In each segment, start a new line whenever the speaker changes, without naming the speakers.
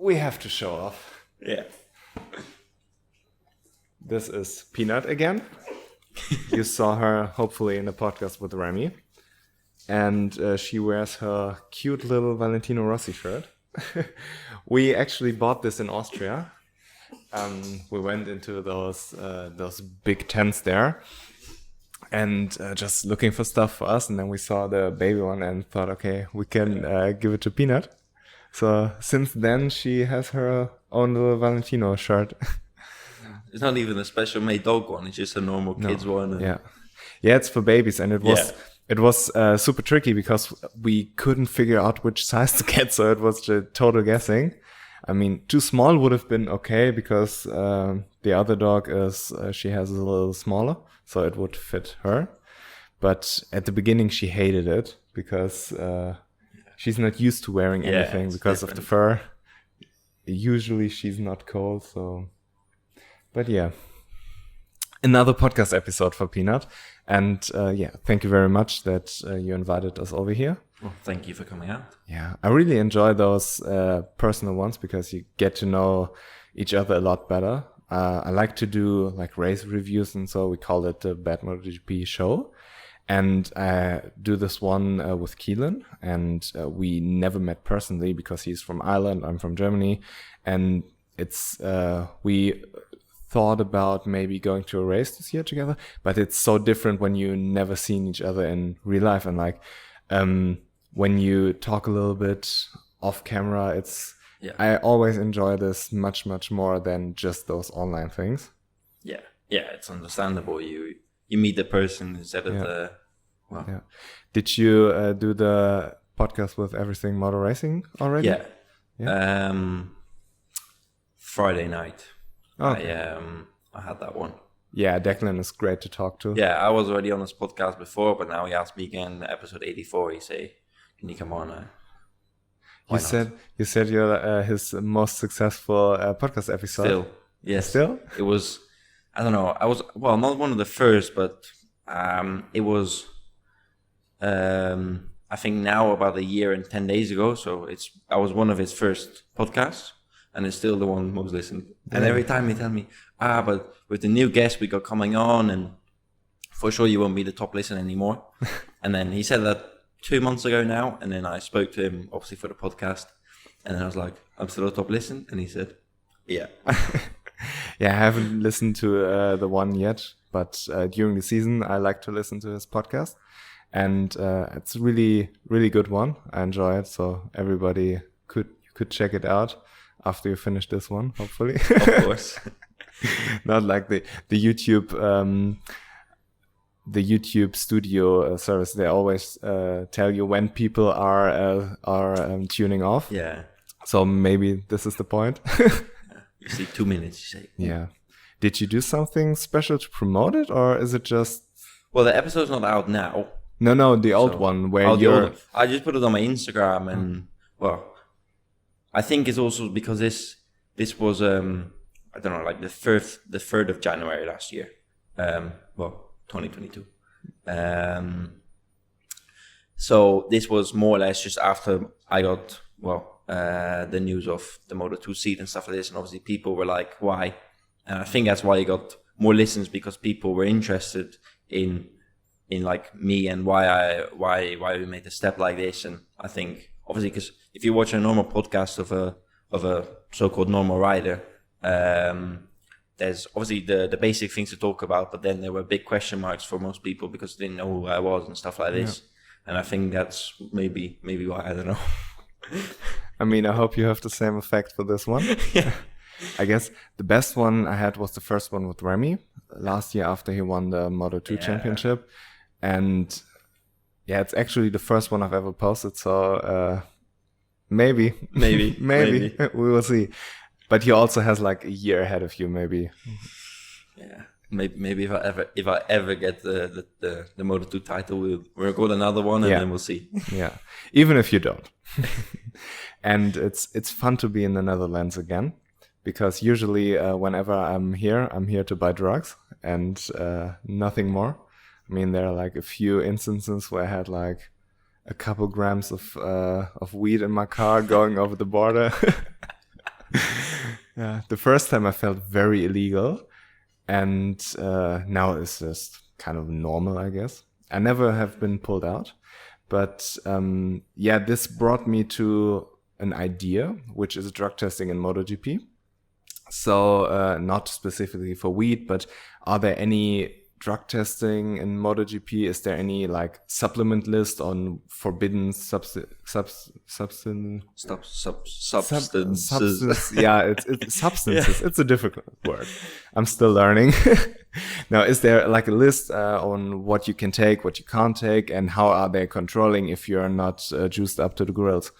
we have to show off.
Yeah.
This is Peanut again. You saw her hopefully in the podcast with Remy. And she wears her cute little Valentino Rossi shirt. We actually bought this in Austria. We went into those big tents there and just looking for stuff for us. And then we saw the baby one and thought, okay, we can give it to Peanut. So since then, she has her own little Valentino shirt.
It's not even a special made dog one. It's just a normal kids one.
Yeah, it's for babies, and it was super tricky because we couldn't figure out which size to get, so it was just total guessing. I mean, too small would have been okay because the other dog she has a little smaller, so it would fit her. But at the beginning, she hated it because she's not used to wearing anything because of the fur. Usually, she's not cold, so. But yeah, another podcast episode for Peanut. And thank you very much that you invited us over here.
Well, thank you for coming out.
Yeah, I really enjoy those personal ones because you get to know each other a lot better. I like to do like race reviews, and so we call it the BadMotoGP show. And I do this one with Keelan, and we never met personally because he's from Ireland, I'm from Germany. And it's we thought about maybe going to a race this year together, but it's so different when you never seen each other in real life. And like when you talk a little bit off camera, I always enjoy this much more than just those online things. Yeah,
it's understandable. You meet the person instead of the. Well.
Yeah. Did you do the podcast with Everything Motor Racing already?
Yeah. Friday night.
Okay.
I had that one.
Yeah, Declan is great to talk to.
Yeah, I was already on his podcast before, but now he asked me again, episode 84. He say, "Can you come on?"
You said you're his most successful podcast episode.
Still, yes.
Still,
it was. I don't know. I was not one of the first, but it was. I think now about a year and 10 days ago. So I was one of his first podcasts. And it's still the one most listened. And every time he tell me, but with the new guest we got coming on, and for sure you won't be the top listener anymore. And then he said that 2 months ago now, and then I spoke to him obviously for the podcast, and then I was like, I'm still a top listen, and he said, yeah.
Yeah, I haven't listened to the one yet, but during the season I like to listen to his podcast, and it's a really, really good one. I enjoy it, so everybody could check it out after you finish this one, hopefully.
Of course.
Not like the YouTube studio service. They always tell you when people are tuning off.
Yeah.
So maybe this is the point.
You see 2 minutes, you say.
Yeah. Did you do something special to promote it, or is it just?
Well, the episode's not out now.
No, the old one where
I just put it on my Instagram, and I think it's also because this was I don't know, like the 3rd of January last year, 2022. So this was more or less just after I got the news of the Moto2 seat and stuff like this, and obviously people were like, why? And I think that's why you got more listens, because people were interested in like me and why we made a step like this. And I think obviously because if you watch a normal podcast of a so-called normal rider, there's obviously the basic things to talk about, but then there were big question marks for most people because they didn't know who I was and stuff like this. Yeah. And I think that's maybe why, I don't know.
I mean, I hope you have the same effect for this one.
Yeah.
I guess the best one I had was the first one with Remy last year after he won the Moto2 Championship. And yeah, it's actually the first one I've ever posted. So maybe we will see. But he also has like a year ahead of you, maybe.
Yeah, maybe if I ever get the Moto2 title, we'll record another one and then we'll see.
Yeah, even if you don't. And it's fun to be in the Netherlands again, because usually whenever I'm here to buy drugs and nothing more. I mean, there are like a few instances where I had like a couple grams of weed in my car going over the border. Yeah, the first time I felt very illegal, and now it's just kind of normal, I guess. I never have been pulled out, but yeah, this brought me to an idea, which is drug testing in MotoGP. So not specifically for weed, but are there any drug testing in MotoGP? Is there any like supplement list on forbidden substances? Yeah, it's substances. Yeah. It's a difficult word. I'm still learning. Now, is there like a list on what you can take, what you can't take, and how are they controlling if you're not juiced up to the grills?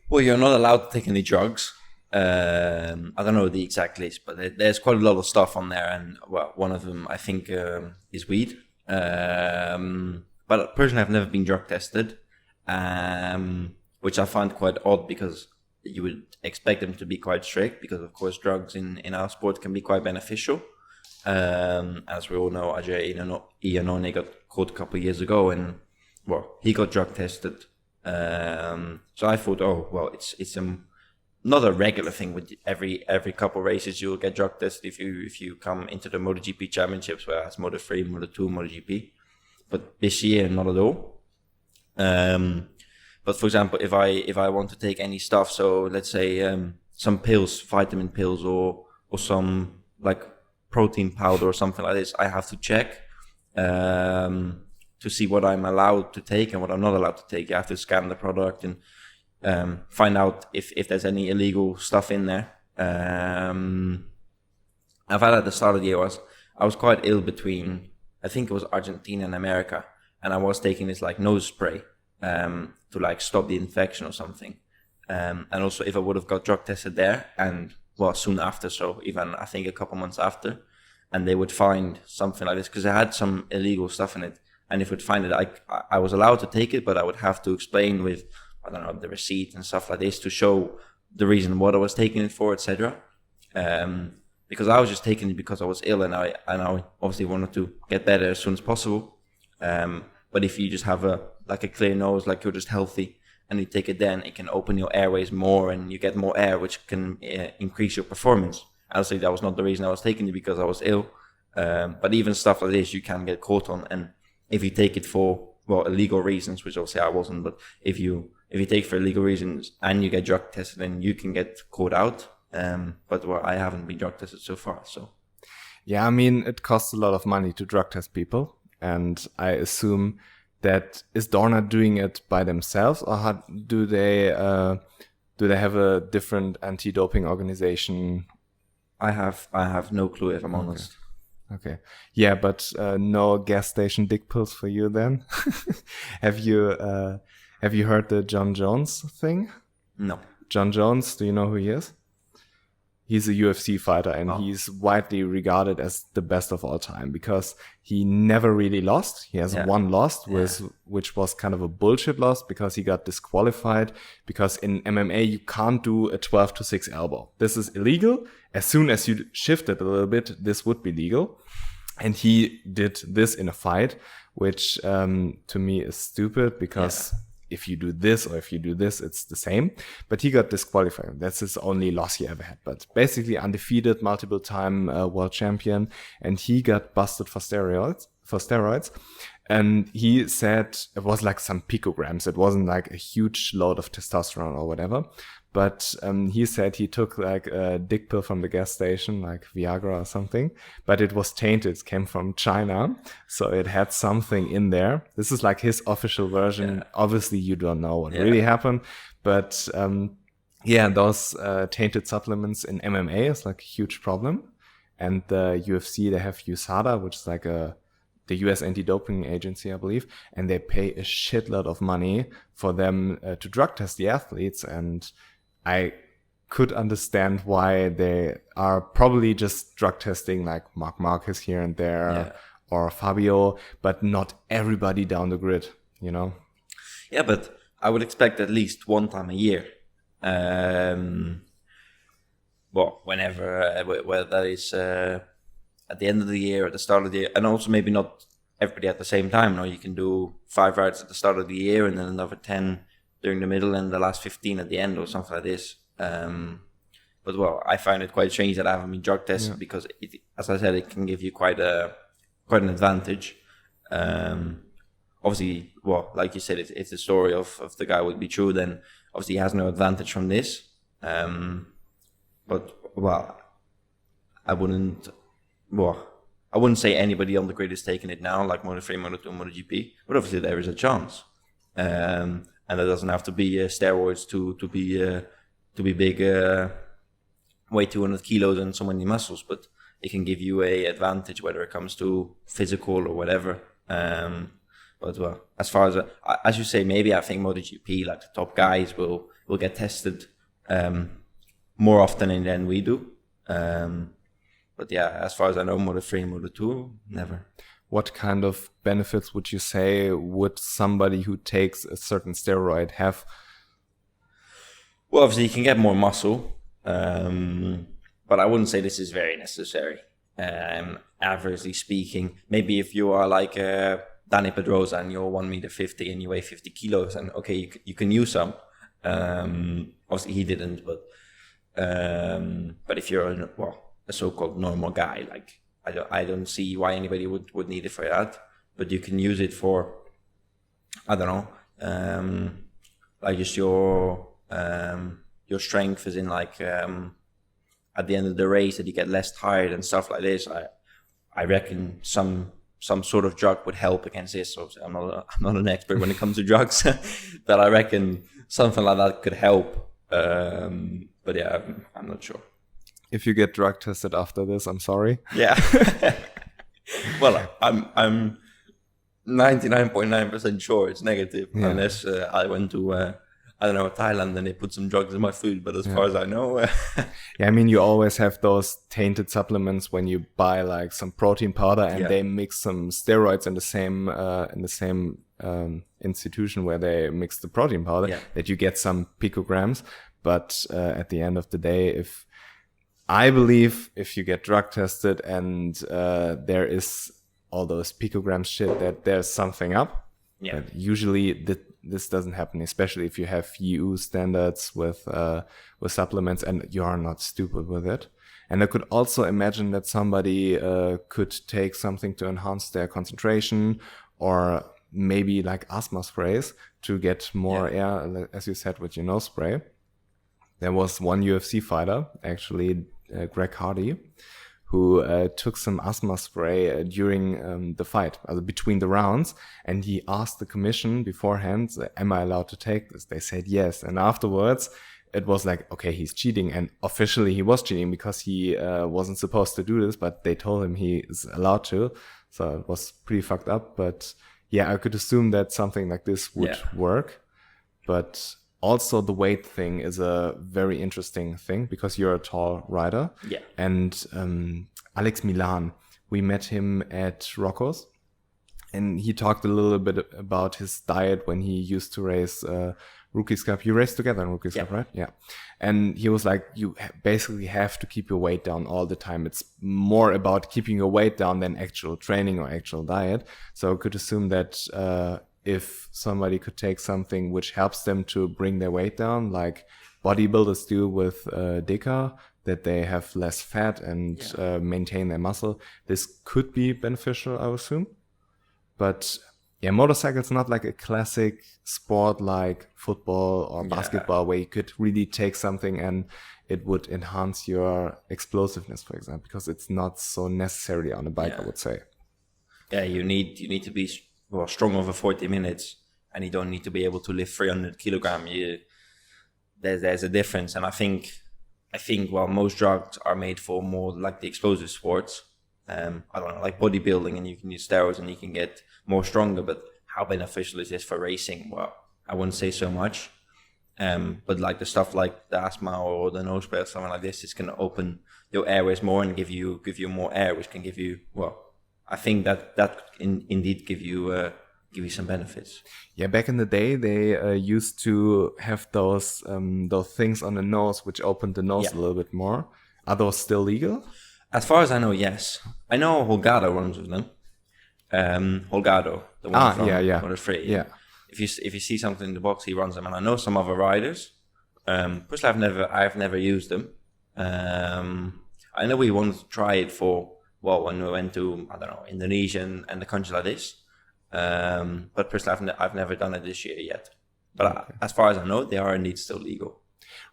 Well, you're not allowed to take any drugs. I don't know the exact list, but there's quite a lot of stuff on there, and well, one of them I think is weed. But personally, I've never been drug tested, which I find quite odd because you would expect them to be quite strict because, of course, drugs in our sport can be quite beneficial. As we all know, Ajay Iannone got caught a couple of years ago, and well, he got drug tested. So I thought, oh well, it's not a regular thing. With every couple of races you'll get drug tested if you come into the MotoGP championships, where it's Moto3, Moto2, MotoGP. But this year, not at all. But for example, if I want to take any stuff, so let's say some pills, vitamin pills, or some like protein powder or something like this, I have to check to see what I'm allowed to take and what I'm not allowed to take. You have to scan the product and find out if there's any illegal stuff in there. I've had at the start of the year, I was quite ill between, I think it was Argentina and America, and I was taking this like nose spray to like stop the infection or something. And also if I would have got drug tested there, and well, soon after, so even I think a couple months after, and they would find something like this, because I had some illegal stuff in it, and if it would find it, I was allowed to take it, but I would have to explain with, I don't know, the receipt and stuff like this to show the reason what I was taking it for, etc. Because I was just taking it because I was ill, and I obviously wanted to get better as soon as possible. But if you just have a clear nose, like you're just healthy, and you take it, then it can open your airways more, and you get more air, which can increase your performance. Honestly, that was not the reason I was taking it, because I was ill. But even stuff like this, you can get caught on, and if you take it for illegal reasons, which obviously I wasn't, but if you take it for illegal reasons and you get drug tested, then you can get caught out. But I haven't been drug tested so far. So
yeah, I mean, it costs a lot of money to drug test people, and I assume that is Dorna doing it by themselves, or how do they have a different anti-doping organization?
I have no clue, if I'm honest.
Okay. Yeah, but no gas station dick pills for you then. Have you heard the John Jones thing?
No.
John Jones, do you know who he is? He's a UFC fighter, and he's widely regarded as the best of all time because he never really lost. He has one loss, which was kind of a bullshit loss because he got disqualified, because in MMA you can't do a 12-6 elbow. This is illegal. As soon as you shift it a little bit, this would be legal. And he did this in a fight, which to me is stupid, because if you do this or if you do this, it's the same. But he got disqualified. That's his only loss he ever had. But basically undefeated, multiple time world champion. And he got busted for steroids. And he said it was like some picograms. It wasn't like a huge load of testosterone or whatever. But he said he took like a dick pill from the gas station, like Viagra or something, but it was tainted. It came from China, so it had something in there. This is like his official version. Yeah. Obviously, you don't know what really happened, but those tainted supplements in MMA is like a huge problem. And the UFC, they have USADA, which is like the US anti-doping agency, I believe, and they pay a shitload of money for them to drug test the athletes. And I could understand why they are probably just drug testing like Marc Marquez here and there or Fabio, but not everybody down the grid, you know?
Yeah, but I would expect at least one time a year. Whenever, whether that is at the end of the year, at the start of the year, and also maybe not everybody at the same time. No, you can do 5 rides at the start of the year and then another 10 during the middle and the last 15 at the end or something like this. But But well, I find it quite strange that I haven't been drug tested because, as I said, it can give you quite an advantage. Obviously, well, like you said, if the story of the guy would be true, then obviously he has no advantage from this. But well, I wouldn't say anybody on the grid is taking it now, like Moto3, Moto2, MotoGP. But obviously there is a chance, and it doesn't have to be steroids to be big, weigh 200 kilos and so many muscles. But it can give you a advantage whether it comes to physical or whatever. But well, as far as you say, maybe I think MotoGP, like the top guys, will get tested more often than we do. But yeah, as far as I know, Moto3 and Moto2, never.
What kind of benefits would you say would somebody who takes a certain steroid have?
Well, obviously you can get more muscle, but I wouldn't say this is very necessary. Averagely speaking, maybe if you are like Dani Pedrosa and you're 1.50 m and you weigh 50 kilos, and okay, you can use some. Obviously he didn't, but if you're a so-called normal guy, like I don't see why anybody would need it for that. But you can use it for, I don't know, like just your strength is in like at the end of the race that you get less tired and stuff like this. I reckon some sort of drug would help against this. So I'm not an expert when it comes to drugs, but I reckon something like that could help. But yeah, I'm not sure.
If you get drug tested after this, I'm sorry.
Yeah. Well, I'm 99.9% sure it's negative, unless I went to I don't know, Thailand, and they put some drugs in my food. But as far as I know,
I mean, you always have those tainted supplements when you buy like some protein powder, and they mix some steroids in the same institution where they mix the protein powder, that you get some picograms. But at the end of the day, I believe if you get drug tested and there is all those picograms shit, that there's something up. Yeah. But usually this doesn't happen, especially if you have EU standards with supplements and you are not stupid with it. And I could also imagine that somebody could take something to enhance their concentration, or maybe like asthma sprays to get more air, as you said, with your nose spray. There was one UFC fighter, actually, Greg Hardy, who took some asthma spray during the fight, between the rounds, and he asked the commission beforehand, am I allowed to take this? They said yes. And afterwards, it was like, okay, he's cheating. And officially he was cheating because he wasn't supposed to do this, but they told him he is allowed to. So it was pretty fucked up. But yeah, I could assume that something like this would work. But also the weight thing is a very interesting thing because you're a tall rider. Yeah. And Alex Milan, we met him at Rocco's, and he talked a little bit about his diet when he used to race Rookies Cup. You raced together in Rookies Cup, right? Yeah. And he was like, you basically have to keep your weight down all the time. It's more about keeping your weight down than actual training or actual diet. So I could assume that if somebody could take something which helps them to bring their weight down, like bodybuilders do with DECA, that they have less fat and maintain their muscle, this could be beneficial, I would assume. But yeah, motorcycles not like a classic sport like football or basketball where you could really take something and it would enhance your explosiveness, for example, because it's not so necessary on a bike, I would say. Yeah, you need to be strong over 40 minutes, and you don't need to be able to lift 300 kilograms. There's a difference, and I think most drugs are made for more like the explosive sports. I don't know, like bodybuilding, and you can use steroids and you can get more stronger. But how beneficial is this for racing? Well, I wouldn't say so much. But like the stuff like the asthma or the nose spray or something like this, it's going to open your airways more and give you more air, which can give you I think that indeed give you some benefits. Yeah, back in the day, they used to have those things on the nose which opened the nose a little bit more. Are those still legal? As far as I know, yes. I know Holgado runs with them. Holgado, the one from Moto3. Yeah. If you see something in the box, he runs them, and I know some other riders. Personally, I've never used them.
I know we wanted to try it when we went to, I don't know, Indonesia and the countries like this. But personally, I've never done it this year yet. But as far as I know, they are indeed still legal.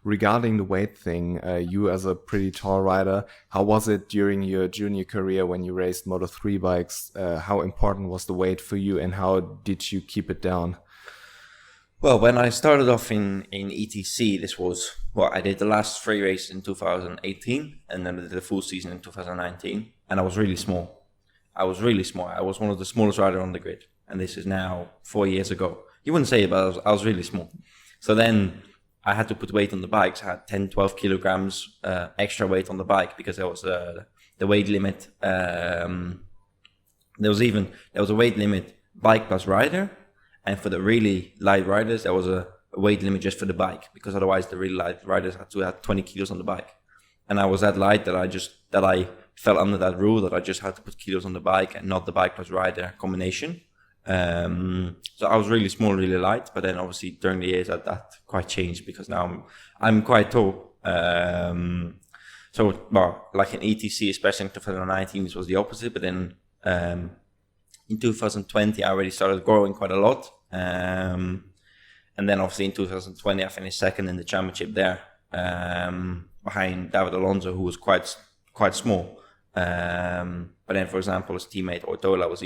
Regarding the weight thing, you as a pretty tall rider, how was it during your junior career when you raced Moto3 bikes? How important was the weight for you, and how did you keep it down?
Well, when I started off in ETC, I did the last 3 races in 2018, and then I did the full season in 2019, and I was really small. I was one of the smallest riders on the grid, and this is now 4 years ago. You wouldn't say it, but I was really small. So then I had to put weight on the bikes. I had 10, 12 kilograms extra weight on the bike because there was the weight limit. There was a weight limit bike plus rider. And for the really light riders, there was a weight limit just for the bike, because otherwise the really light riders had to have 20 kilos on the bike. And I was that light that I fell under that rule, that I just had to put kilos on the bike and not the bike plus rider combination. So I was really small, really light, but then obviously during the years that quite changed, because now I'm quite tall. Like in ETC, especially in 2019, this was the opposite, but then in 2020 I already started growing quite a lot. And then obviously in 2020 I finished second in the championship there, behind David Alonso, who was quite small. But then, for example, his teammate Ortola was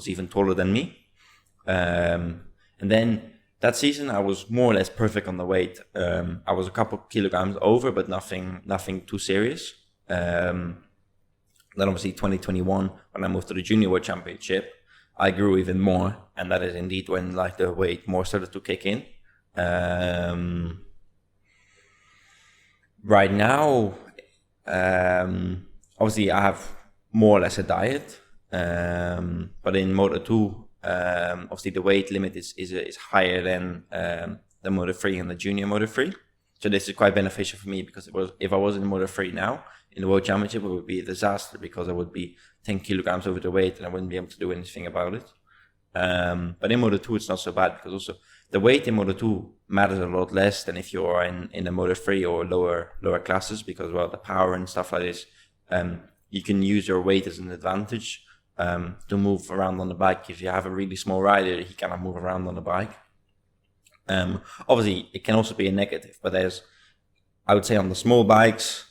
even taller than me. And then that season I was more or less perfect on the weight. I was a couple kilograms over, but nothing too serious. Then obviously 2021, when I moved to the Junior World Championship, I grew even more, and that is indeed when like the weight more started to kick in. Right now, obviously I have more or less a diet, but in Moto2, obviously the weight limit is higher than the Moto3 and the Junior Moto3. So this is quite beneficial for me, because if I was in Moto3 now, in the World Championship, it would be a disaster, because I would be 10 kilograms over the weight and I wouldn't be able to do anything about it. But in Moto2, it's not so bad, because also the weight in Moto2 matters a lot less than if you are in the Moto3 or lower classes, because, well, the power and stuff like this, you can use your weight as an advantage to move around on the bike. If you have a really small rider, he cannot move around on the bike. Obviously, it can also be a negative, but I would say on the small bikes,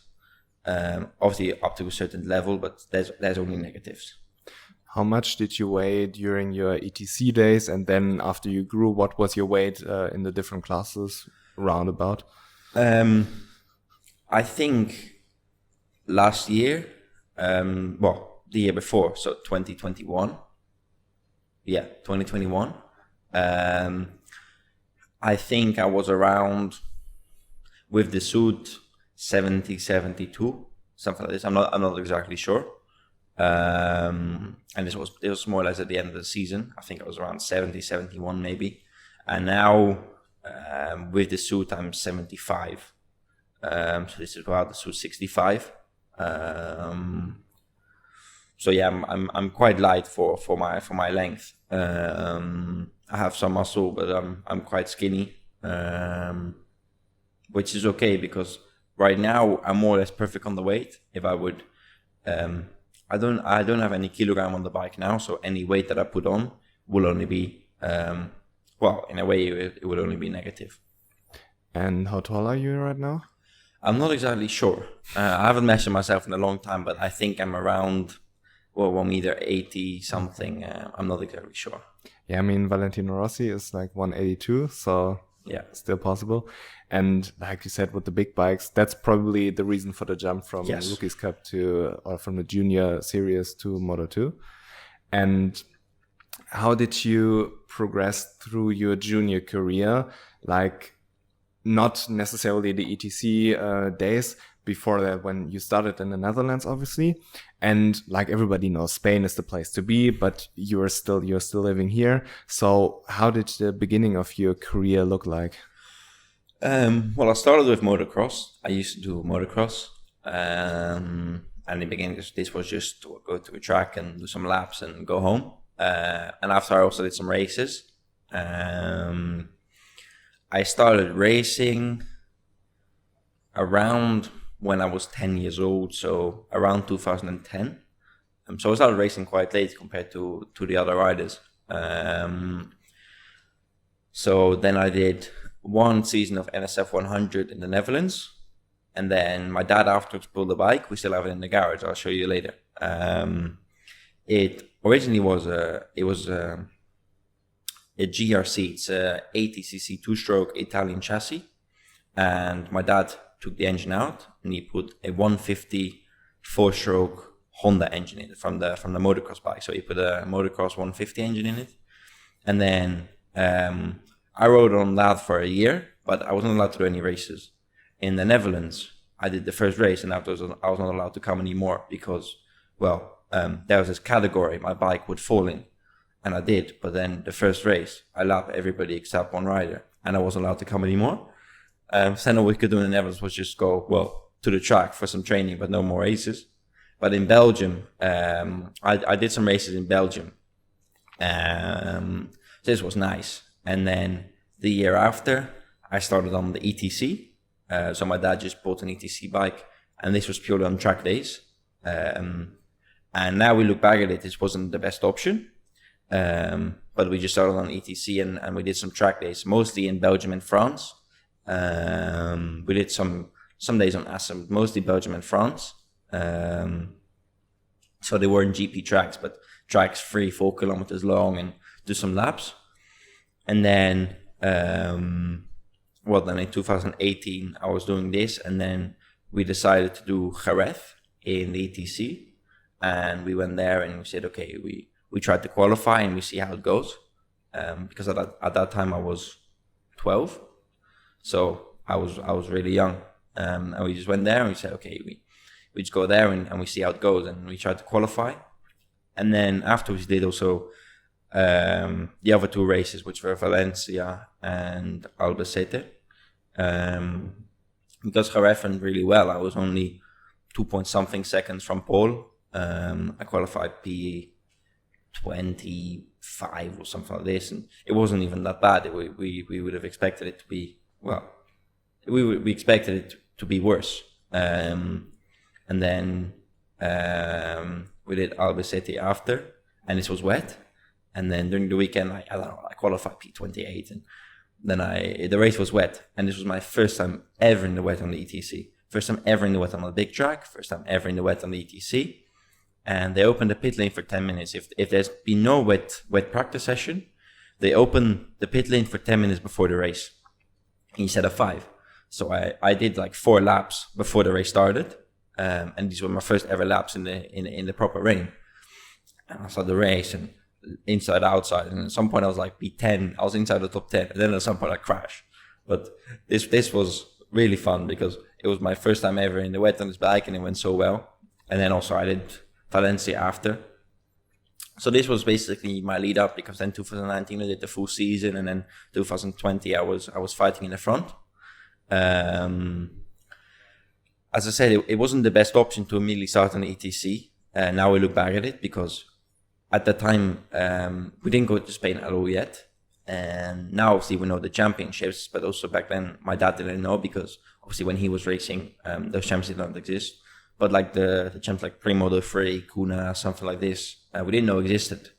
obviously up to a certain level, but there's only negatives.
How much did you weigh during your ETC days, and then after you grew, what was your weight in the different classes roundabout?
I think last year, the year before, so 2021. Yeah, 2021. I think I was around, with the suit, 70, 72, something like this. I'm not exactly sure. And it was more or less at the end of the season. I think I was around 70, 71 maybe. And now, with the suit, I'm 75. So this is about the suit 65. So yeah, I'm quite light for my length. I have some muscle, but I'm quite skinny, which is okay, because right now I'm more or less perfect on the weight. If I would, I don't have any kilogram on the bike now, so any weight that I put on will only be, in a way it would only be negative.
And how tall are you right now?
I'm not exactly sure. I haven't measured myself in a long time, but I think I'm around 1 meter 80 something. I'm not exactly sure.
Yeah, I mean, Valentino Rossi is like 182, so yeah, still possible. And like you said, with the big bikes, that's probably the reason for the jump from Rookies Cup or from the Junior Series to Moto2. And how did you progress through your junior career? Like, not necessarily the ETC days, before that, when you started in the Netherlands, obviously. And like everybody knows, Spain is the place to be, but you're still living here. So how did the beginning of your career look like?
Well, I started with motocross. I used to do motocross. And in the beginning, this was just to go to a track and do some laps and go home. And after, I also did some races. I started racing around when I was 10 years old, so around 2010. So I started racing quite late compared to the other riders. So then I did one season of NSF 100 in the Netherlands, and then my dad afterwards pulled the bike. We still have it in the garage. I'll show you later. It originally was a GRC. It's a 80cc two-stroke Italian chassis, and my dad took the engine out and he put a 150 four-stroke Honda engine in it from the motocross bike. So he put a motocross 150 engine in it, and then I rode on that for a year, but I wasn't allowed to do any races. In the Netherlands, I did the first race, and afterwards I was not allowed to come anymore because, there was this category my bike would fall in, and I did. But then the first race, I lapped everybody except one rider, and I wasn't allowed to come anymore. So then all we could do in the Netherlands was just go, to the track for some training, but no more races. But in Belgium, I did some races in Belgium. This was nice. And then the year after, I started on the ETC. So my dad just bought an ETC bike, and this was purely on track days. And now we look back at it, this wasn't the best option. But we just started on ETC and we did some track days, mostly in Belgium and France. We did some days on Assen, mostly Belgium and France. So they weren't GP tracks, but tracks 3-4 kilometers long, and do some laps. And then, then in 2018, I was doing this, and then we decided to do Jerez in the ETC. And we went there and we said, okay, we tried to qualify and we see how it goes. Because at that time I was 12. So I was really young. And we just went there and we said, okay, we just go there and we see how it goes. And we tried to qualify. And then afterwards we did also the other two races, which were Valencia and Albacete. Because Jerez went really well. I was only 2-point-something seconds from pole. I qualified P25 or something like this, and it wasn't even that bad. We would have expected it to be, we expected it to be worse. And then we did Albacete after, and this was wet. And then during the weekend, I qualified P28, and then the race was wet, and this was my first time ever in the wet on the ETC. First time ever in the wet on a big track. First time ever in the wet on the ETC. And they opened the pit lane for 10 minutes. If there's been no wet practice session, they open the pit lane for 10 minutes before the race instead of 5. So I did like 4 laps before the race started. And these were my first ever laps in the proper rain. And I saw the race and inside, outside. And at some point I was like P10. I was inside the top 10. And then at some point I crashed. But this was really fun because it was my first time ever in the wet on this bike, and it went so well. And then also I did Valencia after. So this was basically my lead up, because then 2019 I did the full season, and then 2020 I was fighting in the front. As I said, it wasn't the best option to immediately start on the ETC. Now we look back at it, because at the time we didn't go to Spain at all yet. And now obviously we know the championships, but also back then my dad didn't know, because obviously when he was racing, those championships don't exist. But like the champs like Moto2, Kuna, something like this, we didn't know existed.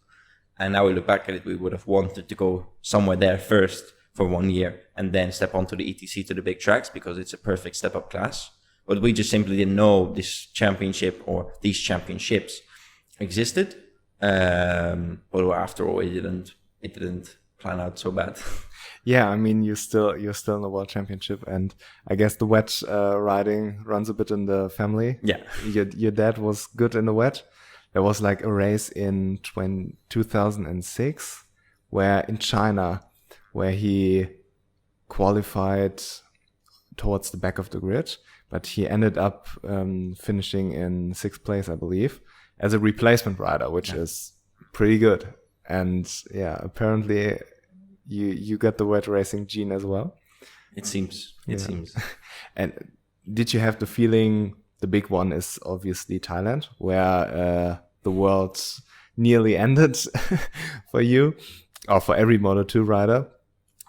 And now we look back at it, we would have wanted to go somewhere there first for 1 year and then step onto the ETC to the big tracks, because it's a perfect step up class. But we just simply didn't know this championship or these championships existed. But after all, it didn't plan out so bad.
Yeah, I mean, you're still in the World Championship, and I guess the wet riding runs a bit in the family.
Yeah,
your dad was good in the wet. There was like a race in 2006 in China, where he qualified towards the back of the grid, but he ended up finishing in 6th place, I believe, as a replacement rider, which is pretty good. And yeah, apparently you got the wet racing gene as well.
It seems. It seems.
And did you have the feeling, the big one is obviously Thailand, where the world nearly ended for you, or for every Moto2 rider,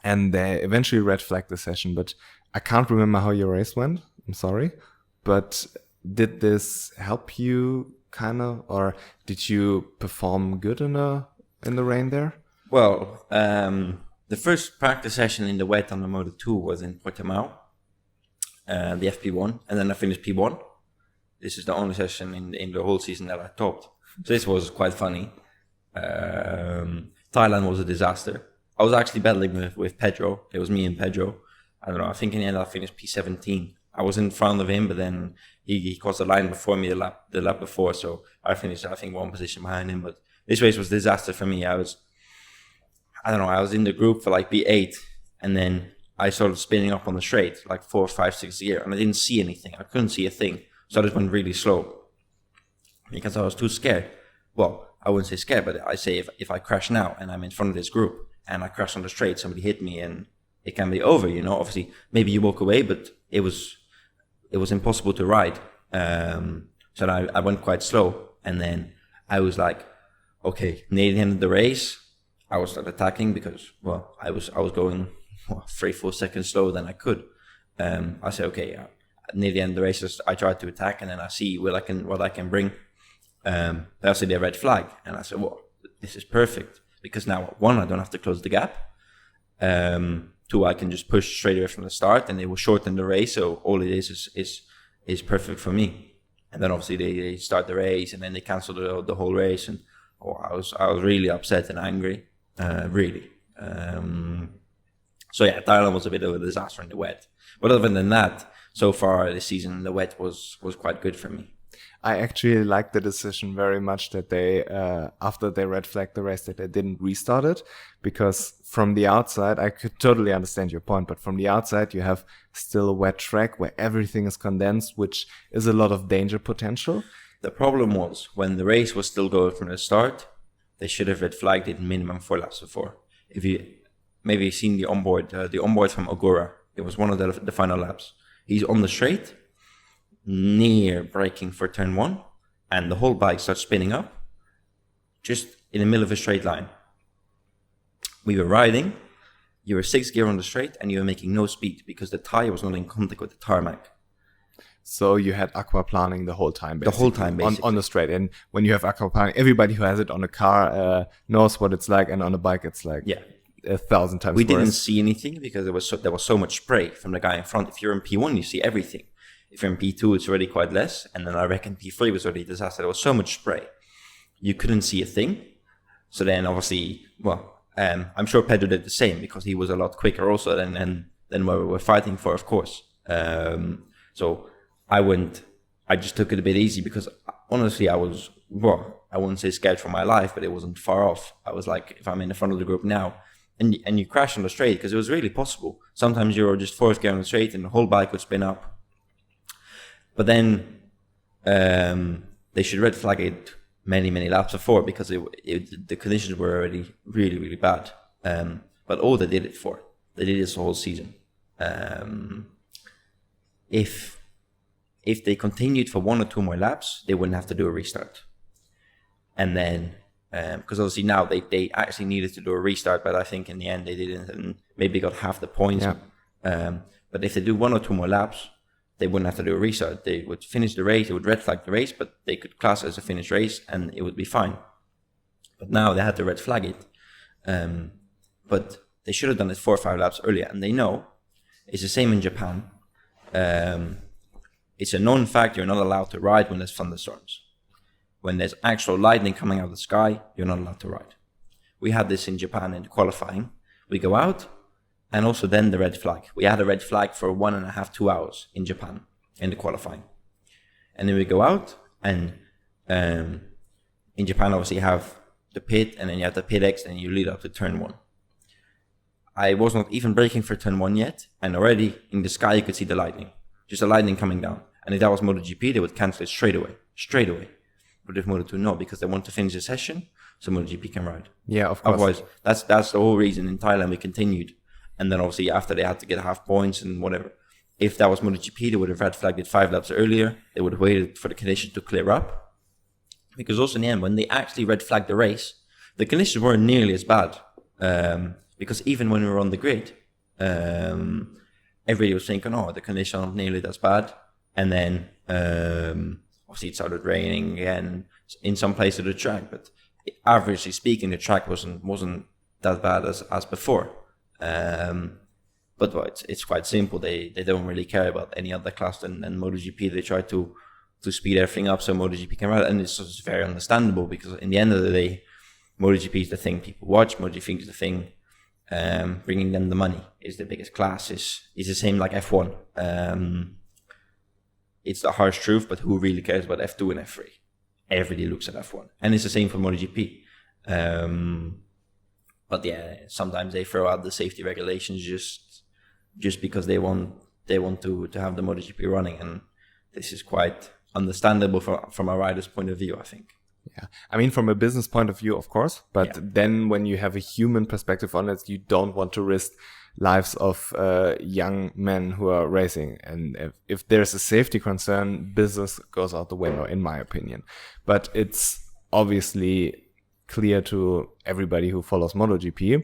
and they eventually red flagged the session, but I can't remember how your race went. I'm sorry. but did this help you kind of, or did you perform good in the rain there?
Well, the first practice session in the wet on the Moto2 was in Portimão, the FP1, and then I finished P1. This is the only session in the whole season that I topped. So this was quite funny. Thailand was a disaster. I was actually battling with Pedro. It was me and Pedro. I don't know, I think in the end I finished P17. I was in front of him, but then he crossed the line before me the lap before, so I finished, I think, one position behind him. But this race was a disaster for me. I was in the group for like P8, and then I started spinning up on the straight, like 4, 5, 6 gear, and I didn't see anything. I couldn't see a thing. So I just went really slow because I was too scared. Well, I wouldn't say scared, but I say if I crash now and I'm in front of this group and I crash on the straight, somebody hit me and it can be over, you know. Obviously, maybe you walk away, but it was impossible to ride. So I went quite slow, and then I was like, okay, near the end of the race, I was start attacking because, well, I was going 3-4 seconds slower than I could. I said, okay, near the end of the race, I tried to attack, and then I see what I can bring. I see the red flag, and I said, well, this is perfect because now, 1, I don't have to close the gap. 2, I can just push straight away from the start, and it will shorten the race. So all it is perfect for me. And then obviously they start the race, and then they cancel the whole race, and I was really upset and angry, really. So yeah, Thailand was a bit of a disaster in the wet. But other than that, so far this season, the wet was quite good for me.
I actually like the decision very much that they, after they red flagged the race, that they didn't restart it, because from the outside, I could totally understand your point, but from the outside, you have still a wet track where everything is condensed, which is a lot of danger potential.
The problem was when the race was still going from the start, they should have red flagged it minimum 4 laps before. If you maybe seen the onboard from Goorbergh, it was one of the final laps. He's on the straight, near braking for turn 1, and the whole bike starts spinning up just in the middle of a straight line. We were riding, you were 6 gear on the straight, and you were making no speed because the tire was not in contact with the tarmac.
So you had aquaplaning the whole time, basically.
The whole time, basically.
On the straight. And when you have aquaplaning, everybody who has it on a car knows what it's like, and on a bike it's like 1,000 times
We
worse.
didn't see anything because there was so much spray from the guy in front. If you're in P1, you see everything. If you're in P2, it's already quite less. And then I reckon P3 was already a disaster. There was so much spray. You couldn't see a thing. So then obviously, I'm sure Pedro did the same because he was a lot quicker also than what we were fighting for, of course. So I just took it a bit easy because honestly, I wouldn't say scared for my life, but it wasn't far off. I was like, if I'm in the front of the group now, and you crash on the straight, because it was really possible. Sometimes you're just 4th gear on the straight and the whole bike would spin up. But then they should red flag it many laps before because the conditions were already really, really bad. But all they did it for, they did this the whole season. If they continued for 1 or 2 more laps, they wouldn't have to do a restart. And then, because obviously now they actually needed to do a restart, but I think in the end they didn't, and maybe got half the points. Yeah. But if they do 1 or 2 more laps, they wouldn't have to do a restart. They would finish the race, they would red flag the race, but they could class it as a finished race and it would be fine. But now they had to red flag it. But they should have done it 4 or 5 laps earlier, and they know it's the same in Japan. It's a known fact you're not allowed to ride when there's thunderstorms. When there's actual lightning coming out of the sky, you're not allowed to ride. We had this in Japan in qualifying. We go out, and also then the red flag. We had a red flag for 1.5, 2 hours in Japan in the qualifying. And then we go out, and in Japan, obviously, you have the pit, and then you have the pit X, and you lead up to turn 1. I was not even braking for turn 1 yet, and already in the sky, you could see the lightning. Just the lightning coming down. And if that was MotoGP, they would cancel it straight away. But if Moto2, no, because they want to finish the session, so MotoGP can ride.
Yeah, of course.
Otherwise, that's the whole reason in Thailand we continued. And then obviously after they had to get half points and whatever. If that was MotoGP, they would have red flagged it 5 laps earlier. They would have waited for the conditions to clear up. Because also in the end, when they actually red flagged the race, the conditions weren't nearly as bad. Because even when we were on the grid, everybody was thinking, oh, the conditions aren't nearly as bad. and then obviously it started raining again in some places of the track, but averagely speaking, the track wasn't that bad as before. But it's quite simple. They don't really care about any other class than MotoGP. They try to speed everything up so MotoGP can run, and it's just very understandable because in the end of the day, MotoGP is the thing people watch. MotoGP is the thing bringing them the money. Is the biggest class. Is the same like F1. It's the harsh truth, but who really cares about F2 and F3? Everybody looks at F1, and it's the same for MotoGP. But yeah, sometimes they throw out the safety regulations just because they want to have the MotoGP running, and this is quite understandable from a rider's point of view, I think.
Yeah, I mean, from a business point of view, of course, but then when you have a human perspective on it, you don't want to risk lives of young men who are racing. And if there's a safety concern, business goes out the window, in my opinion. But it's obviously clear to everybody who follows MotoGP,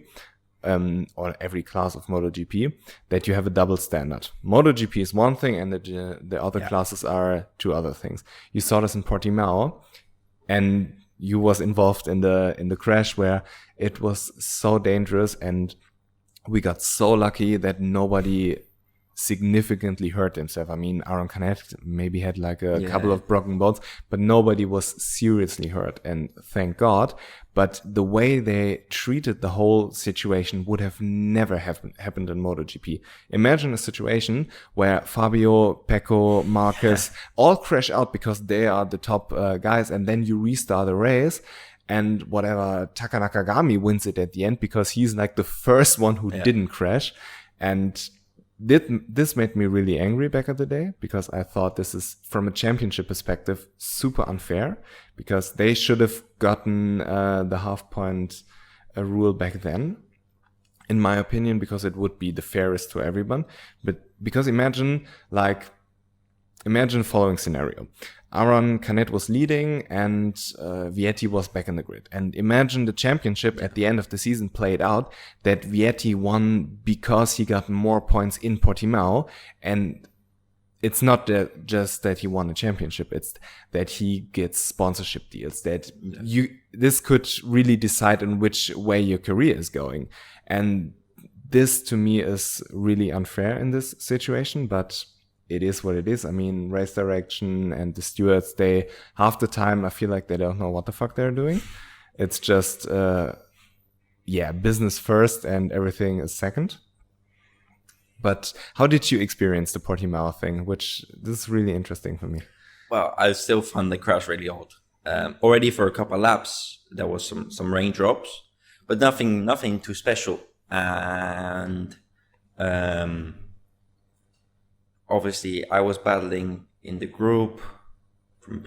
or every class of MotoGP, that you have a double standard. MotoGP is one thing, and the other classes are two other things. You saw this in Portimão, and you was involved in the crash where it was so dangerous, and we got so lucky that nobody significantly hurt himself. I mean, Aaron Canet maybe had like a couple of broken bones, but nobody was seriously hurt, and thank God. But the way they treated the whole situation would have never happened in MotoGP. Imagine a situation where Fabio, Pecco, Marquez all crash out because they are the top guys, and then you restart the race, and whatever, Taka Nakagami wins it at the end because he's like the first one who didn't crash. And this made me really angry back in the day, because I thought this is, from a championship perspective, super unfair, because they should have gotten the half-point rule back then, in my opinion, because it would be the fairest to everyone. But because imagine following scenario. Aaron Canet was leading and Vietti was back in the grid. And imagine the championship at the end of the season played out that Vietti won because he got more points in Portimão. And it's not just that he won a championship, it's that he gets sponsorship deals, that this could really decide on which way your career is going. And this to me is really unfair in this situation, but it is what it is. I mean, race direction and the stewards, they half the time I feel like they don't know what the fuck they're doing. It's just business first and everything is second. But how did you experience the Portimão thing? Which this is really interesting for me.
Well, I still found the crash really odd. Already for a couple of laps there was some raindrops, but nothing too special. And obviously, I was battling in the group from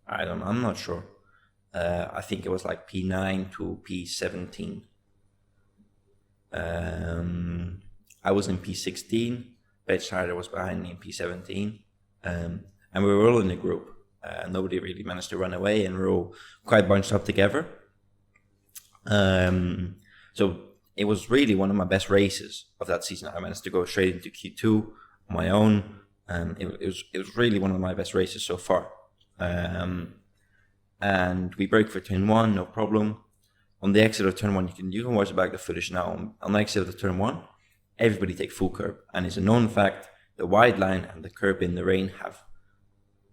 I'm not sure. I think it was like P9 to P17. I was in P16. Betschneider was behind me in P17. And we were all in the group. Nobody really managed to run away, and we were all quite bunched up together. So it was really one of my best races of that season. I managed to go straight into Q2 on my own. It was really one of my best races so far. And we broke for turn 1, no problem. On the exit of turn 1, you can watch back the footage now. On the exit of turn 1, everybody take full curb. And it's a known fact, the wide line and the curb in the rain have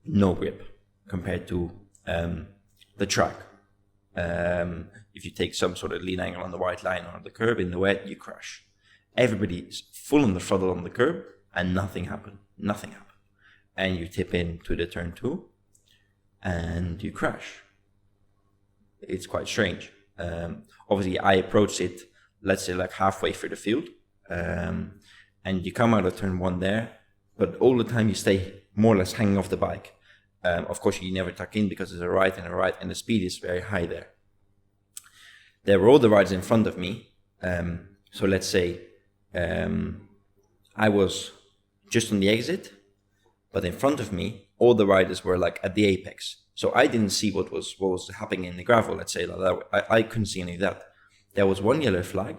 no grip compared to the track. If you take some sort of lean angle on the white line or the curb in the wet, you crash. Everybody is full on the throttle on the curb, and nothing happened. And you tip into the turn 2, and you crash. It's quite strange. Obviously, I approached it, let's say, like halfway through the field, and you come out of turn 1 there, but all the time you stay more or less hanging off the bike. Of course, you never tuck in because there's a right, and the speed is very high there. There were all the riders in front of me. So let's say I was just on the exit, but in front of me, all the riders were like at the apex. So I didn't see what was happening in the gravel, let's say. I couldn't see any of that. There was one yellow flag,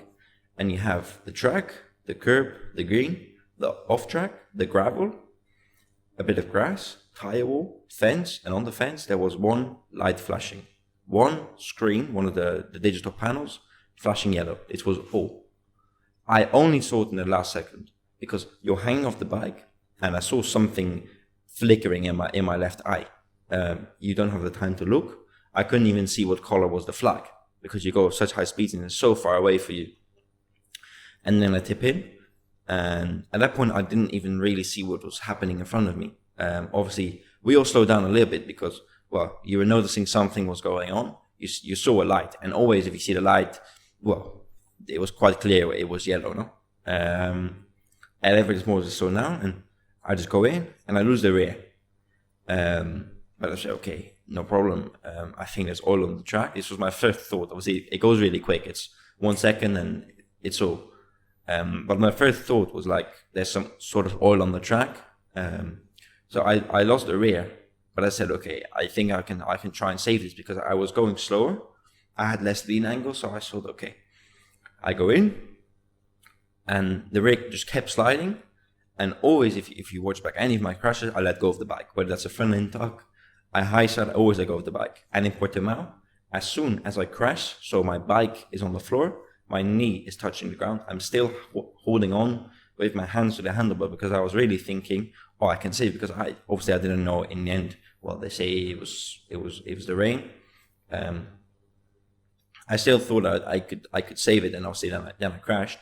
and you have the track, the curb, the green, the off track, the gravel, a bit of grass, tire wall, fence, and on the fence there was one light flashing. One screen, one of the digital panels, flashing yellow. It was all. I only saw it in the last second because you're hanging off the bike and I saw something flickering in my left eye. You don't have the time to look. I couldn't even see what color was the flag because you go at such high speeds and it's so far away for you. And then I tip in, and at that point I didn't even really see what was happening in front of me. Obviously, we all slowed down a little bit because, well, you were noticing something was going on. You saw a light, and always if you see the light, well, it was quite clear it was yellow, no? And everybody's more just slowing down, and I just go in and I lose the rear. But I said, okay, no problem. I think there's oil on the track. This was my first thought. Obviously, it goes really quick. It's 1 second and it's all. But my first thought was like, there's some sort of oil on the track. So I lost the rear, but I said, okay, I think I can try and save this because I was going slower. I had less lean angle, so I thought, okay, I go in, and the rear just kept sliding. And always, if you watch back any of my crashes, I let go of the bike, whether that's a front end tuck, I high side, always let go of the bike. And in Portimão, as soon as I crash, so my bike is on the floor, my knee is touching the ground, I'm still holding on with my hands to the handlebar because I was really thinking, oh, I can save, because I didn't know in the end. Well, they say it was the rain. I still thought I could save it, and obviously then I crashed.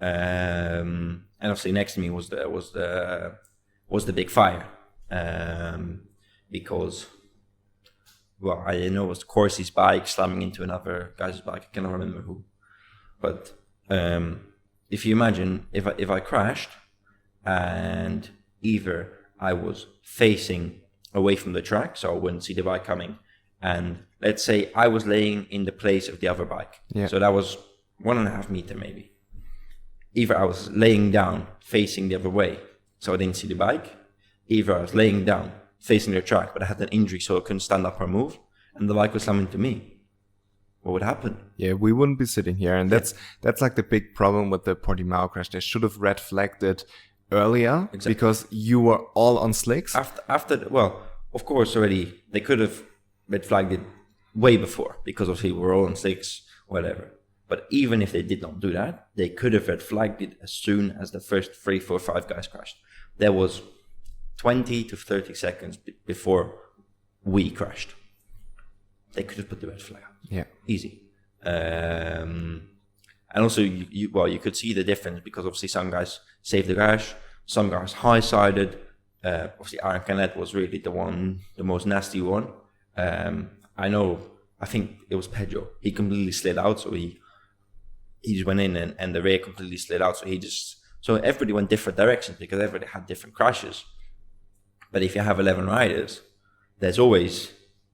And obviously next to me was the big fire, because, well, I know it was Corsi's bike slamming into another guy's bike. I cannot remember who, but if you imagine if I crashed and either I was facing away from the track so I wouldn't see the bike coming, and let's say I was laying in the place of the other bike, so that was 1.5 meters maybe. Either I was laying down facing the other way so I didn't see the bike, either I was laying down facing the track but I had an injury so I couldn't stand up or move, and the bike was slamming into me. What would happen? Yeah,
we wouldn't be sitting here, and that's like the big problem with the Portimão crash. They should have red flagged it earlier, because you were all on slicks.
After well, of course, already they could have red flagged it way before because obviously we were all on slicks, whatever. But even if they did not do that, they could have red flagged it as soon as the first 3, 4, 5 guys crashed. There was 20 to 30 seconds before we crashed. They could have put the red flag out.
Yeah,
easy. And also, you could see the difference because obviously some guys saved the crash, some guys high-sided. Obviously, Aaron Canet was really the most nasty one. I think it was Pedro. He completely slid out, so he just went in and the rear completely slid out. So everybody went different directions because everybody had different crashes. But if you have 11 riders, there's always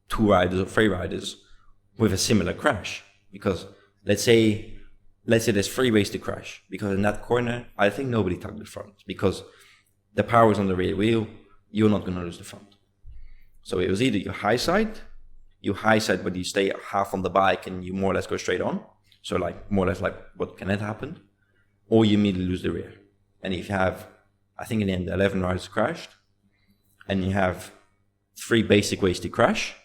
2 riders or 3 riders with a similar crash, because let's say there's 3 ways to crash, because in that corner I think nobody tugged the front because the power is on the rear wheel. You're not going to lose the front. So it was either you high side but you stay half on the bike and you more or less go straight on, so like more or less like what Canet happened, or you immediately lose the rear. And if you have, I think in the end 11 riders crashed and you have 3 basic ways to crash,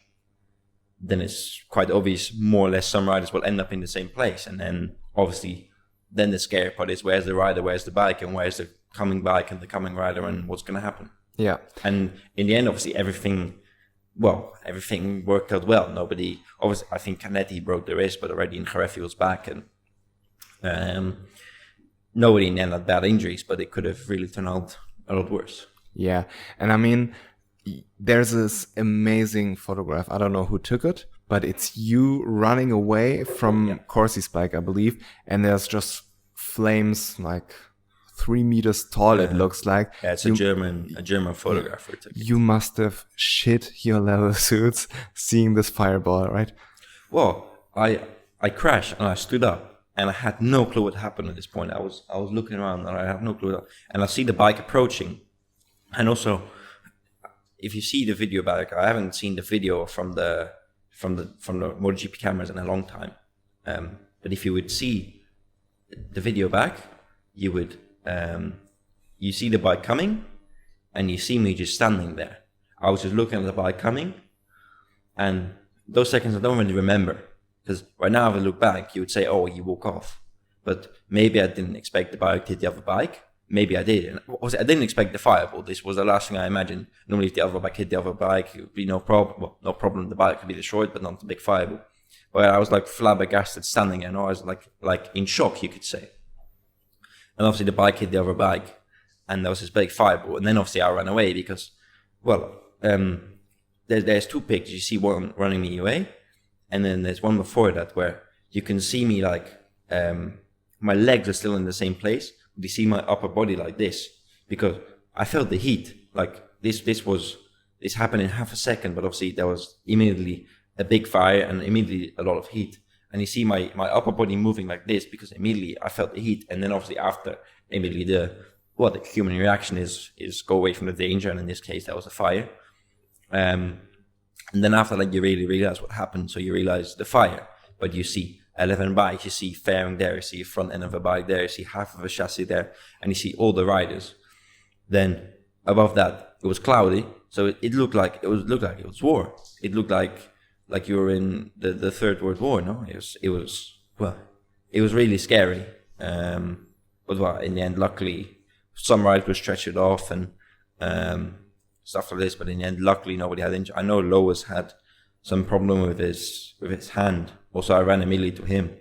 then it's quite obvious more or less some riders will end up in the same place. And then obviously then the scary part is where's the rider, where's the bike, and where's the coming bike and the coming rider, and what's going to happen.
Yeah.
And in the end, obviously everything worked out well. Nobody, obviously I think Canetti broke the wrist, but already in Jerez he was back, and nobody in the end had bad injuries, but it could have really turned out a lot worse.
Yeah. And I mean, there's this amazing photograph. I don't know who took it, but it's you running away from Corsi's bike, I believe. And there's just flames like 3 meters tall, it looks like.
Yeah, it's a German photographer.
You must have shit your leather suits seeing this fireball, right?
Well, I crashed and I stood up and I had no clue what happened at this point. I was looking around and I have no clue. And I see the bike approaching. And also, if you see the video back, I haven't seen the video from the MotoGP cameras in a long time. But if you would see the video back, you would you see the bike coming, and you see me just standing there. I was just looking at the bike coming, and those seconds I don't really remember, because right now if I look back, you would say, oh, he woke off. But maybe I didn't expect the bike to hit the other bike. Maybe I did. And I didn't expect the fireball. This was the last thing I imagined. Normally if the other bike hit the other bike, it would be no problem. Well, no problem. The bike could be destroyed, but not the big fireball. But I was like flabbergasted standing there, and I was like in shock, you could say. And obviously the bike hit the other bike, and there was this big fireball. And then obviously I ran away because, well, there's two pictures. You see one running me away, and then there's one before that where you can see me like, my legs are still in the same place. You see my upper body like this, because I felt the heat. Like this happened in half a second, but obviously there was immediately a big fire and immediately a lot of heat. And you see my upper body moving like this, because immediately I felt the heat. And then obviously after, immediately the human reaction is go away from the danger. And in this case, that was a fire. And then after that, you really realize what happened. So you realize the fire, but you see 11 bikes, you see fairing there, you see front end of a bike there, you see half of a chassis there, and you see all the riders. Then above that, it was cloudy, so it looked like it was war. It looked like you were in the Third World War. No, it was really scary. But well, in the end, luckily, some riders were stretchered off and stuff like this. But in the end, luckily, nobody had injured. I know Lois had some problem with his hand. Also, I ran immediately to him.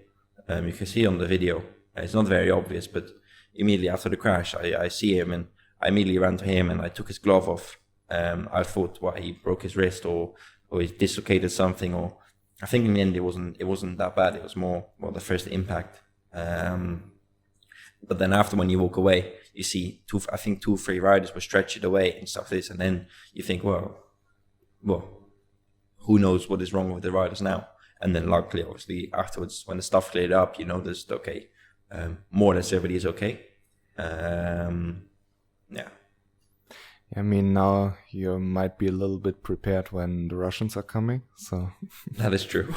You can see on the video. It's not very obvious, but immediately after the crash, I see him, and I immediately ran to him, and I took his glove off. I thought, he broke his wrist or he dislocated something, or I think in the end it wasn't that bad. It was more the first impact. But then after, when you walk away, you see two or three riders were stretched away and stuff like this, and then you think, well, who knows what is wrong with the riders now? And then luckily, obviously, afterwards, when the stuff cleared up, you noticed, okay, more or less everybody is okay. Yeah.
I mean, now you might be a little bit prepared when the Russians are coming. So
that is true.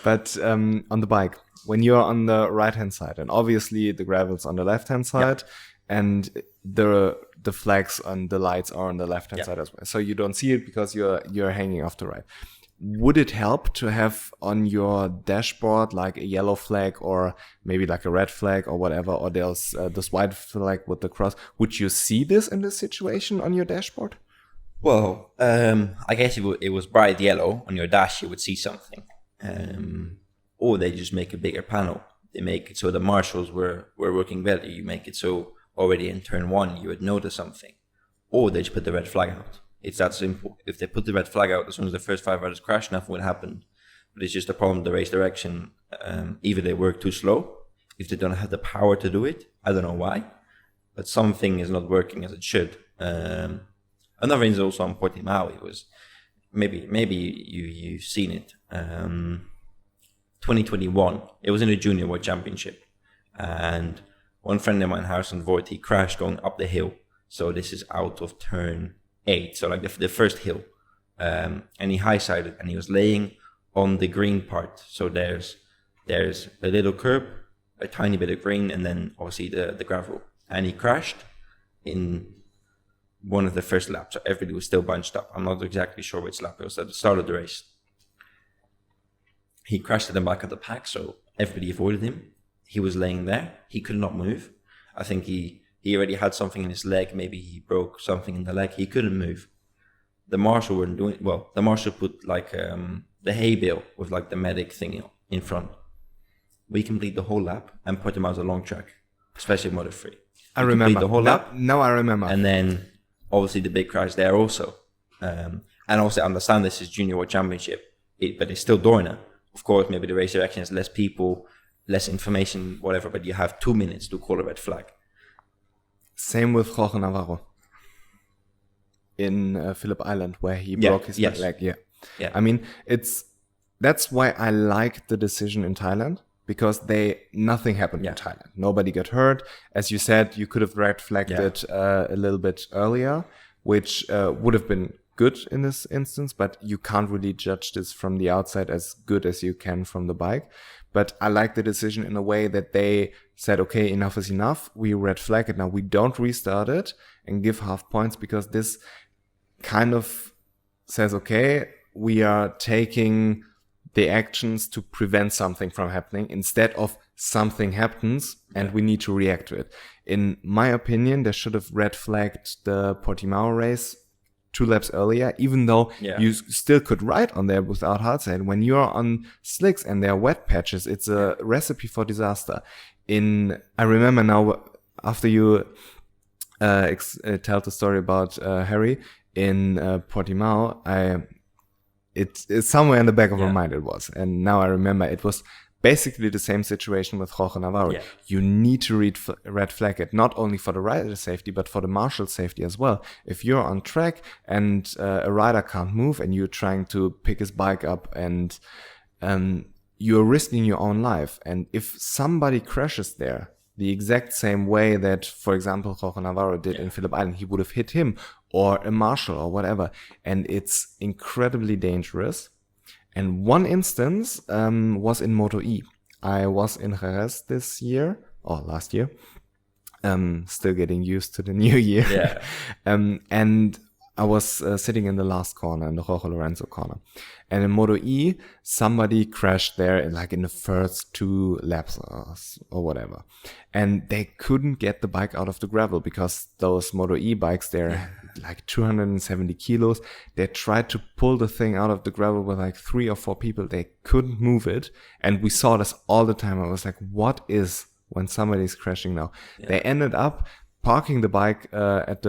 But on the bike, when you're on the right-hand side, and obviously the gravel's on the left-hand side, and the flags and the lights are on the left-hand side as well. So you don't see it because you're hanging off the right. Would it help to have on your dashboard like a yellow flag or maybe like a red flag or whatever, or there's this white flag with the cross? Would you see this in this situation on your dashboard?
Well, I guess if it was bright yellow on your dash, you would see something. Or they just make a bigger panel. They make it so the marshals were working better. You make it so already in turn one, you would notice something. Or they just put the red flag out. It's that simple. If they put the red flag out as soon as the first 5 riders crash, nothing would happen. But it's just a problem with the race direction. Either they work too slow, if they don't have the power to do it. I don't know why, but something is not working as it should. Another thing is also on Portimão. It was maybe you've seen it. 2021. It was in the Junior World Championship, and one friend of mine, Harrison Voigt, he crashed going up the hill. So this is out of turn 8, so like the first hill, and he high-sided, and he was laying on the green part. So there's a little curb, a tiny bit of green, and then obviously the gravel. And he crashed in one of the first laps. So everybody was still bunched up. I'm not exactly sure which lap it was at the start of the race. He crashed at the back of the pack, so everybody avoided him. He was laying there. He could not move. I think he already had something in his leg. Maybe he broke something in the leg. He couldn't move. The marshal weren't doing well. The marshal put like the hay bale with like the medic thing in front. We complete the whole lap, and Portimão is a long track, especially Moto3.
I remember
the whole lap.
No, I remember.
And then obviously the big crash there also. And also I understand this is Junior World Championship, but it's still Dorna. Of course, maybe the race direction has less people, less information, whatever, but you have 2 minutes to call a red flag.
Same with Jorge Navarro in Phillip Island, where he broke his leg. Yeah. I mean, that's why I like the decision in Thailand, because nothing happened in Thailand. Nobody got hurt. As you said, you could have red flagged it a little bit earlier, which would have been good in this instance, but you can't really judge this from the outside as good as you can from the bike. But I like the decision in a way that they said, okay, enough is enough. We red flag it now. We don't restart it and give half points, because this kind of says, okay, we are taking the actions to prevent something from happening instead of something happens and we need to react to it. In my opinion, they should have red flagged the Portimão race 2 laps earlier, even though you still could ride on there without hard side. When you're on slicks and there are wet patches, it's a recipe for disaster. I remember now, after you tell the story about Harry in Portimão, it's somewhere in the back of my mind it was. And now I remember it was basically the same situation with Jorge Navarro. Yeah. You need to red flag it, not only for the rider's safety, but for the marshal's safety as well. If you're on track and a rider can't move and you're trying to pick his bike up and you're risking your own life. And if somebody crashes there, the exact same way that, for example, Jorge Navarro did in Phillip Island, he would have hit him or a marshal or whatever. And it's incredibly dangerous. And one instance was in Moto2. I was in Jerez last year. Still getting used to the new year. Yeah. And I was sitting in the last corner, in the Jorge Lorenzo corner. And in Moto2, somebody crashed there in the first 2 laps or whatever. And they couldn't get the bike out of the gravel because those Moto2 bikes, they're 270 kilos. They tried to pull the thing out of the gravel with 3 or 4 people. They couldn't move it. And we saw this all the time. I was like, what is when somebody's crashing now? Yeah. They ended up parking the bike at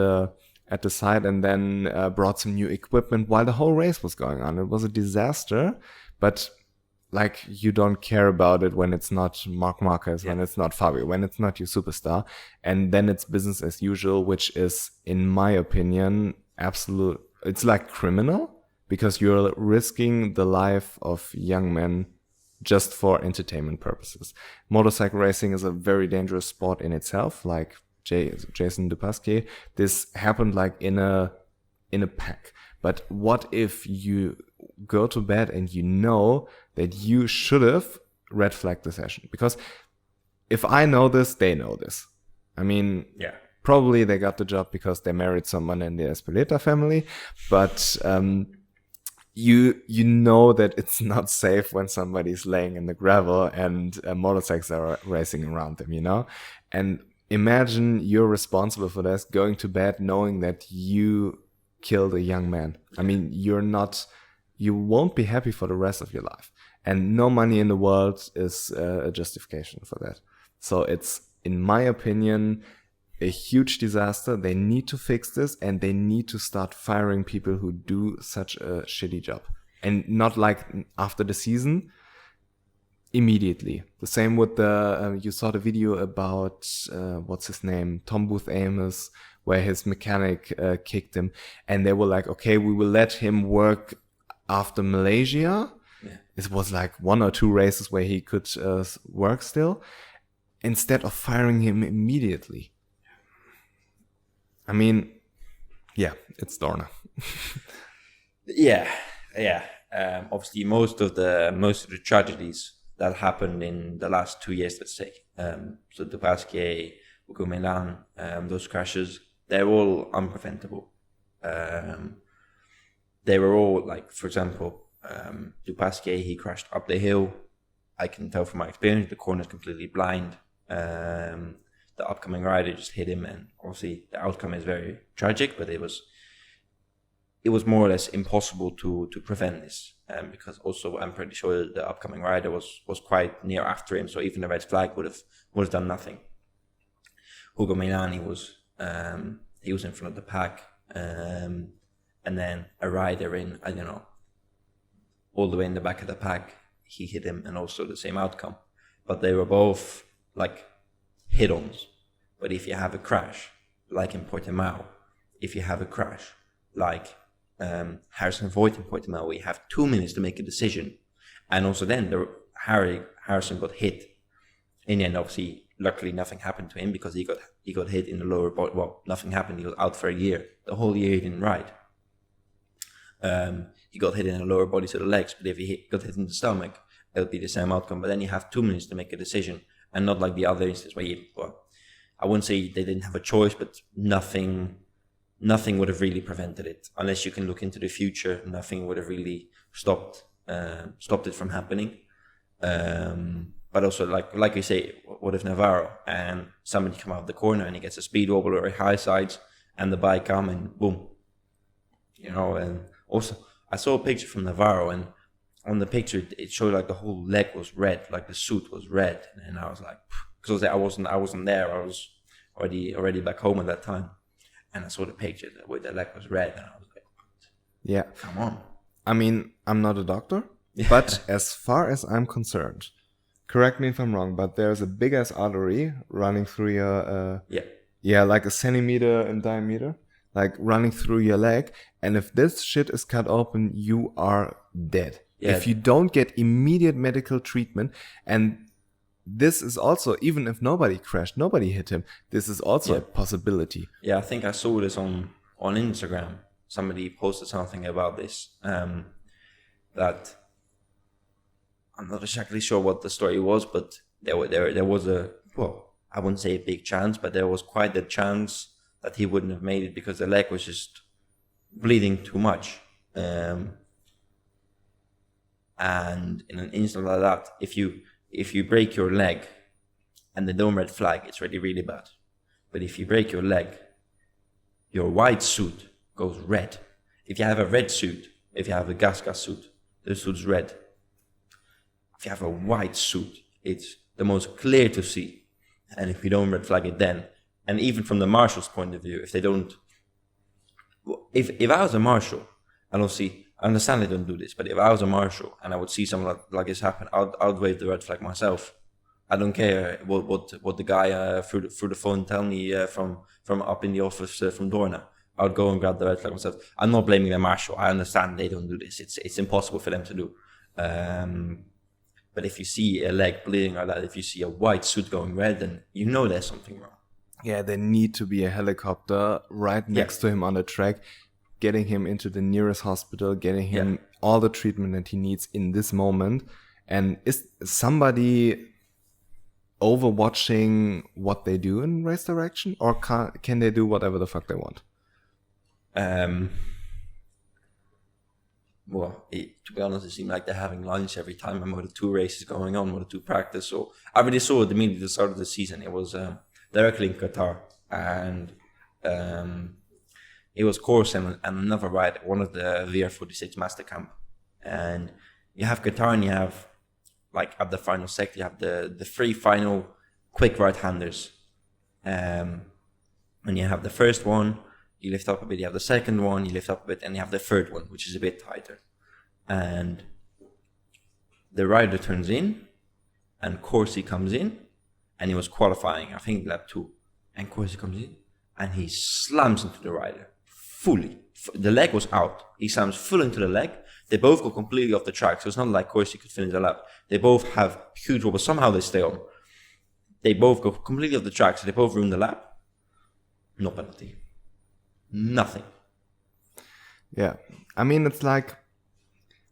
the side and then brought some new equipment while the whole race was going on. It was a disaster, but you don't care about it when it's not Marc Marquez, when it's not Fabio, when it's not your superstar. And then it's business as usual, which is, in my opinion, it's criminal, because you're risking the life of young men just for entertainment purposes. Motorcycle racing is a very dangerous sport in itself, Jason Dupasquier. This happened in a pack. But what if you go to bed and you know that you should have red flagged the session? Because if I know this, they know this. I mean, probably they got the job because they married someone in the Espeleta family, but you know that it's not safe when somebody's laying in the gravel and motorcycles are racing around them, And imagine you're responsible for this, going to bed knowing that you killed a young man. I mean, you won't be happy for the rest of your life. And no money in the world is a justification for that. So it's, in my opinion, a huge disaster. They need to fix this, and they need to start firing people who do such a shitty job. And not after the season, immediately. The same with you saw the video about, what's his name? Tom Booth Amos, where his mechanic kicked him. And they were like, okay, we will let him work after Malaysia. Yeah. It was 1 or 2 races where he could work still, instead of firing him immediately. I mean, it's Dorna.
Obviously, most of the tragedies that happened in the last 2 years, let's say, so Dupasquier, Hugo Milan, those crashes, they're all unpreventable. They were all for example, Dupasquier, he crashed up the hill. I can tell from my experience, the corner's completely blind. The upcoming rider just hit him, and obviously the outcome is very tragic, but it was more or less impossible to prevent this, because also I'm pretty sure the upcoming rider was quite near after him, so even the red flag would have done nothing. Hugo Milan, he was in front of the pack, and then a rider in, I don't know, all the way in the back of the pack, he hit him, and also the same outcome. But they were both hit-ons. But if you have a crash, like in Portimão, if you have a crash, like Harrison Voigt in Portimão, where you have 2 minutes to make a decision, and also then Harrison got hit. In the end, obviously, luckily nothing happened to him because he got hit in the lower body. Well, nothing happened. He was out for a year. The whole year he didn't ride. He got hit in the lower body to the legs, but if he got hit in the stomach, it'll be the same outcome. But then you have 2 minutes to make a decision, and not like the other instance where I wouldn't say they didn't have a choice, but nothing would have really prevented it. Unless you can look into the future, nothing would have really stopped it from happening. But also, like you say, what if Navarro and somebody come out of the corner and he gets a speed wobble or a high sides, and the bike come and boom, And also, I saw a picture from Navarro, and on the picture it showed like the whole leg was red, like the suit was red, and I was like, because I wasn't there, I was already back home at that time, and I saw the picture where the leg was red, and I was like,
yeah,
come on.
I mean, I'm not a doctor, but as far as I'm concerned, correct me if I'm wrong, but there's a big ass artery running through your like a centimeter in diameter, like running through your leg, and if this shit is cut open, you are dead. Yeah. If you don't get immediate medical treatment, and this is also, even if nobody crashed, nobody hit him, this is also a possibility.
Yeah, I think I saw this on Instagram. Somebody posted something about this, that I'm not exactly sure what the story was, but there was I wouldn't say a big chance, but there was quite a chance that he wouldn't have made it because the leg was just bleeding too much. And in an instant like that, if you break your leg and the no red flag, it's really, really bad. But if you break your leg, your white suit goes red. If you have a red suit, if you have a gas suit, the suit's red. If you have a white suit, it's the most clear to see. And if you don't red flag it then, and even from the marshal's point of view, if they don't, if I was a marshal, I understand they don't do this, but if I was a marshal and I would see something like this happen, I'd wave the red flag myself. I don't care what the guy through the phone tell me from up in the office from Dorna. I would go and grab the red flag myself. I'm not blaming the marshal. I understand they don't do this. It's impossible for them to do. But if you see a leg bleeding like that, if you see a white suit going red, then you know there's something wrong.
Yeah, there need to be a helicopter right next to him on the track, getting him into the nearest hospital, getting him all the treatment that he needs in this moment. And is somebody overwatching what they do in race direction, or can they do whatever the fuck they want?
To be honest, it seemed like they're having lunch every time a Moto2 race is going on, Moto2 practice. So I already saw it immediately at the start of the season. It was directly in Qatar, and it was course and another ride, one of the VR46 Master Camp. And you have Qatar, and you have, like, at the final sector, you have the 3 final quick right-handers. And you have the first one, you lift up a bit, you have the second one, you lift up a bit, and you have the third one, which is a bit tighter. And the rider turns in, and Corsi comes in, and he was qualifying, I think lap 2. And Corsi comes in, and he slams into the rider, fully. The leg was out. He slams full into the leg. They both go completely off the track, so it's not like Corsi could finish the lap. They both have huge wobbles. Somehow they stay on. They both go completely off the track, so they both ruin the lap. No penalty. Nothing.
Yeah. I mean, it's like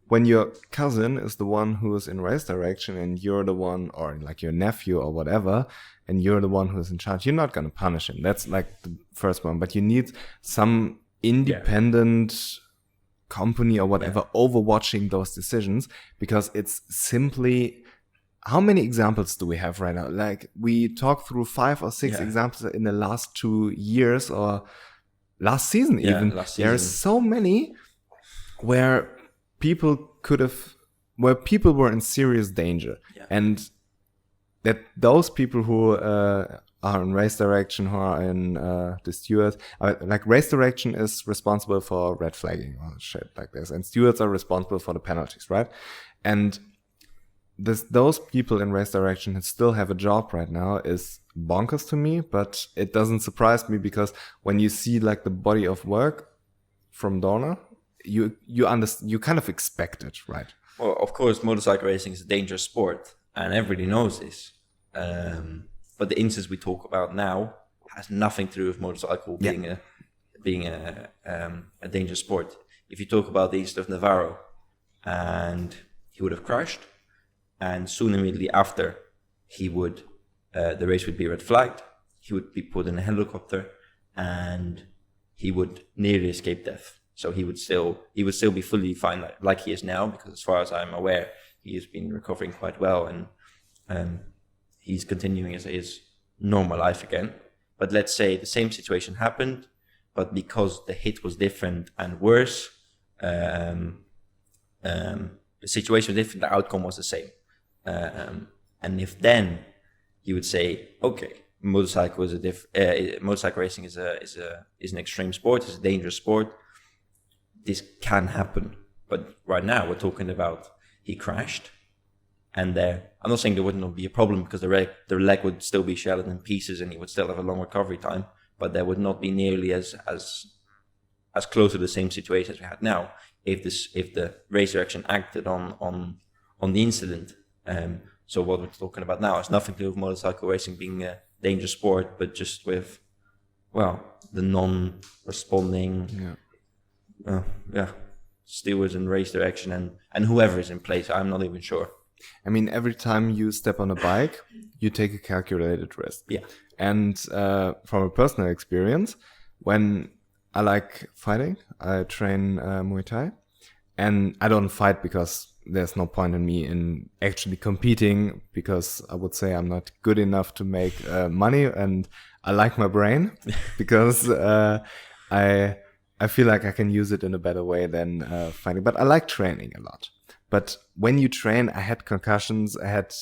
when your cousin is the one who is in race direction and you're the one, or like your nephew or whatever, and you're the one who's in charge, you're not going to punish him. That's like the first one. But you need some independent company or whatever overwatching those decisions, because it's simply... How many examples do we have right now? Like, we talked through 5 or 6 examples in the last 2 years, or last season even. There are so many where people were in serious danger. Yeah. And that those people who are in race direction, who are in the stewards, like race direction is responsible for red flagging or shit like this, and stewards are responsible for the penalties, right? And those people in race direction who still have a job right now is bonkers to me, but it doesn't surprise me, because when you see like the body of work from Dorna, you kind of expect it, right?
Well, of course, motorcycle racing is a dangerous sport, and everybody knows this. But the instance we talk about now has nothing to do with motorcycle being a dangerous sport. if you talk about the incident of Navarro, and he would have crashed, and soon immediately after, he would the race would be red flagged. He would be put in a helicopter, and he would nearly escape death. So he would still be fully fine, like he is now, because as far as I'm aware, he has been recovering quite well, and he's continuing his normal life again. But let's say the same situation happened, but because the hit was different and worse, the situation was different, the outcome was the same. And if then you would say, okay, motorcycle racing is an extreme sport, it's a dangerous sport. This can happen, but right now we're talking about he crashed, and I'm not saying there would not be a problem, because the leg would still be shattered in pieces, and he would still have a long recovery time, but there would not be nearly as close to the same situation as we had now if the race direction acted on the incident. So what we're talking about now has nothing to do with motorcycle racing being a dangerous sport, but just with, well, the non-responding stewards and race direction and whoever is in place. I'm not even sure.
I mean, every time you step on a bike, you take a calculated risk.
Yeah.
And from a personal experience, when I like fighting, I train Muay Thai, and I don't fight because there's no point in me in actually competing, because I would say I'm not good enough to make money, and I like my brain because I feel like I can use it in a better way than fighting. But I like training a lot. But when you train, I had concussions, I had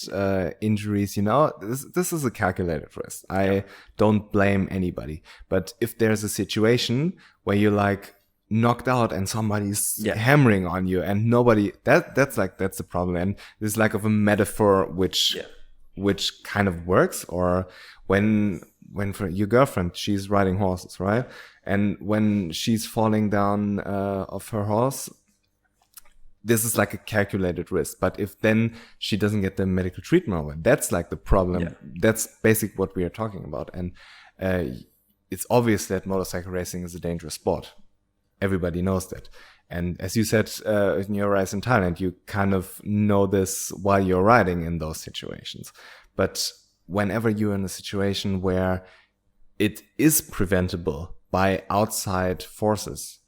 injuries, this is a calculated risk. I don't blame anybody. But if there's a situation where you're like knocked out and somebody's hammering on you and nobody, that's the problem. And this is like of a metaphor which kind of works. Or when for your girlfriend, she's riding horses, right? And when she's falling down off her horse, this is like a calculated risk. But if then she doesn't get the medical treatment, that's like the problem. Yeah. That's basically what we are talking about. And it's obvious that motorcycle racing is a dangerous sport. Everybody knows that. And as you said, in your race in Thailand, you kind of know this while you're riding in those situations. But whenever you're in a situation where it is preventable by outside forces,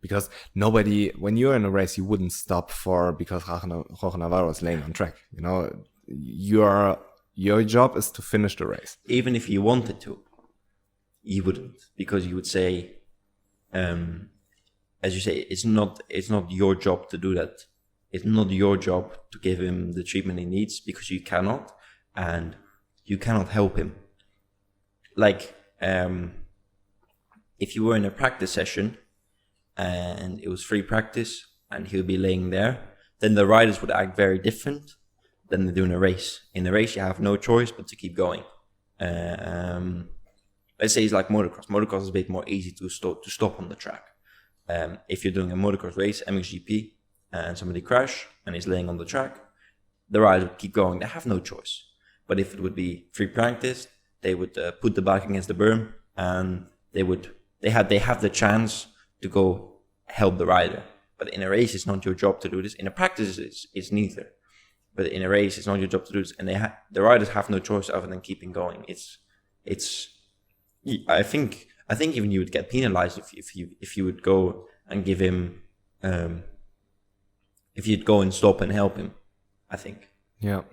because when you're in a race, you wouldn't stop because Jorge Navarro is laying on track. Your job is to finish the race.
Even if you wanted to, you wouldn't, because you would say, as you say, it's not your job to do that. It's not your job to give him the treatment he needs, because you cannot, and you cannot help him. Like, if you were in a practice session and it was free practice and he'll be laying there, then the riders would act very different than they do in a race. In a race, you have no choice but to keep going. Let's say it's like motocross. Motocross is a bit more easy to stop on the track. If you're doing a motocross race, MXGP, and somebody crash and is laying on the track, the riders would keep going. They have no choice. But if it would be free practice, they would put the bike against the berm, and they have the chance to go help the rider. But in a race, it's not your job to do this. In a practice, it's neither. But in a race, it's not your job to do this, and the riders have no choice other than keeping going. I think even you would get penalized if you would go and give him, if you'd go and stop and help him, I think.
Yeah.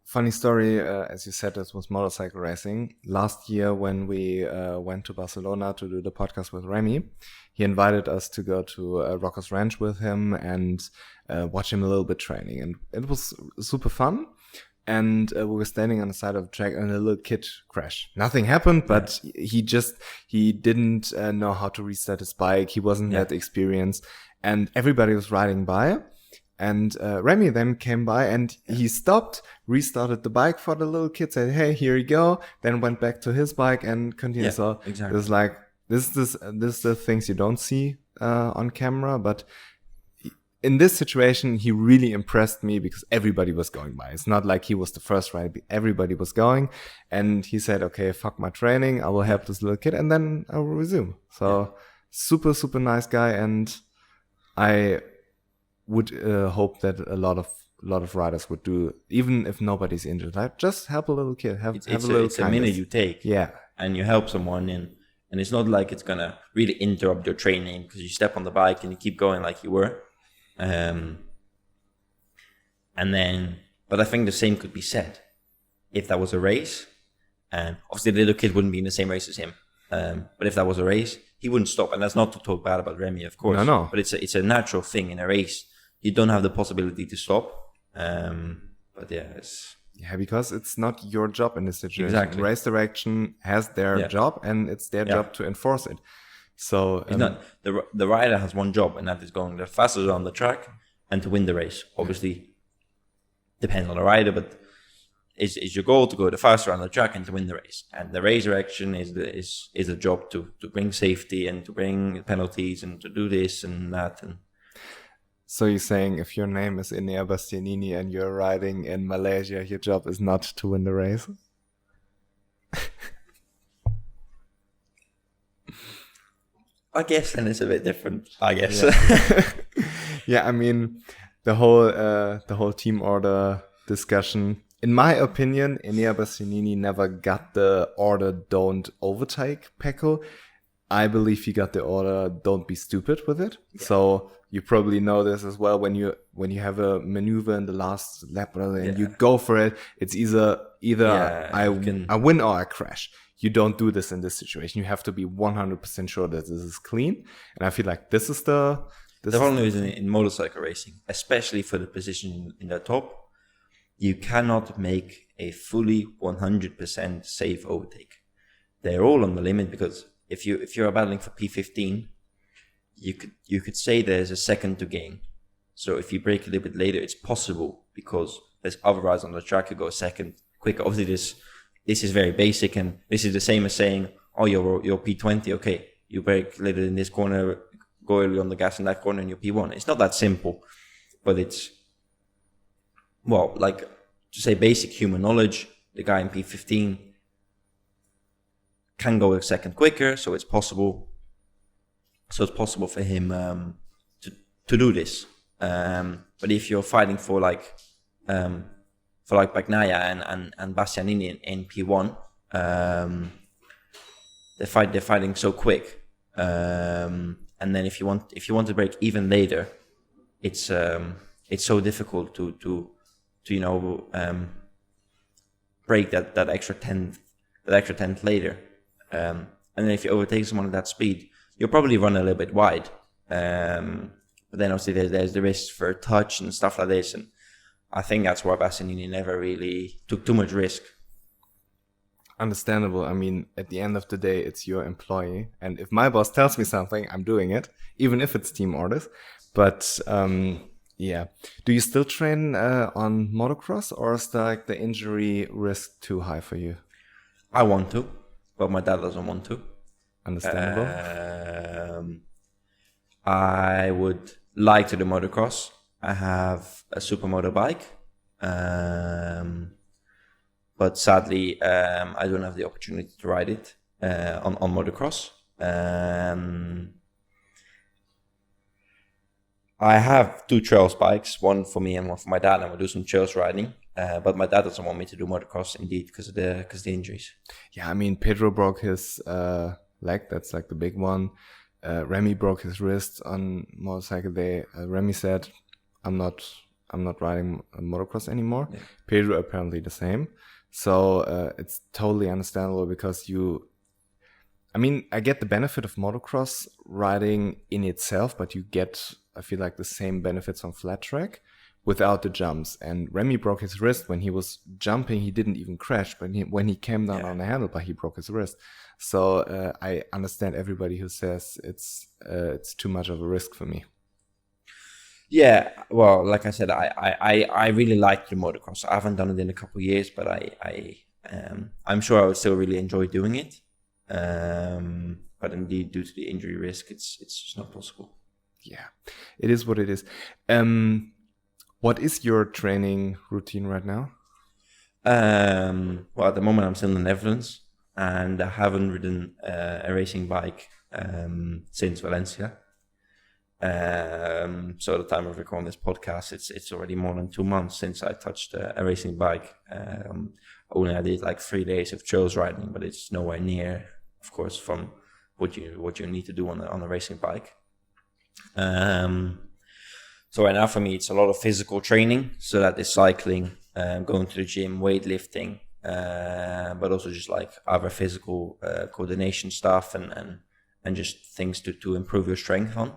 Funny story, as you said, this was motorcycle racing. Last year, when we went to Barcelona to do the podcast with Remy, he invited us to go to Rocker's Ranch with him and watch him a little bit training. And it was super fun. And we were standing on the side of the track, and a little kid crashed. Nothing happened, but he didn't know how to restart his bike. He wasn't that experienced, and everybody was riding by. And Remy then came by, and he stopped, restarted the bike for the little kid, said, "Hey, here you go." Then went back to his bike and continued.
Yeah,
so
exactly.
It's like this is the things you don't see on camera, but in this situation, he really impressed me because everybody was going by. It's not like he was the first rider. Everybody was going. And he said, okay, fuck my training. I will help this little kid and then I will resume. So super, super nice guy. And I would hope that a lot of riders would do, even if nobody's injured. Like, just help a little kid. Have a little
It's a minute you take.
Yeah.
And you help someone, and it's not like it's gonna really interrupt your training because you step on the bike and you keep going like you were. But I think the same could be said if that was a race, and obviously the little kid wouldn't be in the same race as him. But if that was a race, he wouldn't stop. And that's not to talk bad about Remy, of course.
No.
But it's a natural thing in a race. You don't have the possibility to stop. But yeah,
because it's not your job in this situation.
Exactly.
Race direction has their job, and it's their job to enforce it. So
it's not the rider has one job, and that is going the fastest on the track and to win the race. Obviously, depends on the rider, but is your goal to go the faster on the track and to win the race. And the race direction is a job to bring safety and to bring penalties and to do this and that. And
so you're saying if your name is Enea Bastianini and you're riding in Malaysia, your job is not to win the race?
I guess then it's a bit different. I guess.
Yeah, yeah, I mean, the whole team order discussion. In my opinion, Enea Bastianini never got the order "Don't overtake Pecco." I believe he got the order "Don't be stupid with it." Yeah. So you probably know this as well. When you have a maneuver in the last lap and you go for it, it's either I win or I crash. You don't do this in this situation. You have to be 100% sure that this is clean. And I feel like this is the
problem is in motorcycle racing, especially for the position in the top, you cannot make a fully 100% safe overtake. They're all on the limit because if you're battling for P15, you could say there's a second to gain. So if you brake a little bit later, it's possible because there's other riders on the track who go a second quicker. Obviously, this is very basic, and this is the same as saying, oh, you're P20, okay, you brake later in this corner, go early on the gas in that corner, and you're P1. It's not that simple, but it's, well, like to say basic human knowledge, the guy in P15 can go a second quicker, so it's possible. So it's possible for him to do this. But if you're fighting for Bagnaia and Bastianini in P1, they're fighting so quick. And then if you want to brake even later, it's so difficult to brake that extra tenth later. And then if you overtake someone at that speed, you'll probably run a little bit wide. But then obviously there's the risk for touch and stuff like this. And I think that's why Bastianini never really took too much risk.
Understandable. I mean, at the end of the day, it's your employee. And if my boss tells me something, I'm doing it, even if it's team orders. But yeah. Do you still train on motocross, or is the injury risk too high for you?
I want to, but my dad doesn't want to.
Understandable.
I would like to do motocross. I have a supermoto bike, but sadly, I don't have the opportunity to ride it on motocross. I have 2 trails bikes, one for me and one for my dad, and we'll do some trails riding. But my dad doesn't want me to do motocross, indeed, because of the injuries. Yeah,
I mean, Pedro broke his leg. That's like the big one. Remy broke his wrist on motorcycle day. Remy said, I'm not riding a motocross anymore. Yeah. Pedro apparently the same. So it's totally understandable because I get the benefit of motocross riding in itself, but you get, I feel like, the same benefits on flat track without the jumps. And Remy broke his wrist when he was jumping. He didn't even crash, but when he came down on the handlebar, he broke his wrist. So I understand everybody who says it's too much of a risk for me.
Yeah, well, like I said, I really like the motocross. I haven't done it in a couple of years, but I'm sure I would still really enjoy doing it. But indeed, due to the injury risk, it's just not possible.
Yeah, it is what it is. What is your training routine right now?
Well, at the moment I'm still in the Netherlands, and I haven't ridden a racing bike since Valencia. So at the time of recording this podcast, it's already more than 2 months since I touched a racing bike. Only I did like 3 days of trails riding, but it's nowhere near, of course, from what you need to do on a racing bike. So right now for me, it's a lot of physical training. So that is cycling, going to the gym, weightlifting, but also just like other physical coordination stuff and just things to improve your strength on.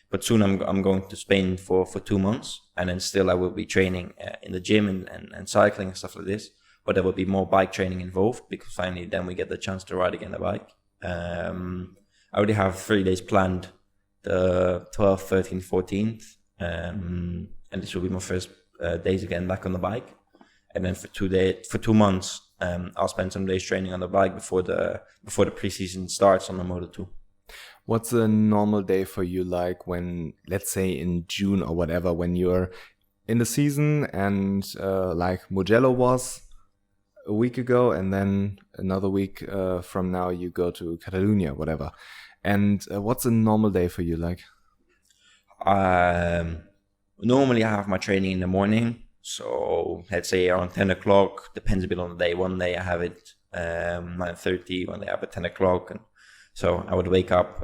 But soon I'm going to Spain for 2 months, and then still I will be training in the gym and cycling and stuff like this. But there will be more bike training involved, because finally then we get the chance to ride again a bike. I already have 3 days planned, the 12th, 13th, 14th, and this will be my first days again back on the bike. And then for 2 months, I'll spend some days training on the bike before the preseason starts on the Moto2.
What's a normal day for you, like when, let's say in June or whatever, when you're in the season and like Mugello was a week ago, and then another week from now you go to Catalonia, whatever. And what's a normal day for you like?
Normally I have my training in the morning. So let's say around 10 o'clock, depends a bit on the day. One day I have it 9:30, one day I have it 10 o'clock. And so I would wake up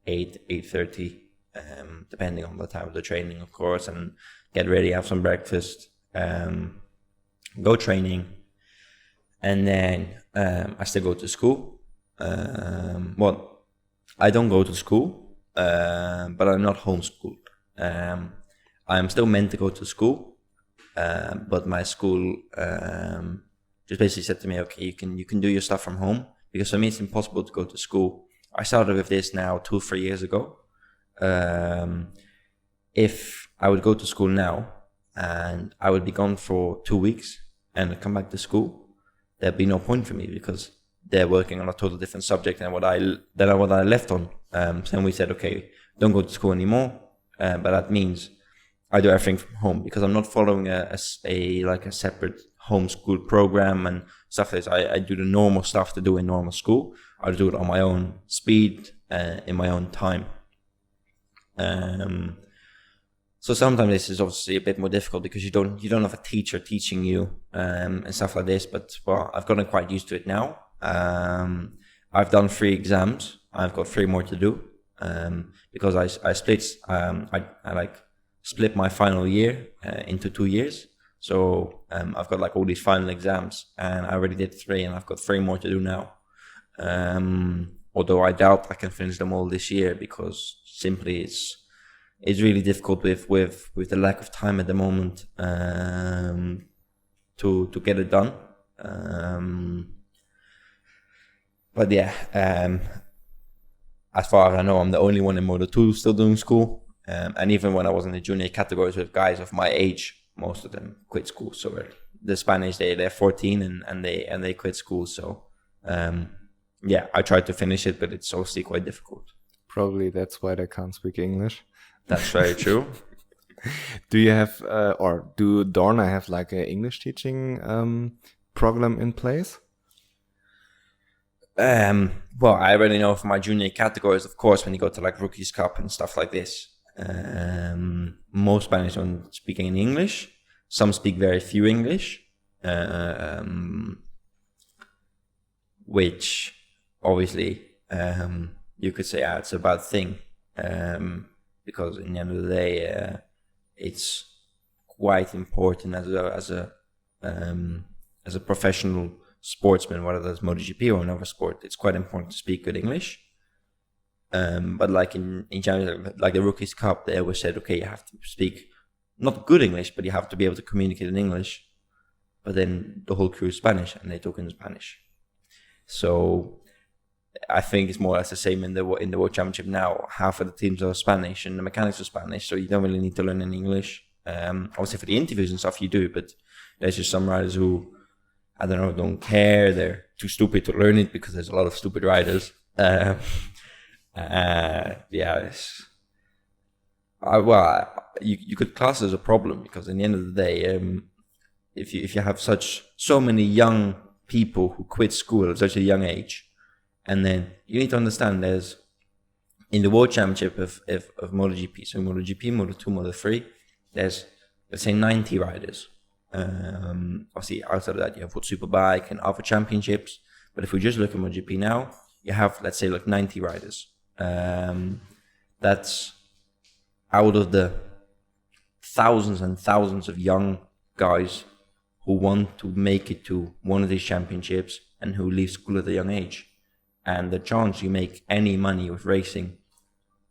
8:30, depending on the time of the training, of course, and get ready, have some breakfast, go training. And then I still go to school. I don't go to school, but I'm not homeschooled. I'm still meant to go to school, but my school just basically said to me, okay, you can do your stuff from home, because for me it's impossible to go to school. I started with this now 2-3 years ago. If I would go to school now and I would be gone for 2 weeks and I'd come back to school, there'd be no point for me, because they're working on a totally different subject than what I left on. So then we said, okay, don't go to school anymore, but that means I do everything from home, because I'm not following a separate homeschool program and stuff like this. I do the normal stuff to do in normal school. I do it on my own speed, in my own time. So sometimes this is obviously a bit more difficult, because you don't have a teacher teaching you and stuff like this. But well, I've gotten quite used to it now. I've done 3 exams. I've got 3 more to do, because I split my final year into 2 years. So I've got like all these final exams, and I already did 3, and I've got 3 more to do now. Although I doubt I can finish them all this year, because simply it's really difficult with the lack of time at the moment to get it done. But yeah, as far as I know, I'm the only one in Moto2 still doing school. And even when I was in the junior categories with guys of my age, most of them quit school. So the Spanish, they're 14 and they quit school. So yeah, I tried to finish it, but it's obviously quite difficult.
Probably that's why they can't speak English.
That's very true.
Do you have, or do Dorna have like an English teaching program in place?
Well, I already know from my junior categories, of course, when you go to like Rookies Cup and stuff like this, most Spanish don't speak any English. Some speak very few English, which obviously you could say it's a bad thing, because in the end of the day, it's quite important as a professional sportsman, whether that's MotoGP or another sport. It's quite important to speak good English. But like in China, like the Rookies Cup, they always said, okay, you have to speak not good English, but you have to be able to communicate in English. But then the whole crew is Spanish, and they talk in Spanish. So I think it's more or less the same in the World Championship now. Half of the teams are Spanish, and the mechanics are Spanish, so you don't really need to learn any English. Obviously for the interviews and stuff you do, but there's just some riders who, I don't know, don't care. They're too stupid to learn it, because there's a lot of stupid riders. You could class it as a problem, because in the end of the day, if you have so many young people who quit school at such a young age, and then you need to understand there's in the World Championship of MotoGP, so MotoGP, Moto2, Moto3, there's, let's say, 90 riders. Obviously, outside of that, you have World Superbike and other championships. But if we just look at MotoGP now, you have, let's say, like 90 riders. That's out of the thousands and thousands of young guys who want to make it to one of these championships and who leave school at a young age. And the chance you make any money with racing,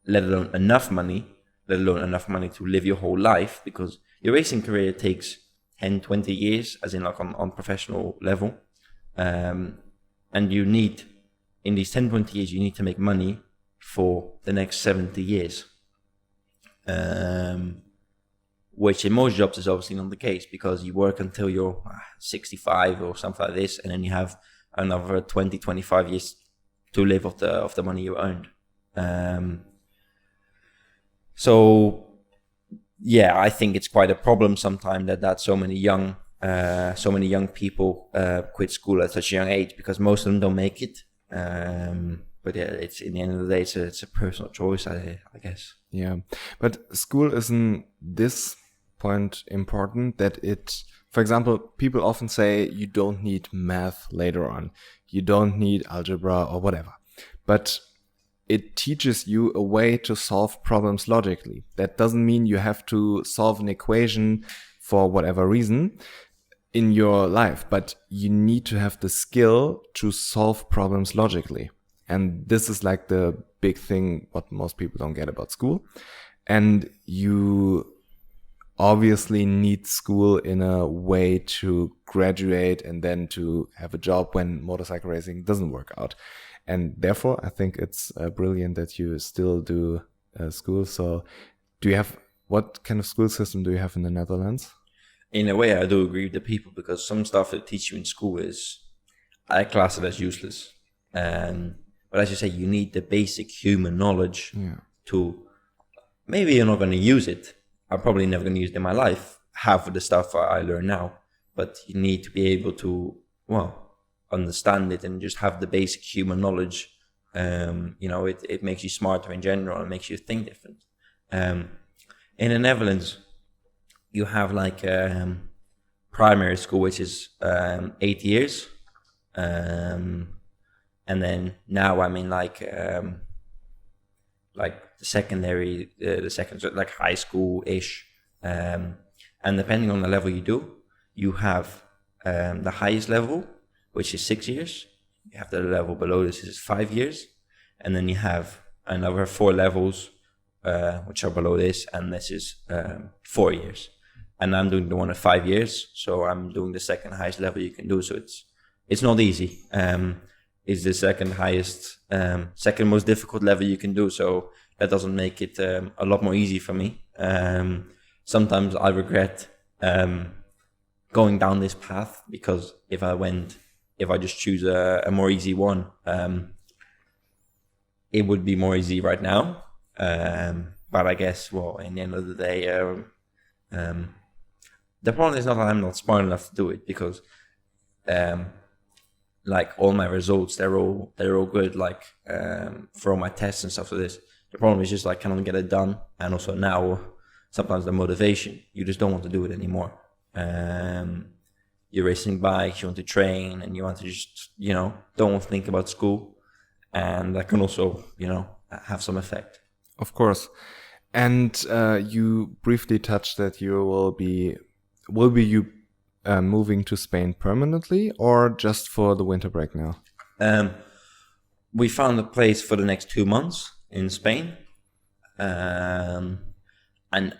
let alone enough money to live your whole life, because your racing career takes 10, 20 years, as in like on professional level. And you need, in these 10, 20 years, you need to make money for the next 70 years. Which in most jobs is obviously not the case, because you work until you're 65 or something like this, and then you have another 20, 25 years to live off the money you earned. So yeah, I think it's quite a problem sometimes that so many young people quit school at such a young age, because most of them don't make it. But yeah, it's, in the end of the day, it's a personal choice, I guess.
Yeah, but school isn't this point important, that it, for example, people often say you don't need math later on, you don't need algebra or whatever, but it teaches you a way to solve problems logically. That doesn't mean you have to solve an equation for whatever reason in your life, but you need to have the skill to solve problems logically. And this is like the big thing what most people don't get about school. And you obviously need school in a way to graduate and then to have a job when motorcycle racing doesn't work out. And therefore, I think it's brilliant that you still do school. So what kind of school system do you have in the Netherlands?
In a way, I do agree with the people, because some stuff they teach you in school I class it as useless. But as you say, you need the basic human knowledge to, maybe you're not going to use it. I'm probably never going to use it in my life, half of the stuff I learn now. But you need to be able to, understand it and just have the basic human knowledge. It makes you smarter in general and makes you think different. In the Netherlands, you have like primary school, which is 8 years. And then now I'm in like the secondary, like high school-ish. And depending on the level you do, you have the highest level, which is 6 years. You have the level below this is 5 years. And then you have another 4 levels, which are below this, and this is 4 years. And I'm doing the one at 5 years, so I'm doing the second highest level you can do. So it's not easy. It's the second most difficult level you can do. So that doesn't make it a lot more easy for me. Sometimes I regret going down this path, because if I just choose a more easy one, it would be more easy right now. But I guess, in the end of the day, the problem is not that I'm not smart enough to do it, because like all my results, they're all good, like for all my tests and stuff like this. The problem is just like, can I get it done? And also now, sometimes the motivation, you just don't want to do it anymore. You're racing bikes, you want to train, and you want to just, don't want to think about school. And that can also, have some effect.
Of course. And you briefly touched that you will be moving to Spain permanently, or just for the winter break now?
We found a place for the next 2 months in Spain. And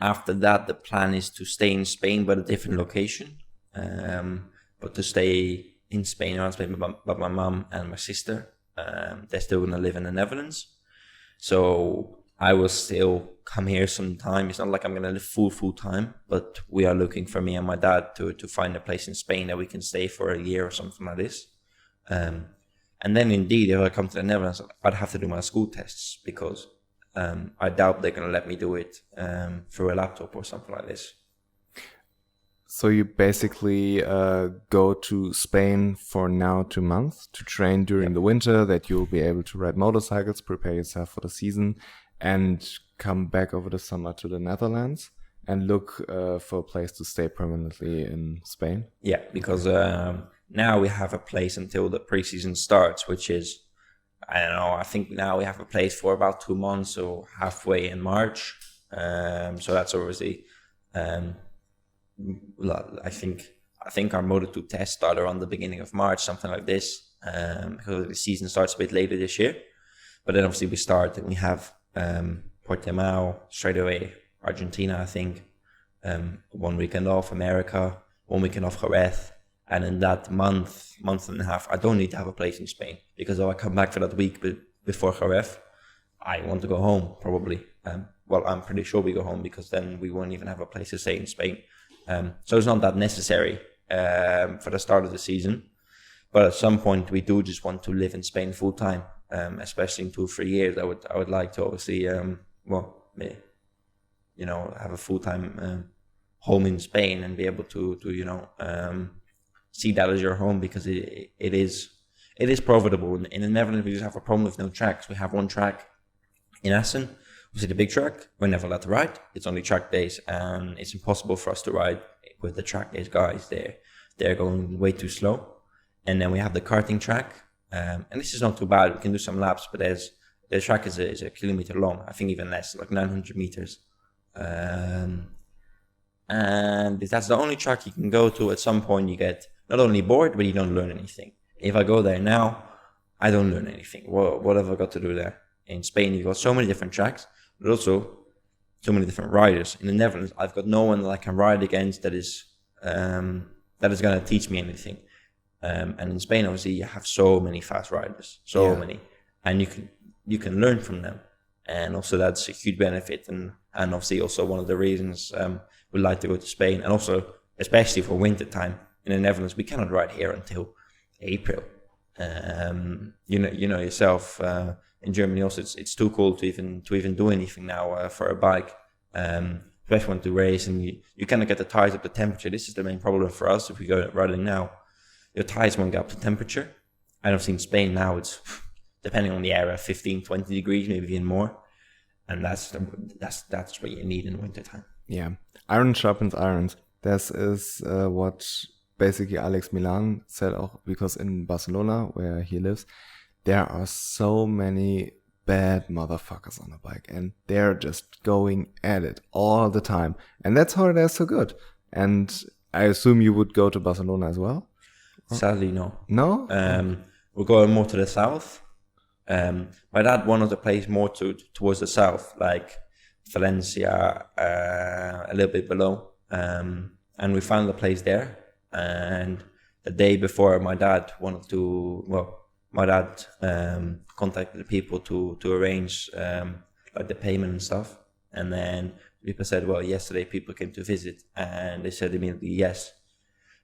after that, the plan is to stay in Spain, but a different location. But to stay in Spain, around Spain, but my mom and my sister, they're still going to live in the Netherlands. So I will still come here sometime. It's not like I'm going to live full time, but we are looking for me and my dad to find a place in Spain that we can stay for a year or something like this. And then indeed, if I come to the Netherlands, I'd have to do my school tests, because I doubt they're going to let me do it through a laptop or something like this.
So you basically go to Spain for now 2 months to train during the winter, that you'll be able to ride motorcycles, prepare yourself for the season, and come back over the summer to the Netherlands and look for a place to stay permanently in Spain.
Yeah, because now we have a place until the preseason starts, which is, I don't know, I think now we have a place for about 2 months, so halfway in March. So that's obviously, I think our Moto2 test started on the beginning of March, something like this, because the season starts a bit later this year. But then obviously we start and we have Portimão straight away, Argentina, I think, 1 weekend off America, 1 weekend off Jerez. And in that month and a half, I don't need to have a place in Spain, because if I come back for that week before Jerez, I want to go home probably. Well, I'm pretty sure we go home, because then we won't even have a place to stay in Spain. So it's not that necessary for the start of the season. But at some point, we do just want to live in Spain full time, especially in 2 or 3 years. I would like to obviously, have a full time home in Spain and be able to see that as your home, because it is profitable. In the Netherlands, we just have a problem with no tracks. We have one track in Assen, which is the big track. We're never allowed to ride. It's only track days, and it's impossible for us to ride with the track days guys. They're going way too slow. And then we have the karting track, and this is not too bad. We can do some laps, but the track is a kilometer long. I think even less, like 900 meters. And that's the only track you can go to. At some point, you get not only bored, but you don't learn anything. If I go there now, I don't learn anything. What have I got to do there? In Spain, you've got so many different tracks, but also so many different riders. In the Netherlands, I've got no one that I can ride against that is going to teach me anything. And in Spain, obviously, you have so many fast riders, many, and you can learn from them. And also that's a huge benefit, and obviously also one of the reasons we like to go to Spain. And also, especially for winter time in the Netherlands, we cannot ride here until April. You know yourself. In Germany, also it's too cold to even do anything now for a bike. Especially when to race, and you cannot get the tires up to temperature. This is the main problem for us. If we go riding now, your tires won't get up to temperature. And I've seen Spain now, it's depending on the area, 15, 20 degrees, maybe even more. And that's what you need in wintertime.
Yeah. Iron sharpens irons. This is what basically Alex Milan said, because in Barcelona, where he lives, there are so many bad motherfuckers on the bike, and they're just going at it all the time. And that's how they're so good. And I assume you would go to Barcelona as well?
Sadly, no.
No?
We're going more to the south. By that, one of the places more towards the south, like Valencia, a little bit below. And we found a place there. And the day before, my dad contacted the people to arrange like the payment and stuff. And then people said, well, yesterday people came to visit, and they said immediately yes.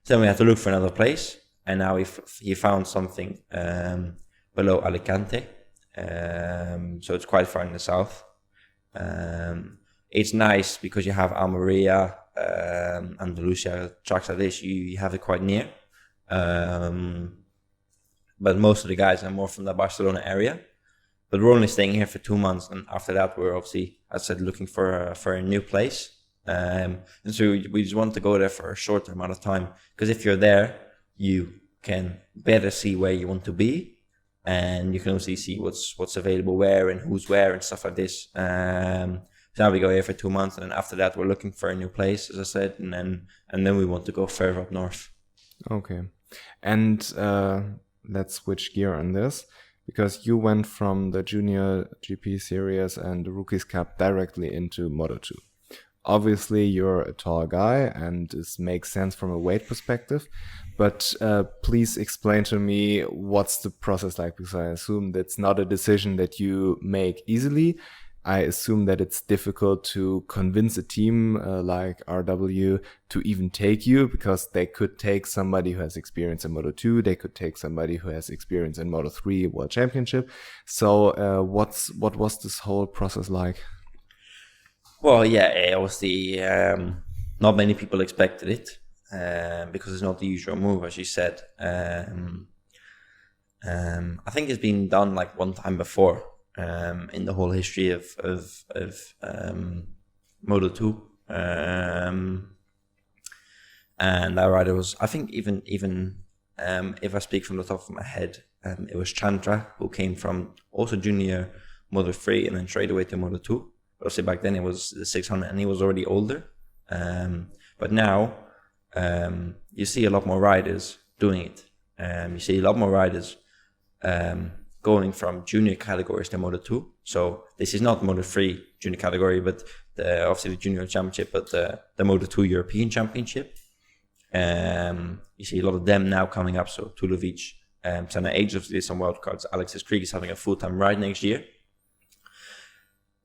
So then we had to look for another place. And now he found something below Alicante, so it's quite far in the south. It's nice because you have Almeria, Andalusia, tracks like this. You have it quite near, but most of the guys are more from the Barcelona area. But we're only staying here for 2 months, and after that, we're obviously, as I said, looking for a new place. And so we just want to go there for a shorter amount of time, because if you're there, you can better see where you want to be, and you can also see what's available where and who's where and stuff like this. So now we go here for 2 months, and then after that we're looking for a new place, as I said, and then we want to go further up north.
Okay, and let's switch gear on this, because you went from the Junior GP Series and the Rookies Cup directly into Moto2. Obviously, you're a tall guy, and this makes sense from a weight perspective. But please explain to me what's the process like, because I assume that's not a decision that you make easily. I assume that it's difficult to convince a team like RW to even take you, because they could take somebody who has experience in Moto2, they could take somebody who has experience in Moto3 World Championship. So what was this whole process like?
Well, yeah, obviously not many people expected it. because it's not the usual move, as you said. I think it's been done like one time before in the whole history of Moto2. And that rider was, I think, even if I speak from the top of my head, it was Chandra, who came from also junior Moto3 and then straight away to Moto2. But obviously back then it was the 600 and he was already older. But now you see a lot more riders doing it. You see a lot more riders going from junior categories to Moto2. So this is not Moto3 junior category, but obviously the junior championship, but the Moto2 European Championship. You see a lot of them now coming up. So Tulovic, Sana Age of some wild cards. Alexis Krieg is having a full-time ride next year.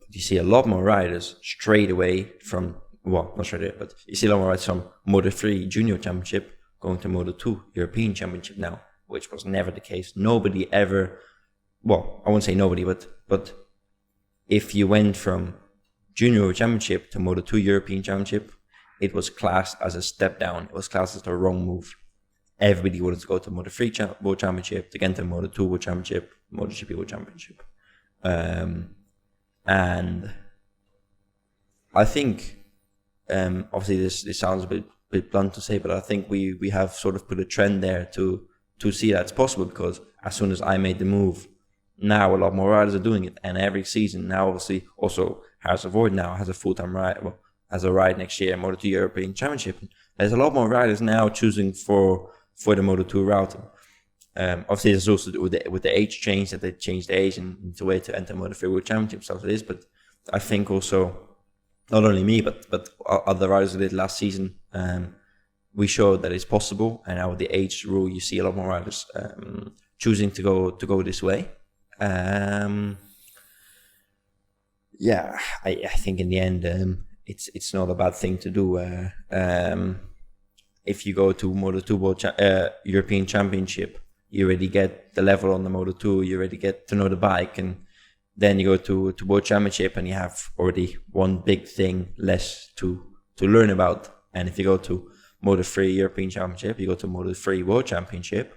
But you see a lot more riders straight away from, well, not straight away, but you see a lot more riders from Moto3 Junior Championship going to Moto2 European Championship now, which was never the case. Nobody ever, well, I won't say nobody, but if you went from Junior Championship to Moto2 European Championship, it was classed as a step down. It was classed as the wrong move. Everybody wanted to go to Moto3 World Championship, to get to Moto2 World Championship, MotoGP World Championship. And I think, obviously this sounds a bit blunt to say, but I think we have sort of put a trend there to see that it's possible, because as soon as I made the move, now a lot more riders are doing it. And every season now, obviously, also Harrison Ford now has a full-time ride, well, has a ride next year, Moto2 European Championship. There's a lot more riders now choosing for the Moto2 route. Obviously, there's also with the age change, that they changed the age and the way to enter Moto3 World Championship, stuff like this. But I think also, not only me, but other riders who did last season, we showed that it's possible. And now with the age rule, you see a lot more riders choosing to go this way. Yeah, I think in the end, it's not a bad thing to do. If you go to Moto2 World European Championship, you already get the level on the Moto2, you already get to know the bike, and then you go to World Championship and you have already one big thing less to learn about. And if you go to Moto3 European Championship, you go to Moto3 World Championship,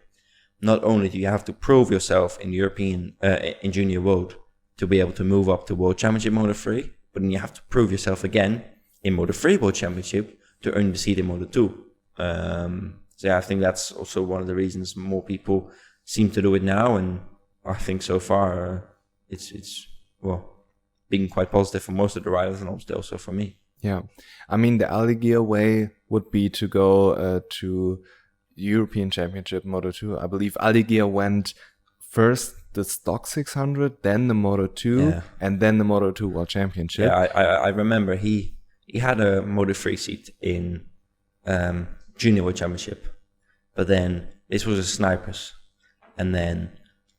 not only do you have to prove yourself in European, in Junior World to be able to move up to World Championship Moto3, but then you have to prove yourself again in Moto3 World Championship to earn the seat in Moto2. So yeah, I think that's also one of the reasons more people seem to do it now, and I think so far it's well, being quite positive for most of the riders, and also for me.
Yeah, I mean, the Alligear way would be to go to European Championship Moto2. I believe Alligear went first the stock 600, then the Moto2, and then the Moto2 World Championship.
Yeah, I remember he had a Moto3 seat in Junior World Championship, but then this was a snipers, and then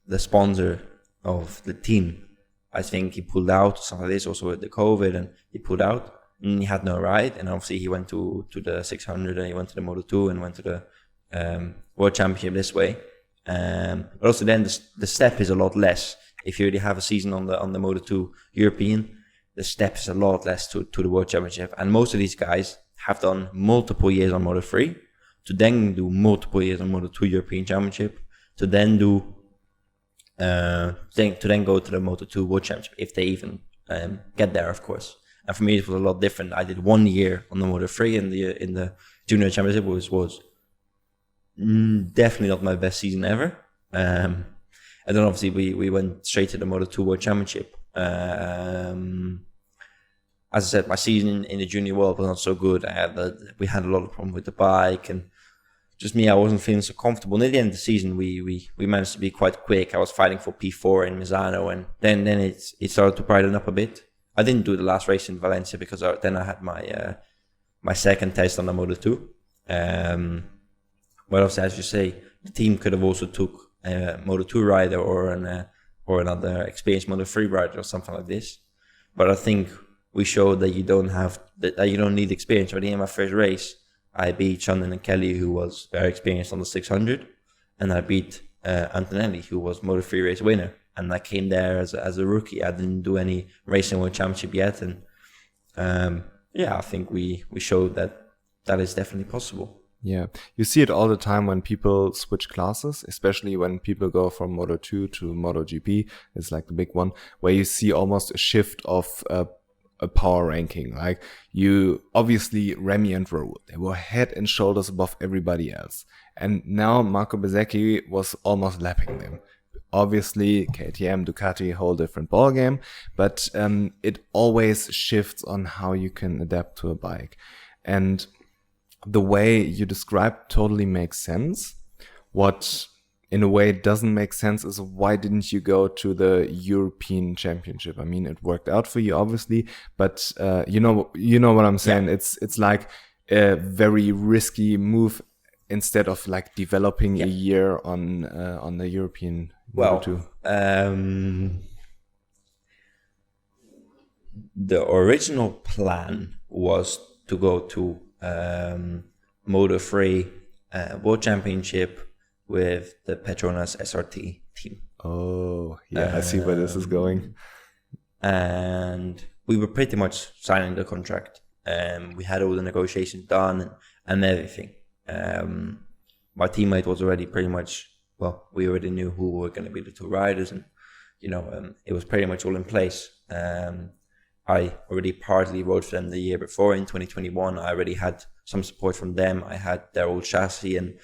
the sponsor of the team, I think he pulled out, some of this also with the COVID, and he pulled out, and he had no ride, and obviously he went to the 600, and he went to the Moto2, and went to the World Championship this way. But also then the step is a lot less. If you already have a season on the Moto2 European, the step is a lot less to the World Championship. And most of these guys have done multiple years on Moto3, to then do multiple years on Moto2 European Championship, to then do to then go to the Moto2 World Championship, if they even get there, of course. And for me, it was a lot different. I did 1 year on the Moto3 in the Junior Championship, which was definitely not my best season ever. And then obviously we went straight to the Moto2 World Championship. As I said, my season in the Junior World was not so good. We had a lot of problems with the bike, and just me, I wasn't feeling so comfortable. Near the end of the season, we managed to be quite quick. I was fighting for P4 in Misano, and then it started to brighten up a bit. I didn't do the last race in Valencia because then I had my second test on the Moto2. But obviously, as you say, the team could have also took a Moto2 rider or another experienced Moto3 rider or something like this. But I think we showed that you don't need experience. Already in my first race, I beat Shannon and Kelly, who was very experienced on the 600, and I beat Antonelli, who was Moto3 race winner. And I came there as a rookie. I didn't do any racing world championship yet, and I think we showed that is definitely possible.
Yeah, you see it all the time when people switch classes, especially when people go from Moto2 to MotoGP. It's like the big one where you see almost a shift of a power ranking. Like you obviously Remy and Raoul, they were head and shoulders above everybody else. And now Marco Bezzecchi was almost lapping them. Obviously, KTM, Ducati, whole different ballgame, but it always shifts on how you can adapt to a bike. And the way you describe totally makes sense. What in a way doesn't make sense is why didn't you go to the European Championship? I mean, it worked out for you, obviously, but you know what I'm saying. Yeah. It's like a very risky move instead of like developing a year on the European.
Well, the original plan was to go to Moto3 World Championship with the Petronas SRT team.
Oh, yeah, I see where this is going.
And we were pretty much signing the contract. We had all the negotiations done and everything. My teammate was already pretty much, well, we already knew who were going to be the two riders, and it was pretty much all in place. I already partly rode for them the year before in 2021. I already had some support from them. I had their old chassis, and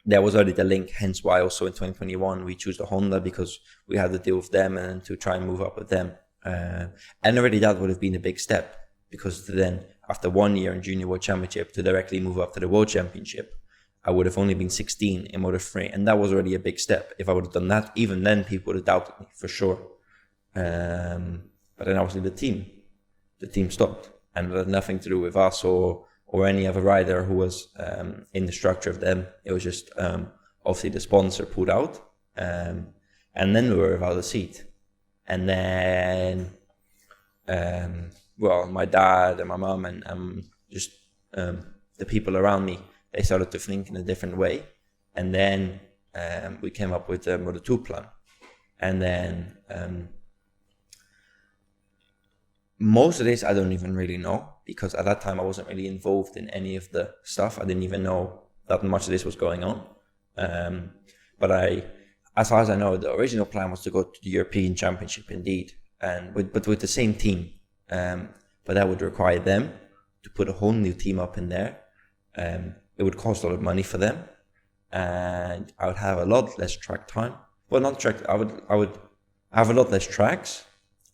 there was already the link. Hence why also in 2021 we chose the Honda, because we had to deal with them and to try and move up with them. And already that would have been a big step, because then after 1 year in Junior World Championship to directly move up to the World Championship, I would have only been 16 in Moto3, and that was already a big step. If I would have done that, even then people would have doubted me for sure. But then obviously the team stopped, and it had nothing to do with us or any other rider who was in the structure of them. It was just obviously the sponsor pulled out, and then we were without a seat. And then my dad and my mom and just the people around me, they started to think in a different way. And then we came up with the Moto2 plan. And then most of this I don't even really know, because at that time I wasn't really involved in any of the stuff. I didn't even know that much of this was going on. But as far as I know, the original plan was to go to the European Championship indeed, but with the same team. But that would require them to put a whole new team up in there. It would cost a lot of money for them, and I would have a lot less track time. Well, not track. I would have a lot less tracks.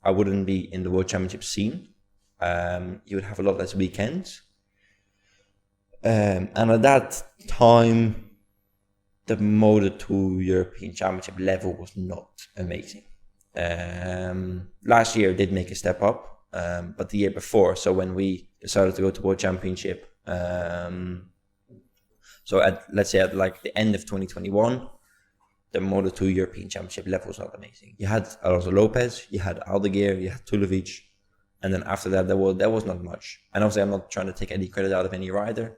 I wouldn't be in the World Championship scene. You would have a lot less weekends. And at that time, the Moto2 European Championship level was not amazing. Last year did make a step up, but the year before, so when we decided to go to World Championship, so let's say at like the end of 2021, the Moto2 European Championship level was not amazing. You had Alonso Lopez, you had Aldeguer, you had Tulovic, and then after that there was not much. And obviously I'm not trying to take any credit out of any rider,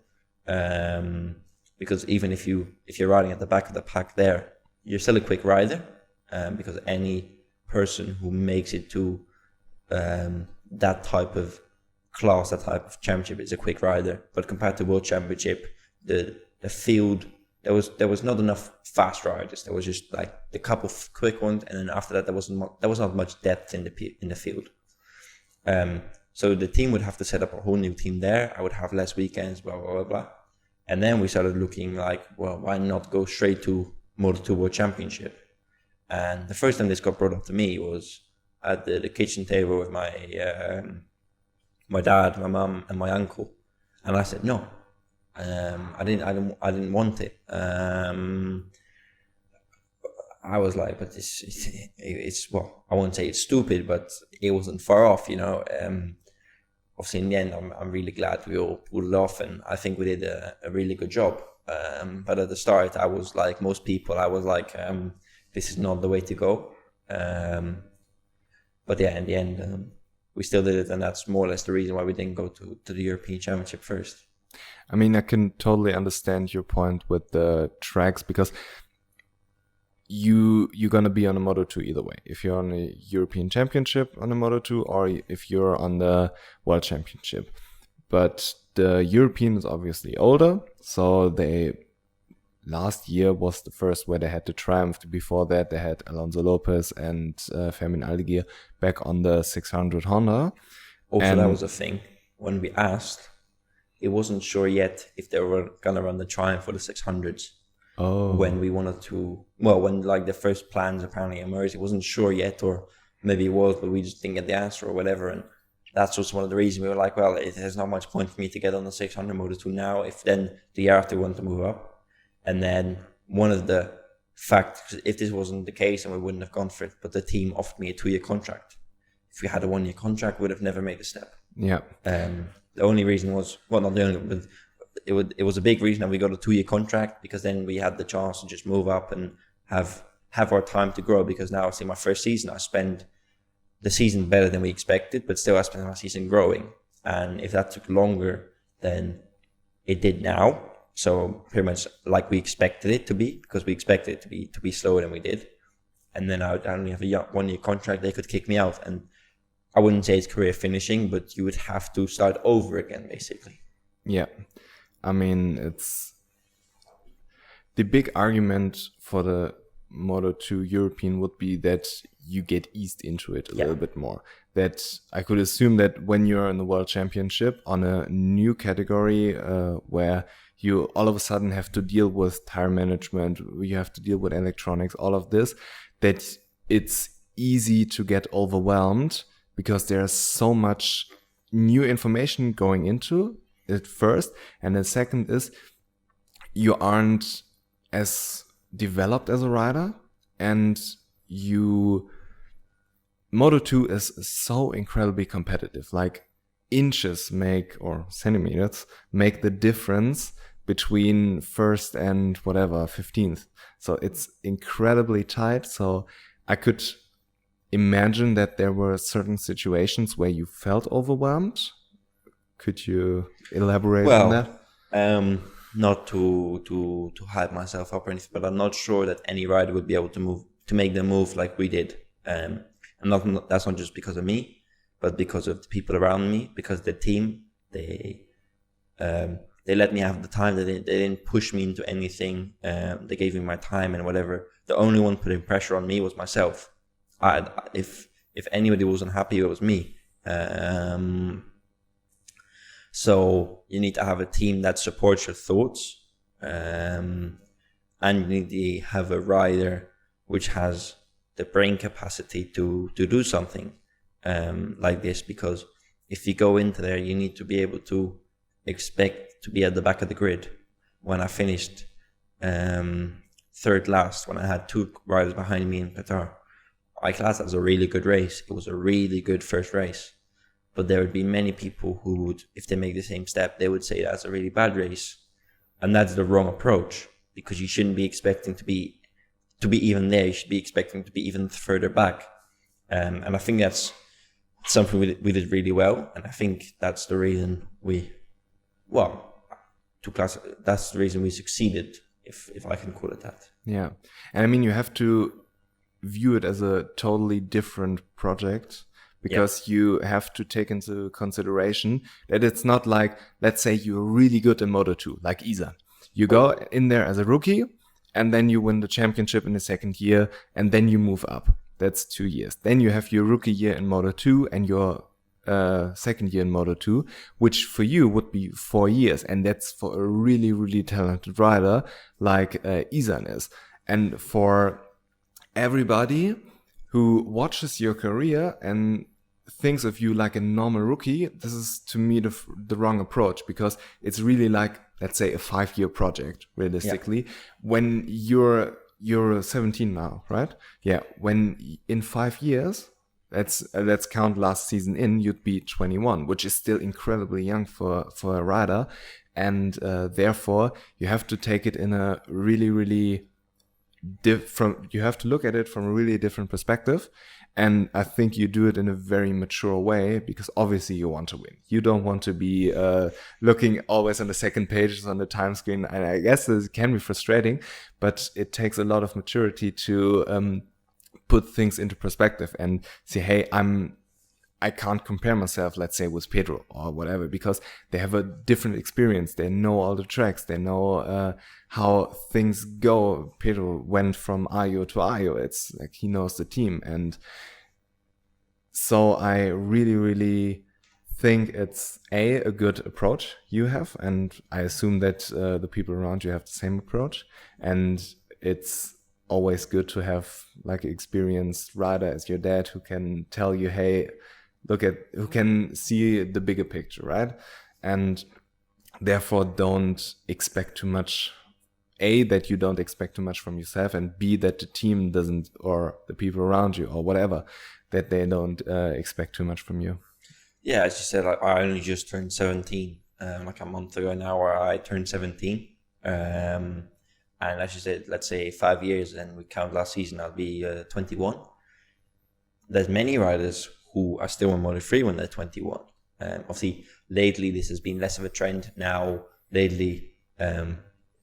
because even if you're riding at the back of the pack there, you're still a quick rider, because any person who makes it to that type of class, that type of championship, is a quick rider. But compared to World Championship, the field, there was not enough fast riders. There was just like the couple of quick ones, and then after that there was not much depth in the field. So the team would have to set up a whole new team there. I would have less weekends, blah blah blah blah. And then we started looking like, well, why not go straight to Moto2 World Championship? And the first time this got brought up to me was at the kitchen table with my dad, my mum, and my uncle, and I said no. I didn't want it. I was like, but it's well, I won't say it's stupid, but it wasn't far off, Obviously, in the end, I'm really glad we all pulled it off, and I think we did a really good job. But at the start, I was like most people, I was like, this is not the way to go. But yeah, in the end, we still did it, and that's more or less the reason why we didn't go to the European Championship first.
I mean, I can totally understand your point with the tracks, because you're gonna be on a Moto2 either way. If you're on a European Championship on a Moto2, or if you're on the World Championship. but the European is obviously older. So last year was the first where they had the Triumph. Before that, they had Alonso Lopez and Fermin Aldeguer back on the 600 Honda.
Also, that was a thing. When we asked, it wasn't sure yet if they were going to run the Triumph for the 600s.
Oh.
When we wanted to, when like the first plans apparently emerged, it wasn't sure yet, or maybe it was, but we just didn't get the answer or whatever. And that's just one of the reasons we were like, well, there's not much point for me to get on the 600 Moto2 now if then the year after we want to move up. And then one of the facts, if this wasn't the case, then we wouldn't have gone for it, but the team offered me a 2-year contract. If we had a 1-year contract, we would have never made the step.
Yeah.
The only reason was, well, not the only, but it was a big reason that we got a 2-year contract, because then we had the chance to just move up and have our time to grow. Because now, see, my first season, I spent the season better than we expected, but still I spent my season growing. And if that took longer than it did now, so pretty much like we expected it to be, because we expected it to be slower than we did. And then I only have a 1-year contract, they could kick me out. And I wouldn't say it's career finishing, but you would have to start over again, basically.
Yeah. I mean, it's the big argument for the Moto2 European would be that you get eased into it a little bit more. That I could assume that when you're in the World Championship on a new category where you all of a sudden have to deal with tire management, you have to deal with electronics, all of this, that it's easy to get overwhelmed because there's so much new information going into it first. And the second is you aren't as developed as a rider, and Moto2 is so incredibly competitive. Like inches or centimeters make the difference between first and whatever 15th. So it's incredibly tight. So I could imagine that there were certain situations where you felt overwhelmed. Could you elaborate on that?
Not to hype myself up or anything, but I'm not sure that any rider would be able to make the move like we did. And that's not just because of me, but because of the people around me, because the team, they let me have the time. They didn't push me into anything. They gave me my time and whatever. The only one putting pressure on me was myself. If anybody was unhappy, it was me. So you need to have a team that supports your thoughts, and you need to have a rider which has the brain capacity to do something like this. Because if you go into there, you need to be able to expect to be at the back of the grid. When I finished third last, when I had 2 riders behind me in Qatar, I classed that as a really good race. It was a really good first race. But there would be many people who would, if they make the same step, they would say that's a really bad race. And that's the wrong approach, because you shouldn't be expecting to be even there. You should be expecting to be even further back. And I think that's something we did really well. And I think that's the reason that's the reason we succeeded, if I can call it that.
Yeah. And I mean, you have to view it as a totally different project. Because you have to take into consideration that it's not like, let's say you're really good in Moto2, like Isa. You go in there as a rookie, and then you win the championship in the second year, and then you move up. That's 2 years. Then you have your rookie year in Moto2 and your second year in Moto2, which for you would be 4 years. And that's for a really, really talented rider like Isan is. And for everybody who watches your career and thinks of you like a normal rookie, this is to me the wrong approach, because it's really like, let's say, a 5-year project realistically. Yeah. When you're 17 now, right? Yeah. When in 5 years, let's count last season in, you'd be 21, which is still incredibly young for a rider, and therefore you have to take it in a really, really you have to look at it from a really different perspective. And I think you do it in a very mature way, because obviously you want to win. You don't want to be looking always on the second pages on the time screen. And I guess this can be frustrating, but it takes a lot of maturity to put things into perspective and say, hey, I'm I can't compare myself, let's say, with Pedro or whatever, because they have a different experience. They know all the tracks. They know how things go. Pedro went from Ayo to Ayo. It's like he knows the team. And so I really, really think it's a good approach you have. And I assume that the people around you have the same approach. And it's always good to have like an experienced rider as your dad who can tell you, hey, who can see the bigger picture, right? And therefore don't expect too much. A, that you don't expect too much from yourself, and B, that the team doesn't, or the people around you or whatever, that they don't expect too much from you.
Yeah, as you said, I only just turned 17, like a month ago now, where I turned 17. And as you said, let's say 5 years, and we count last season, I'll be 21. There's many riders who are still in Moto3 when they're 21. Obviously, lately this has been less of a trend. Now, lately,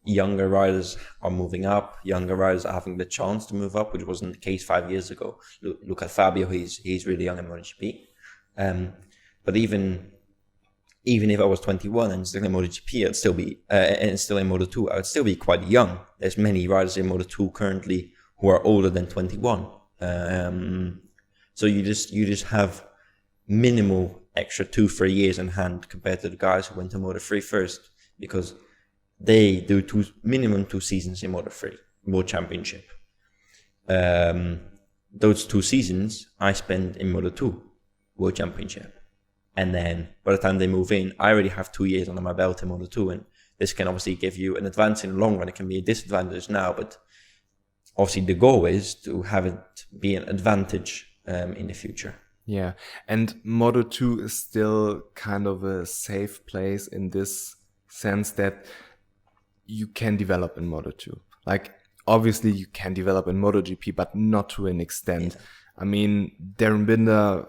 younger riders are moving up. Younger riders are having the chance to move up, which wasn't the case 5 years ago. Look at Fabio; he's really young in MotoGP. But even if I was 21 and still in MotoGP, I'd still be and still in Moto2, I would still be quite young. There's many riders in Moto2 currently who are older than 21. So you just have minimal extra 2-3 years in hand compared to the guys who went to Moto3 first, because they do minimum 2 seasons in Moto3 World Championship. Those 2 seasons I spent in Moto2 World Championship, and then by the time they move in, I already have 2 years under my belt in Moto2, and this can obviously give you an advantage in the long run. It can be a disadvantage now, but obviously the goal is to have it be an advantage in the future.
Yeah, and Moto2 is still kind of a safe place in this sense that you can develop in Moto2. Like, obviously you can develop in MotoGP, but not to an extent. Yeah. I mean, Darren Binder,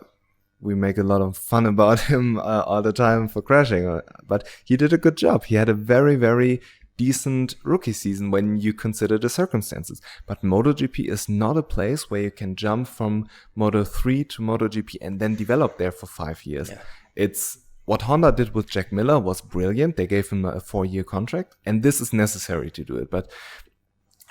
we make a lot of fun about him all the time for crashing, but he did a good job. He had a very, very decent rookie season when you consider the circumstances. But MotoGP is not a place where you can jump from Moto3 to MotoGP and then develop there for 5 years. Yeah. It's what Honda did with Jack Miller was brilliant. They gave him a 4-year contract, and this is necessary to do it. But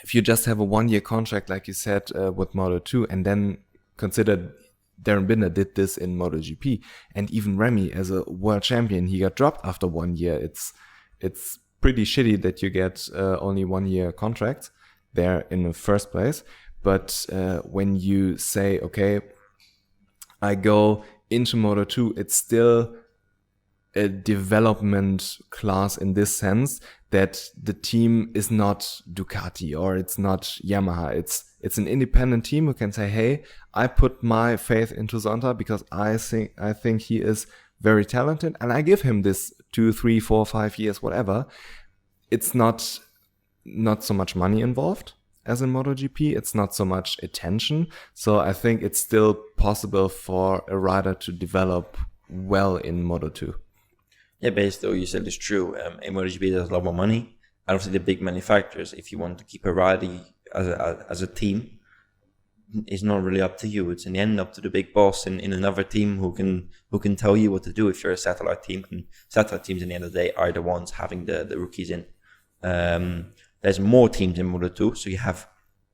if you just have a 1-year contract, like you said, with Moto2, and then consider Darren Binder did this in MotoGP, and even Remy as a world champion, he got dropped after 1 year. It's pretty shitty that you get only 1-year contracts there in the first place. But when you say, okay, I go into Moto2, it's still a development class in this sense that the team is not Ducati or it's not Yamaha. It's an independent team who can say, hey, I put my faith into Zonta because I think he is very talented, and I give him this 2, 3, 4, 5 years, whatever. It's not so much money involved as in MotoGP. It's not so much attention. So I think it's still possible for a rider to develop well in Moto2.
Yeah, basically what you said is true. In MotoGP, there's a lot more money. And obviously the big manufacturers, if you want to keep a rider as a team, it's not really up to you. It's in the end up to the big boss in another team who can tell you what to do if you're a satellite team. And satellite teams, in the end of the day, are the ones having the rookies in. There's more teams in Moto2, so you have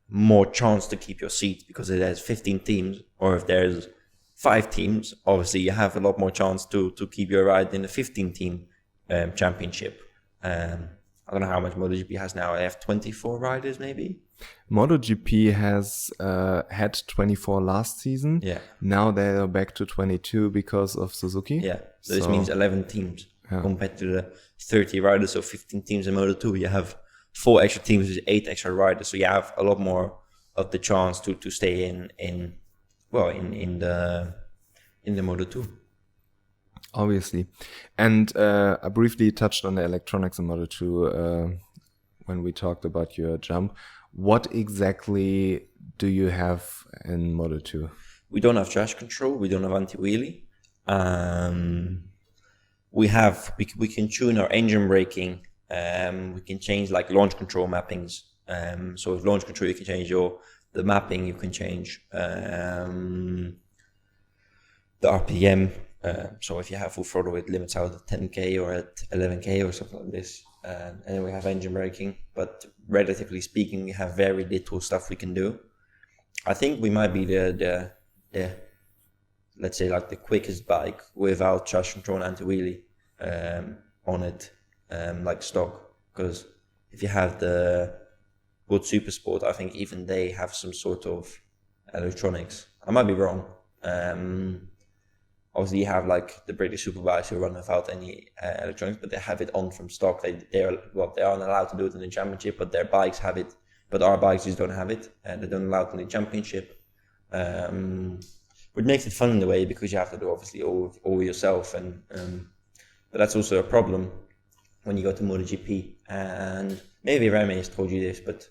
more chance to keep your seat, because if there's 15 teams, or if there's 5 teams, obviously you have a lot more chance to keep your ride in the 15-team championship. I don't know how much MotoGP has now. They have 24 riders, maybe?
MotoGP has had 24 last season.
Yeah.
Now they are back to 22 because of Suzuki.
Yeah. So this means 11 teams compared to the 30 riders. So 15 teams in Moto2. You have 4 extra teams with 8 extra riders. So you have a lot more of the chance to stay in the Moto2.
Obviously. And I briefly touched on the electronics in Moto2 when we talked about your jump. What exactly do you have in Moto2?
We don't have traction control. We don't have anti-wheelie. We can tune our engine braking. We can change like launch control mappings. So with launch control, you can change the mapping. You can change the RPM. So if you have full throttle, it limits out at 10k or at 11k or something like this. And then we have engine braking, but relatively speaking, we have very little stuff we can do. I think we might be the let's say like the quickest bike without traction control and anti-wheelie on it, like stock. Because if you have the World Supersport, I think even they have some sort of electronics. I might be wrong. Obviously, you have like the British Superbikes who run without any electronics, but they have it on from stock. They aren't allowed to do it in the championship, but their bikes have it. But our bikes just don't have it, and they don't allow it in the championship. Which makes it fun in a way, because you have to do obviously all yourself, and but that's also a problem when you go to MotoGP. And maybe Remy has told you this, but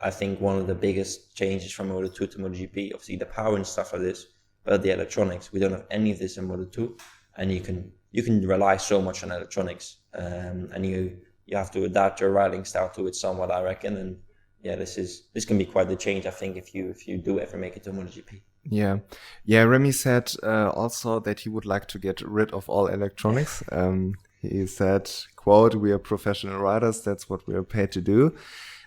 I think one of the biggest changes from Moto2 to MotoGP, obviously the power and stuff like this, but the electronics, we don't have any of this in Moto2, and you can rely so much on electronics, and you have to adapt your riding style to it somewhat, I reckon. And yeah, this can be quite the change, I think, if you do ever make it to MotoGP.
Yeah. Remy said also that he would like to get rid of all electronics. He said, quote, "We are professional riders. That's what we are paid to do.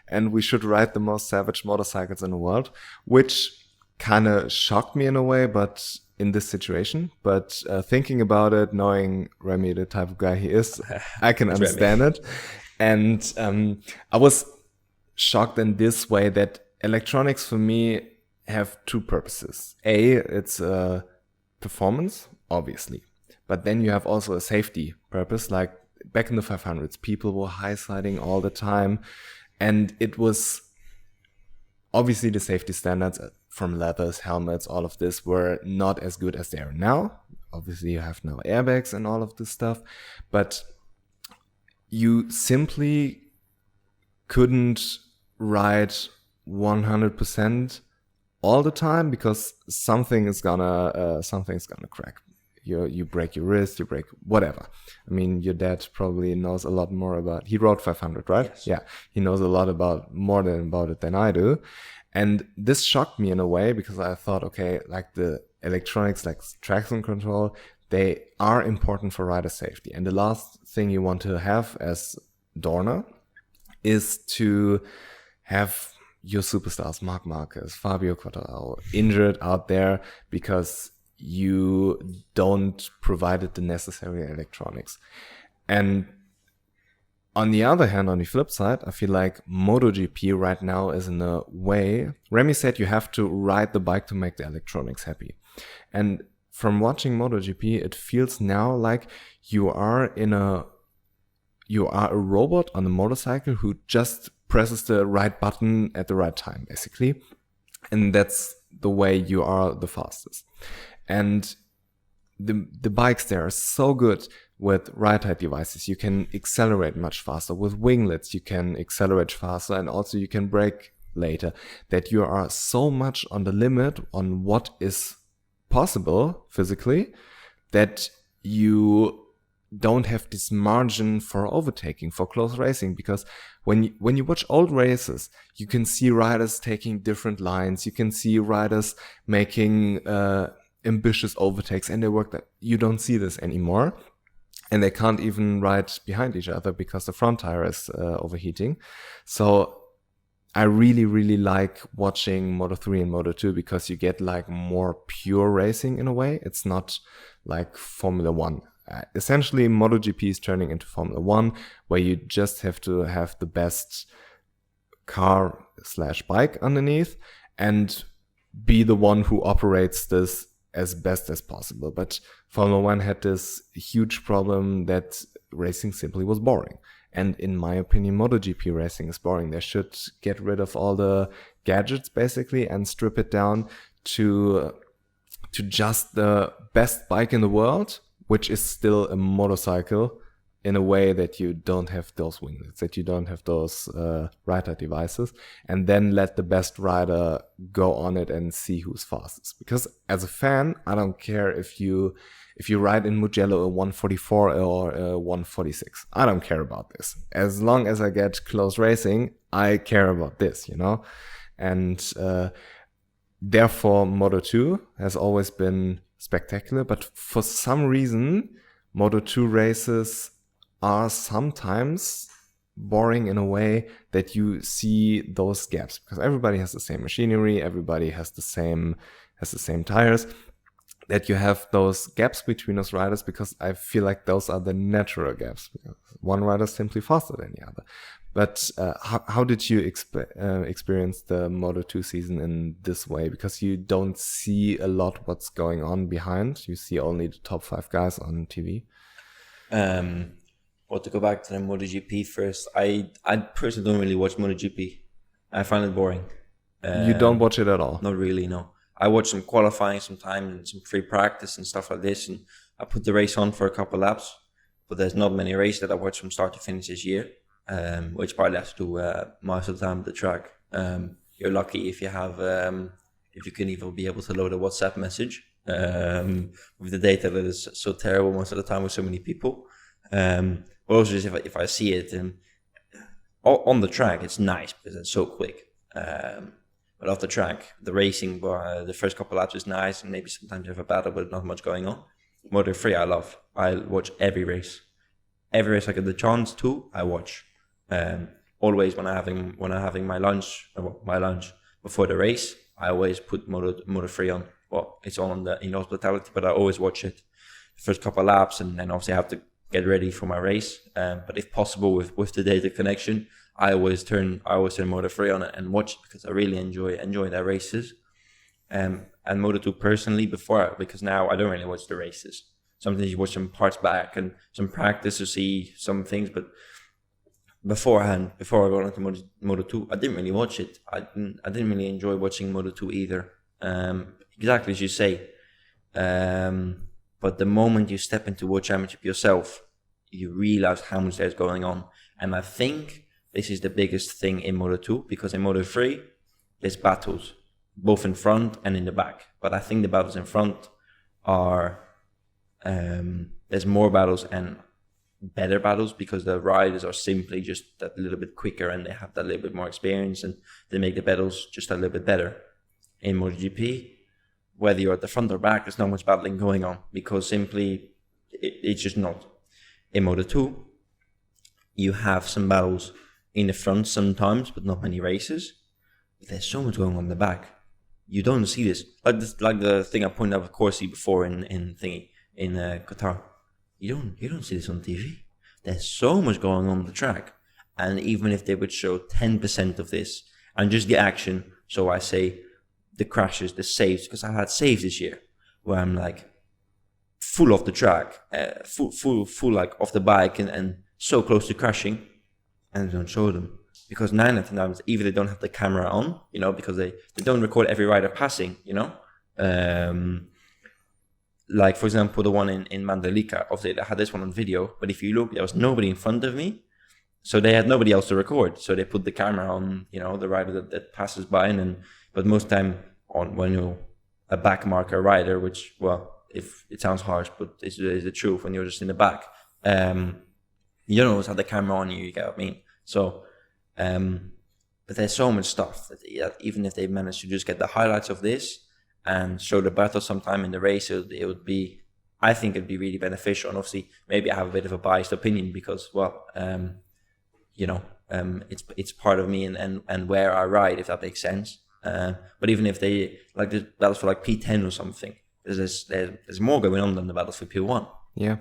And we should ride the most savage motorcycles in the world," which kind of shocked me in a way, but in this situation. But thinking about it, knowing Remy, the type of guy he is, I can understand it. And I was shocked in this way that electronics for me have two purposes. A, it's performance, obviously. But then you have also a safety purpose. Like back in the 500s, people were high sliding all the time. And it was obviously the safety standards from leathers, helmets, all of this were not as good as they are now. Obviously, you have now airbags and all of this stuff. But you simply couldn't ride 100% all the time, because something's gonna crack. You break your wrist, you break whatever. I mean, your dad probably knows a lot more about. He rode 500, right?
Yes.
Yeah, he knows a lot more about it than I do. And this shocked me in a way, because I thought, okay, like the electronics, like traction control, they are important for rider safety. And the last thing you want to have as Dorna is to have your superstars, Marc Marquez, Fabio Quartararo, injured out there because you don't provide the necessary electronics. And on the other hand, on the flip side, I feel like MotoGP right now is in a way, Remy said you have to ride the bike to make the electronics happy. And from watching MotoGP, it feels now like you are a robot on a motorcycle who just presses the right button at the right time, basically. And that's the way you are the fastest. And the bikes there are so good with ride-height devices. You can accelerate much faster. With winglets, you can accelerate faster, and also you can brake later. That you are so much on the limit on what is possible physically that you don't have this margin for overtaking, for close racing. Because when you watch old races, you can see riders taking different lines. You can see riders making ambitious overtakes, and they work that. You don't see this anymore. And they can't even ride behind each other because the front tire is overheating. So I really, really like watching Moto3 and Moto2, because you get like more pure racing in a way. It's not like Formula 1. Essentially, MotoGP is turning into Formula 1, where you just have to have the best car/bike underneath and be the one who operates this as best as possible. But Formula 1 had this huge problem that racing simply was boring. And in my opinion, MotoGP racing is boring. They should get rid of all the gadgets, basically, and strip it down to just the best bike in the world, which is still a motorcycle, in a way that you don't have those winglets, that you don't have those rider devices, and then let the best rider go on it and see who's fastest. Because as a fan, I don't care if you ride in Mugello a 144 or a 146. I don't care about this. As long as I get close racing, I care about this, you know? And therefore, Moto2 has always been spectacular. But for some reason, Moto2 races are sometimes boring in a way that you see those gaps, because everybody has the same machinery, everybody has the same tires, that you have those gaps between those riders, because I feel like those are the natural gaps, because one rider is simply faster than the other. But how did you experience the Moto2 season in this way? Because you don't see a lot what's going on behind. You see only the top 5 guys on TV.
Well, to go back to the MotoGP first, I personally don't really watch MotoGP. I find it boring.
You don't watch it at all?
Not really, no. I watch some qualifying sometimes and some free practice and stuff like this, and I put the race on for a couple laps. But there's not many races that I watch from start to finish this year, which partly has to do most of the time at the track. You're lucky if you have, if you can even be able to load a WhatsApp message with the data that is so terrible most of the time with so many people. But also just if I see it on the track, it's nice because it's so quick. But off the track, the racing, the first couple laps is nice, and maybe sometimes you have a battle, but not much going on. Moto3 I love. I watch every race. Every race I get the chance to, I watch. Always when I'm having my lunch before the race, I always put Moto3 on. Well, it's on in hospitality, but I always watch it. The first couple laps, and then obviously I have to get ready for my race. But if possible, with the data connection, I always turn Moto3 on and watch it, because I really enjoy their races. And Moto2 personally because now I don't really watch the races. Sometimes you watch some parts back and some practice to see some things, but beforehand, before I got into Moto2, I didn't really watch it. I didn't really enjoy watching Moto2 either. Exactly as you say. But the moment you step into World Championship yourself, you realize how much there's going on. And I think this is the biggest thing in Moto2, because in Moto3, there's battles, both in front and in the back. But I think the battles in front are, there's more battles and better battles, because the riders are simply just that little bit quicker and they have that little bit more experience, and they make the battles just a little bit better. In MotoGP, whether you're at the front or back, there's not much battling going on, because simply it's just not. In Moto2, you have some battles in the front sometimes, but not many races. But there's so much going on in the back. You don't see this. Like the thing I pointed out with Corsi before in Qatar. You don't see this on TV. There's so much going on the track. And even if they would show 10% of this and just the action, so I say the crashes, the saves, because I had saves this year where I'm like full off the track, full like off the bike and so close to crashing, and they don't show them. Because 9 out of 10 times, either they don't have the camera on, because they don't record every rider passing, like, for example, the one in Mandalika, obviously they had this one on video, but if you look, there was nobody in front of me, so they had nobody else to record. So they put the camera on, the rider that passes by, but most time when you're a back marker rider, which, well, if it sounds harsh, but it's the truth, when you're just in the back, you don't always have the camera on you get what I mean? So, but there's so much stuff that even if they manage to just get the highlights of this and show the battle sometime in the race, it would be, I think it'd be really beneficial. And obviously, maybe I have a bit of a biased opinion because, well, it's part of me and where I ride, if that makes sense. But even if they, like the battles for like P10 or something, there's more going on than the battles for P1.
Yeah.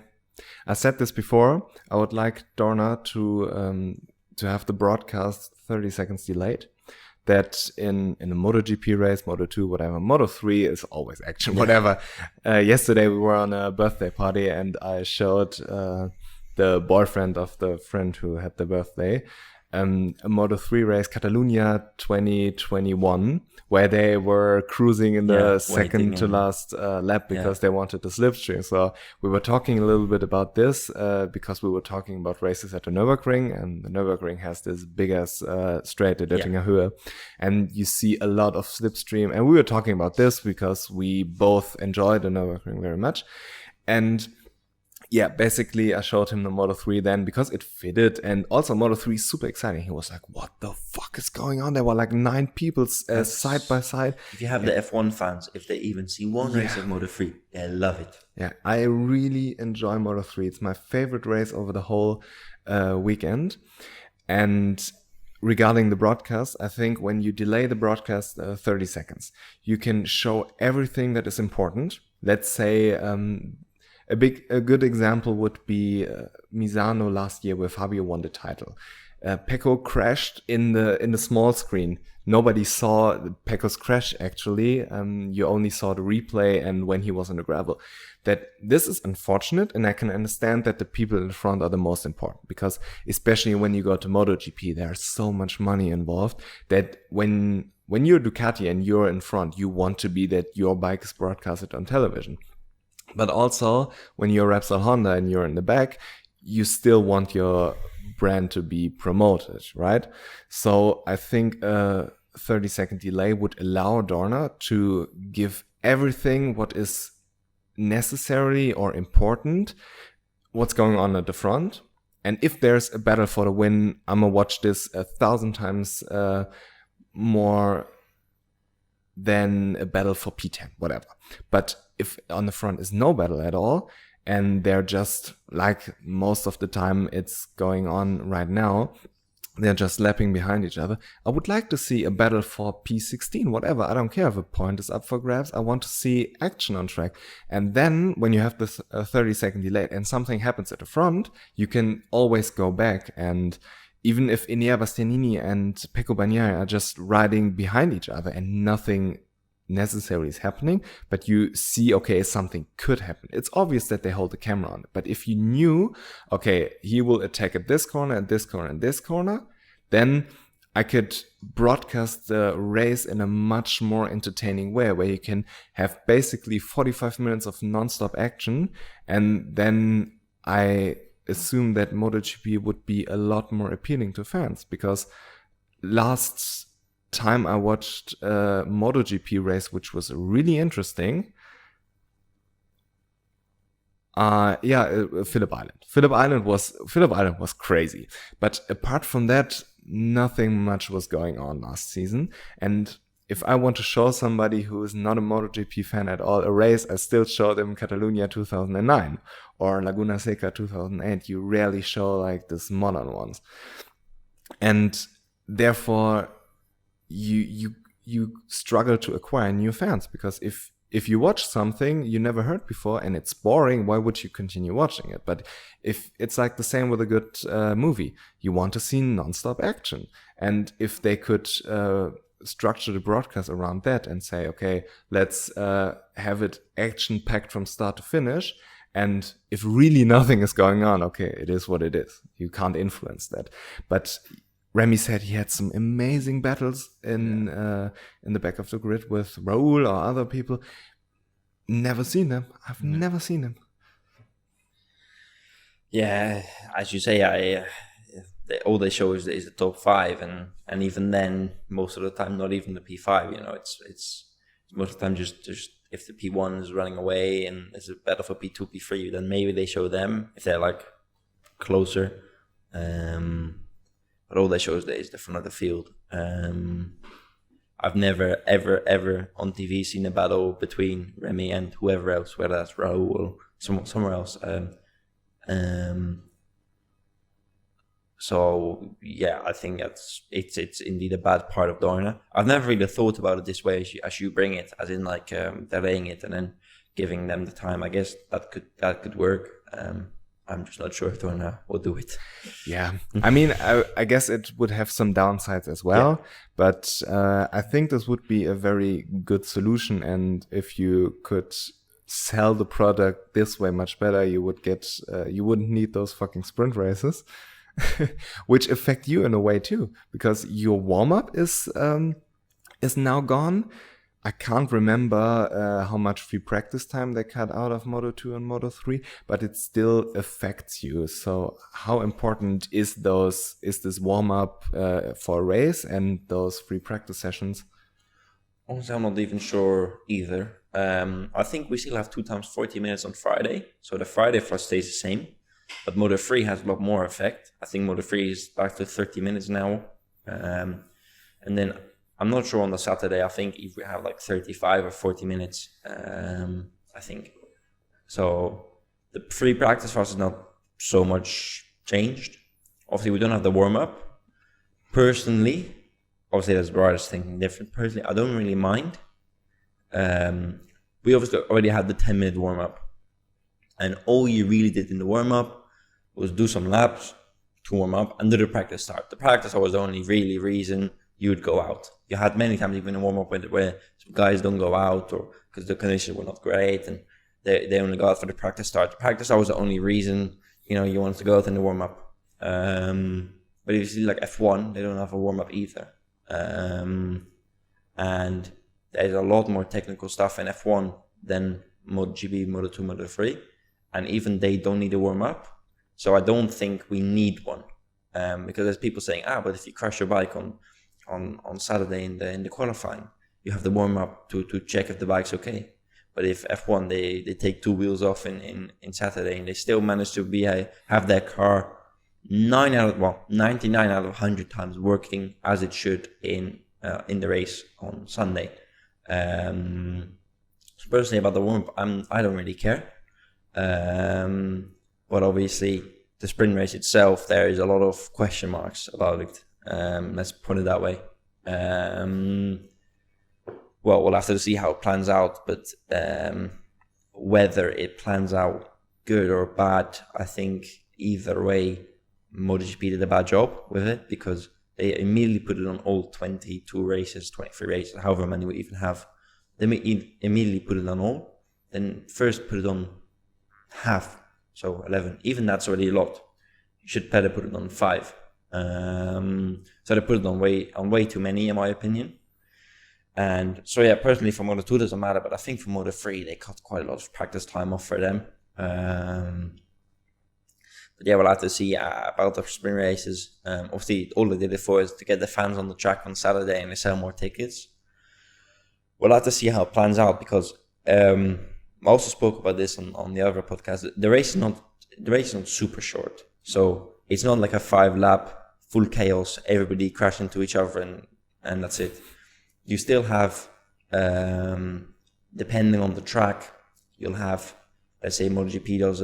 I said this before. I would like Dorna to have the broadcast 30 seconds delayed. That in a MotoGP race, Moto2, whatever, Moto3 is always action, whatever. Yesterday we were on a birthday party and I showed the boyfriend of the friend who had the birthday a Moto3 race, Catalunya 2021, where they were cruising in the second to last lap because they wanted the slipstream. So we were talking a little bit about this because we were talking about races at the Nürburgring, and the Nürburgring has this big ass straight, the Döttinger Höhe, and you see a lot of slipstream. And we were talking about this because we both enjoy the Nürburgring very much. And yeah, basically I showed him the Moto3 then because it fitted, and also Moto3 is super exciting. He was like, what the fuck is going on? There were like 9 people side by side.
If you have the F1 fans, if they even see one race of Moto3, they love it.
Yeah, I really enjoy Moto3. It's my favorite race over the whole weekend. And regarding the broadcast, I think when you delay the broadcast 30 seconds, you can show everything that is important. Let's say a good example would be Misano last year where Fabio won the title. Pecco crashed in the small screen. Nobody saw Pecco's crash actually. You only saw the replay and when he was on the gravel. That this is unfortunate, and I can understand that the people in the front are the most important, because especially when you go to MotoGP, there's so much money involved that when you're Ducati and you're in front, you want to be that your bike is broadcasted on television. But also when you're Repsol Honda and you're in the back, you still want your brand to be promoted, right? So I think a 30-second delay would allow Dorna to give everything what is necessary or important, what's going on at the front. And if there's a battle for the win, I'm gonna watch this 1,000 times more than a battle for P10, whatever. But if on the front is no battle at all, and they're just, like most of the time it's going on right now, they're just lapping behind each other, I would like to see a battle for P16, whatever. I don't care if a point is up for grabs. I want to see action on track. And then when you have this 30-second delay and something happens at the front, you can always go back. And even if Enea Bastianini and Pecco Bagnaia are just riding behind each other and nothing necessary is happening, but you see, okay, something could happen. It's obvious that they hold the camera on it. But if you knew, okay, he will attack at this corner, and this corner, and this corner, then I could broadcast the race in a much more entertaining way, where you can have basically 45 minutes of non-stop action. And then I assume that MotoGP would be a lot more appealing to fans, because last time I watched a MotoGP race, which was really interesting. Phillip Island. Phillip Island was crazy. But apart from that, nothing much was going on last season. And if I want to show somebody who is not a MotoGP fan at all a race, I still show them Catalunya 2009 or Laguna Seca 2008. You rarely show like this modern ones. And therefore, you struggle to acquire new fans, because if you watch something you never heard before and it's boring, why would you continue watching it? But if it's like the same with a good movie, you want to see non-stop action. And if they could structure the broadcast around that and say, okay, let's have it action packed from start to finish. And if really nothing is going on, okay, it is what it is. You can't influence that. But Remy said he had some amazing battles in the back of the grid with Raul or other people. Never seen them. I've never seen them.
Yeah, as you say, all they show is the top 5, and even then, most of the time, not even the P5. You know, it's most of the time just if the P1 is running away and it's a battle for P2, P3, then maybe they show them if they're like closer. But all they show is the front of the field. I've never, ever on TV seen a battle between Remy and whoever else, whether that's Raul or somewhere else. So yeah, I think it's indeed a bad part of Dorna. I've never really thought about it this way as you bring it, as in like delaying it and then giving them the time. I guess that could work. I'm just not sure if Dorna will do it.
Yeah, I mean, I guess it would have some downsides as well, but I think this would be a very good solution. And if you could sell the product this way much better, you would get, you wouldn't need those fucking sprint races, which affect you in a way too, because your warm up is now gone. I can't remember how much free practice time they cut out of Moto2 and Moto3, but it still affects you. So how important is this warm up for a race and those free practice sessions?
Honestly, I'm not even sure either. I think we still have 2 times 40 minutes on Friday. So the Friday for us stays the same. But Moto3 has a lot more effect. I think Moto3 is back to 30 minutes now. And then I'm not sure on the Saturday. I think if we have like 35 or 40 minutes, I think. So the free practice for us is not so much changed. Obviously, we don't have the warm-up. Personally, obviously there's riders thinking different. Personally, I don't really mind. We obviously already had the 10-minute warm-up. And all you really did in the warm-up was do some laps to warm up and do the practice start. The practice was the only really reason you would go out. You had many times even in warm-up where some guys don't go out or because the conditions were not great and they only go out for the practice start. The practice start was the only reason, you wanted to go out in the warm-up. But if you see like F1, they don't have a warm-up either. And there's a lot more technical stuff in F1 than MotoGP, Moto2, Moto3. And even they don't need a warm-up. So I don't think we need one. Because there's people saying, but if you crash your bike on Saturday in the qualifying, you have the warm-up to check if the bike's okay. But if F1, they take 2 wheels off in Saturday and they still manage to have their car 99 out of 100 times working as it should in the race on Sunday. So personally about the warm-up, I don't really care. But obviously the sprint race itself, there is a lot of question marks about it. Let's put it that way. Well, we'll have to see how it plans out, but whether it plans out good or bad, I think either way, MotoGP did a bad job with it because they immediately put it on all 22 races, 23 races, however many we even have. They immediately put it on all, then first put it on half, so 11. Even that's already a lot. You should better put it on 5. So they put it on way too many, in my opinion. And so yeah, personally for Moto2 it doesn't matter, but I think for Moto3 they cut quite a lot of practice time off for them. But yeah, we'll have to see about the sprint races. Obviously, all they did it for is to get the fans on the track on Saturday and they sell more tickets. We'll have to see how it plans out because I also spoke about this on the other podcast. The race is not super short, so it's not like a 5-lap full chaos, everybody crashing into each other and that's it. You still have, depending on the track, you'll have, let's say MotoGP does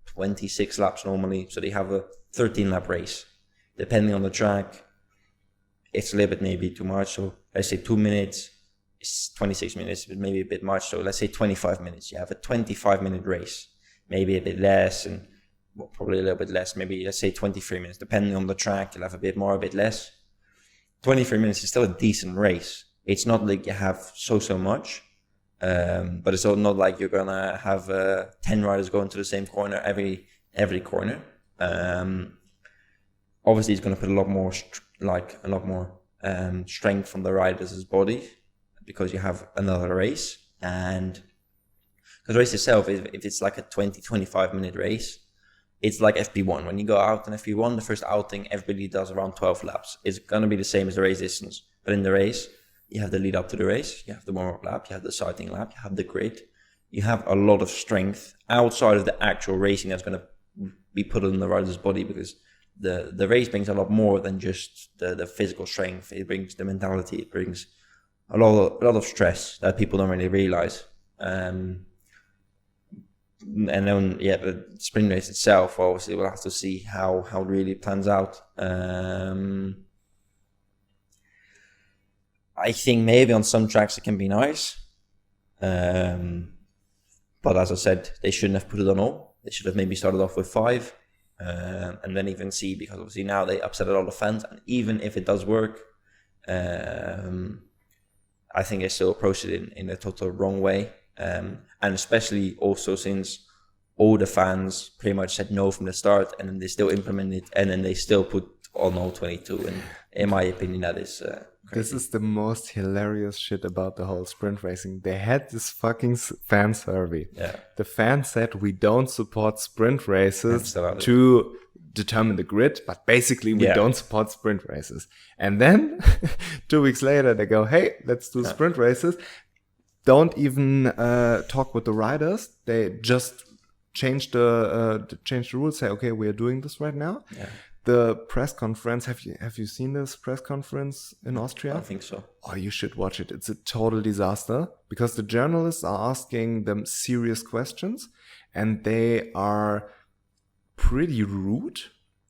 26 laps normally, so they have a 13-lap race. Depending on the track, it's a little bit maybe too much. So let's say 2 minutes, it's 26 minutes, but maybe a bit much. So let's say 25 minutes. You have a 25-minute race, maybe a bit less, and probably a little bit less. Maybe let's say 23 minutes. Depending on the track, you'll have a bit more, a bit less. 23 minutes is still a decent race. It's not like you have so much. But it's also not like you're gonna have 10 riders going to the same corner every corner. Obviously, it's gonna put a lot more strength on the riders' body because you have another race. And because the race itself, if it's like a 20-25 minute race, it's like FP1. When you go out in FP1, the first outing, everybody does around 12 laps. It's gonna be the same as the race distance, but in the race, you have the lead up to the race, you have the warm-up lap, you have the sighting lap, you have the grid. You have a lot of strength outside of the actual racing that's going to be put on the rider's body because the race brings a lot more than just the physical strength. It brings the mentality, it brings a lot of stress that people don't really realize. And then, yeah, the sprint race itself, obviously, we'll have to see how it really plans out. I think maybe on some tracks it can be nice. But as I said, they shouldn't have put it on all. They should have maybe started off with 5 and then even see, because obviously now they upset a lot of fans. And even if it does work, I think they still approached it in a total wrong way. And especially also since all the fans pretty much said no from the start, and then they still implemented it, and then they still put on all 22. And in my opinion, that is crazy.
This is the most hilarious shit about the whole sprint racing. They had this fucking fan survey.
Yeah.
The fans said we don't support sprint races to determine the grid, but basically we don't support sprint races. And then 2 weeks later they go, hey, let's do sprint races. don't even talk with the riders. They just change the rules. Say, okay, we are doing this right now.
Yeah.
The press conference. Have you seen this press conference in Austria?
I think so.
Oh, you should watch it. It's a total disaster because the journalists are asking them serious questions, and they are pretty rude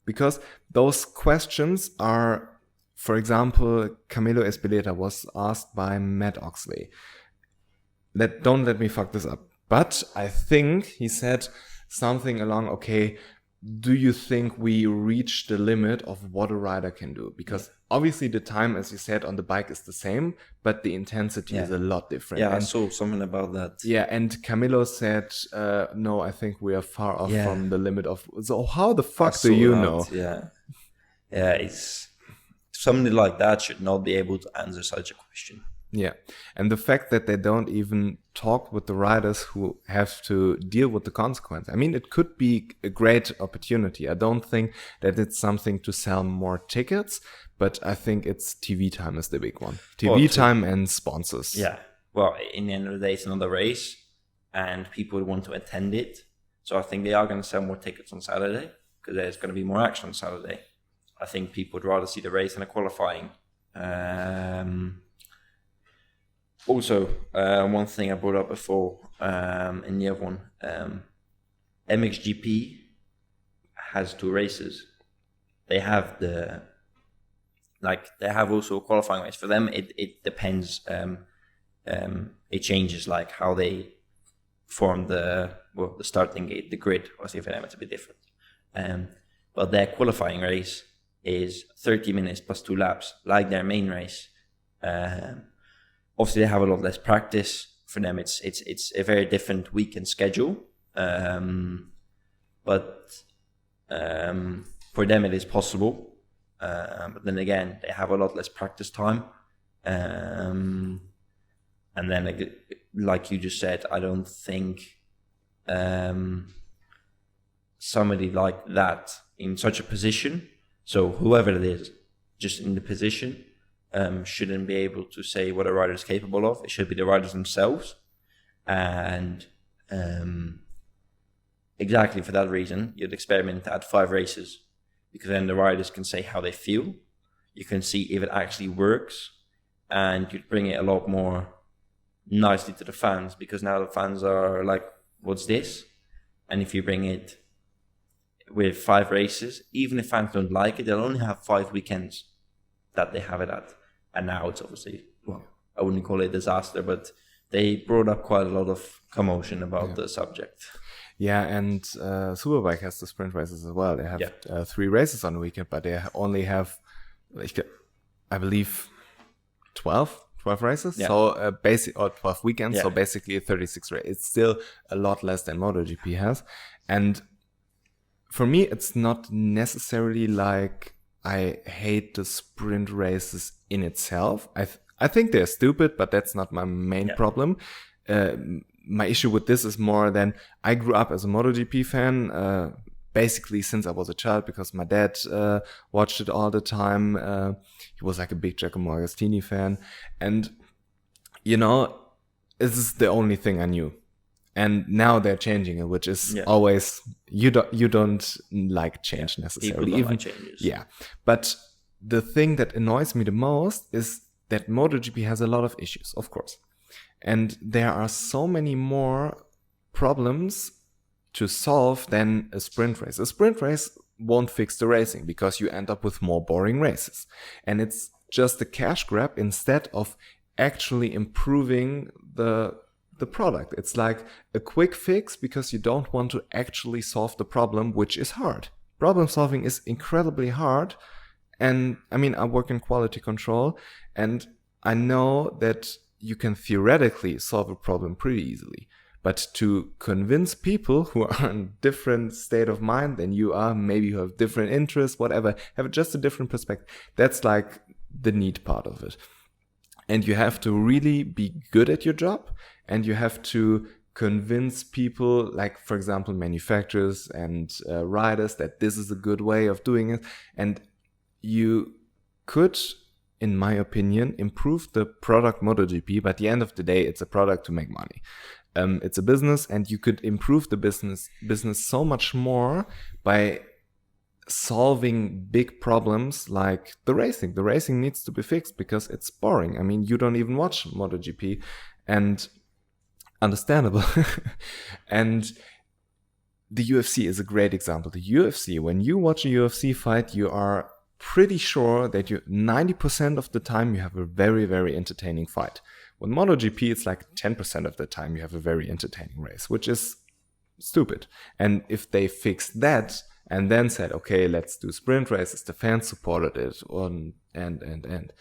because those questions are, for example, Camilo Espeleta was asked by Matt Oxley. Don't let me fuck this up. But I think he said something along, okay, do you think we reach the limit of what a rider can do? Because obviously the time, as you said, on the bike is the same, but the intensity is a lot different.
Yeah, I saw something about that.
Yeah, and Camilo said, no, I think we are far off from the limit of... So how the fuck do you know?
Yeah, it's... Somebody like that should not be able to answer such a question.
Yeah, and the fact that they don't even talk with the riders who have to deal with the consequence. I mean, it could be a great opportunity. I don't think that it's something to sell more tickets, but I think it's TV time is the big one. TV time and sponsors.
Yeah, well, in the end of the day, it's another race, and people want to attend it. So I think they are going to sell more tickets on Saturday, because there's going to be more action on Saturday. I think people would rather see the race than a qualifying. Also, one thing I brought up before in the other one, MXGP has 2 races. They have they have also a qualifying race. For them, it depends. It changes like how they form the starting gate, the grid. Obviously, for them, it's a bit different. But their qualifying race is 30 minutes plus 2 laps, like their main race. Obviously, they have a lot less practice. For them, it's a very different weekend schedule. But for them, it is possible. But then again, they have a lot less practice time. And then, like you just said, I don't think somebody like that in such a position, so whoever it is, just in the position, shouldn't be able to say what a rider is capable of. It should be the riders themselves. And exactly for that reason, you'd experiment to add 5 races, because then the riders can say how they feel. You can see if it actually works, and you'd bring it a lot more nicely to the fans, because now the fans are like, what's this? And if you bring it with 5 races, even if fans don't like it, they'll only have 5 weekends that they have it at. And now it's obviously, well, I wouldn't call it a disaster, but they brought up quite a lot of commotion about the subject.
Yeah, and Superbike has the sprint races as well. They have 3 races on the weekend, but they only have, I believe, 12 races. Yeah. So or 12 weekends. Yeah. So basically 36 races. It's still a lot less than MotoGP has. And for me, it's not necessarily like I hate the sprint races in itself. I think they're stupid, but that's not my main problem. My issue with this is more than I grew up as a MotoGP fan, basically since I was a child, because my dad watched it all the time. He was like a big Giacomo Agostini fan. And, this is the only thing I knew. And now they're changing it, which is always, you don't like change necessarily.
People don't like changes.
Yeah. But the thing that annoys me the most is that MotoGP has a lot of issues, of course. And there are so many more problems to solve than a sprint race. A sprint race won't fix the racing because you end up with more boring races. And it's just a cash grab instead of actually improving the product. It's like a quick fix because you don't want to actually solve the problem, which is hard. Problem solving is incredibly hard. And I mean, I work in quality control, and I know that you can theoretically solve a problem pretty easily. But to convince people who are in a different state of mind than you are, maybe you have different interests, whatever, have just a different perspective. That's like the neat part of it. And you have to really be good at your job, and you have to convince people, like, for example, manufacturers and riders, that this is a good way of doing it. And you could in my opinion, improve the product MotoGP, but at the end of the day, it's a product to make money. It's a business, and you could improve the business so much more by solving big problems like the racing. The racing needs to be fixed because it's boring. I mean, you don't even watch MotoGP, and understandable. And the UFC is a great example. The UFC, when you watch a UFC fight, you are pretty sure that 90% of the time you have a very, very entertaining fight. With MotoGP, it's like 10% of the time you have a very entertaining race, which is stupid. And if they fixed that and then said, okay, let's do sprint races, the fans supported it, and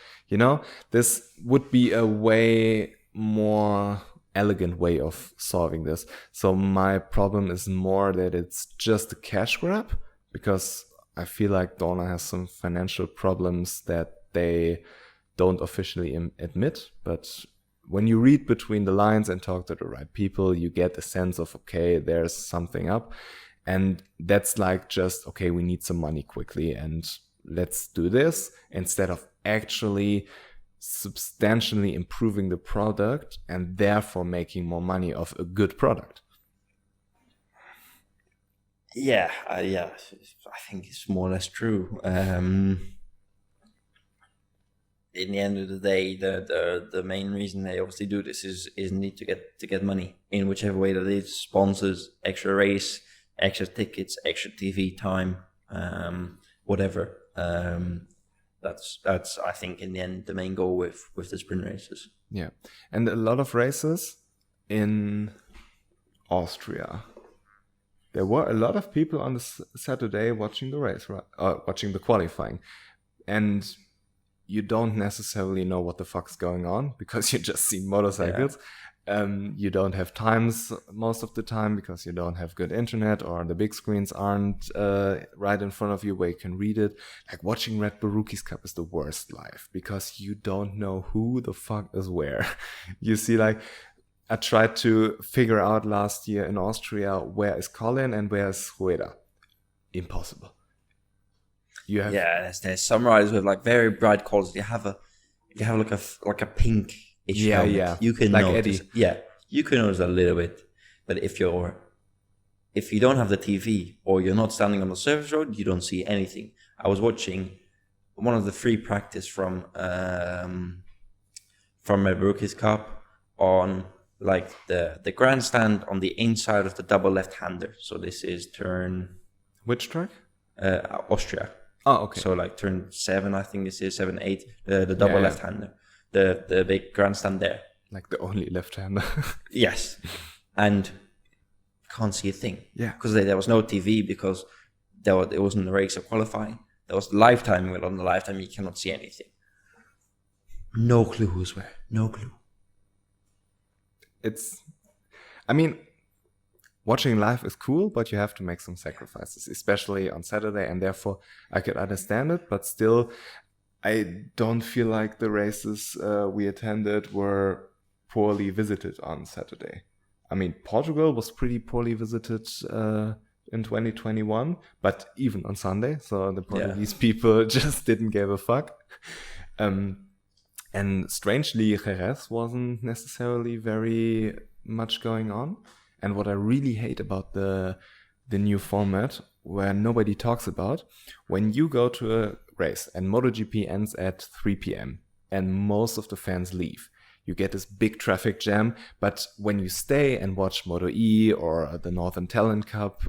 this would be a way more elegant way of solving this. So my problem is more that it's just a cash grab, because I feel like Dorna has some financial problems that they don't officially admit. But when you read between the lines and talk to the right people, you get a sense of, okay, there's something up. And that's like just, okay, we need some money quickly and let's do this, instead of actually substantially improving the product and therefore making more money off a good product.
Yeah, I think it's more or less true. In the end of the day, the main reason they obviously do this is need to get money in whichever way that is: sponsors, extra race, extra tickets, extra TV time, whatever. That's I think in the end the main goal with the sprint races.
Yeah, and a lot of races in Austria. There were a lot of people on the Saturday watching the race, right? Watching the qualifying, and you don't necessarily know what the fuck's going on because you just see motorcycles. Yeah. You don't have times most of the time because you don't have good internet, or the big screens aren't right in front of you where you can read it. Like watching Red Bull Rookies Cup is the worst life because you don't know who the fuck is where. You see, like, I tried to figure out last year in Austria where is Colin and where is Rueda. Impossible.
There's some riders with like very bright colors. You have like a pink.
Yeah.
You can
like
notice.
Eddie.
Yeah, you can notice a little bit. But if you don't have the TV or you're not standing on the service road, you don't see anything. I was watching one of the free practice from Red Bull Rookies Cup on like the grandstand on the inside of the double left-hander. So this is turn...
Which track?
Austria.
Oh, okay.
So like turn 7, I think this is 7, 8, the double left-hander. The big grandstand there.
Like the only left-hander.
Yes. And can't see a thing.
Yeah.
Because there was no TV, because it wasn't the race of qualifying. There was live timing, but on the live time you cannot see anything. No clue who's where. No clue.
Watching live is cool, but you have to make some sacrifices, especially on Saturday, and therefore I could understand it, but still I don't feel like the races we attended were poorly visited on Saturday. I mean, Portugal was pretty poorly visited in 2021, but even on Sunday, so the Portuguese people just didn't give a fuck. And strangely, Jerez wasn't necessarily very much going on. And what I really hate about the new format, where nobody talks about, when you go to a race and MotoGP ends at 3 p.m. and most of the fans leave, you get this big traffic jam. But when you stay and watch Moto E or the Northern Talent Cup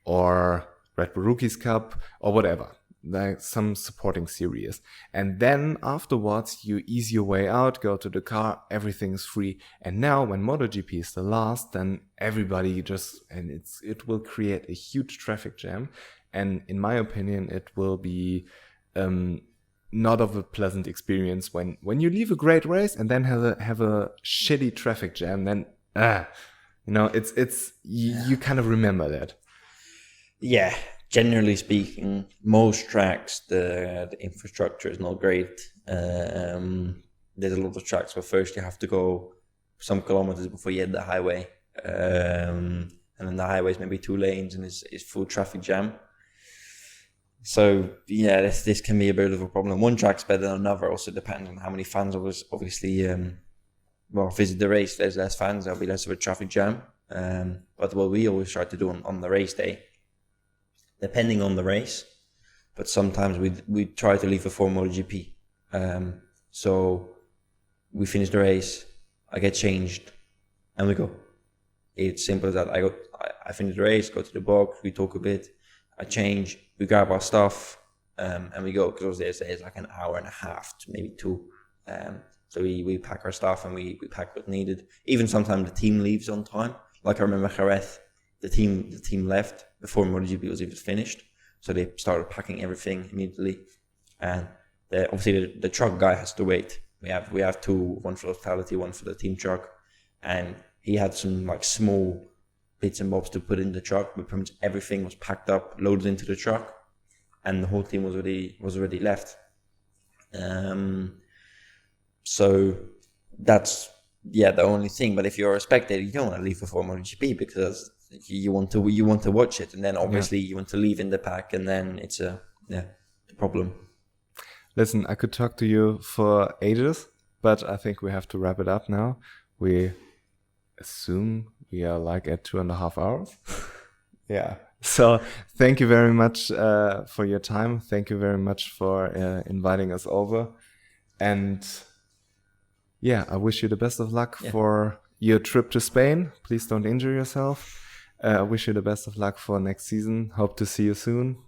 or Red Bull Rookies Cup or whatever, like some supporting series, and then afterwards you ease your way out, go to the car, everything's free. And now when MotoGP is the last, then everybody it will create a huge traffic jam, and in my opinion it will be not of a pleasant experience when you leave a great race and then have a shitty traffic jam. Then you kind of remember that.
Yeah. Generally speaking, most tracks, the infrastructure is not great. There's a lot of tracks where first you have to go some kilometers before you hit the highway. And then the highway is maybe 2 lanes and it's full traffic jam. So yeah, this can be a bit of a problem. One track's better than another. Also depends on how many fans obviously visit the race. There's less fans. There'll be less of a traffic jam. But what we always try to do on the race day, depending on the race, but sometimes we try to leave before MotoGP. So we finish the race, I get changed, and we go. It's simple as that. I finish the race, go to the box, we talk a bit, I change, we grab our stuff, and we go, because there's like an hour and a half to maybe 2. So we pack our stuff and we pack what needed. Even sometimes the team leaves on time. Like I remember Jerez, the team left before MotoGP was even finished. So they started packing everything immediately. And obviously the truck guy has to wait. We have 2, one for hospitality, one for the team truck. And he had some like small bits and bobs to put in the truck, but pretty much everything was packed up, loaded into the truck, and the whole team was already left. So that's the only thing. But if you're a spectator, you don't want to leave before MotoGP because you want to watch it, and then obviously you want to leave in the pack, and then it's a problem.
Listen, I could talk to you for ages, but I think we have to wrap it up now. We assume we are like at 2.5 hours. Yeah. So thank you very much for your time. Thank you very much for inviting us over. And yeah, I wish you the best of luck for your trip to Spain. Please don't injure yourself. I wish you the best of luck for next season. Hope to see you soon.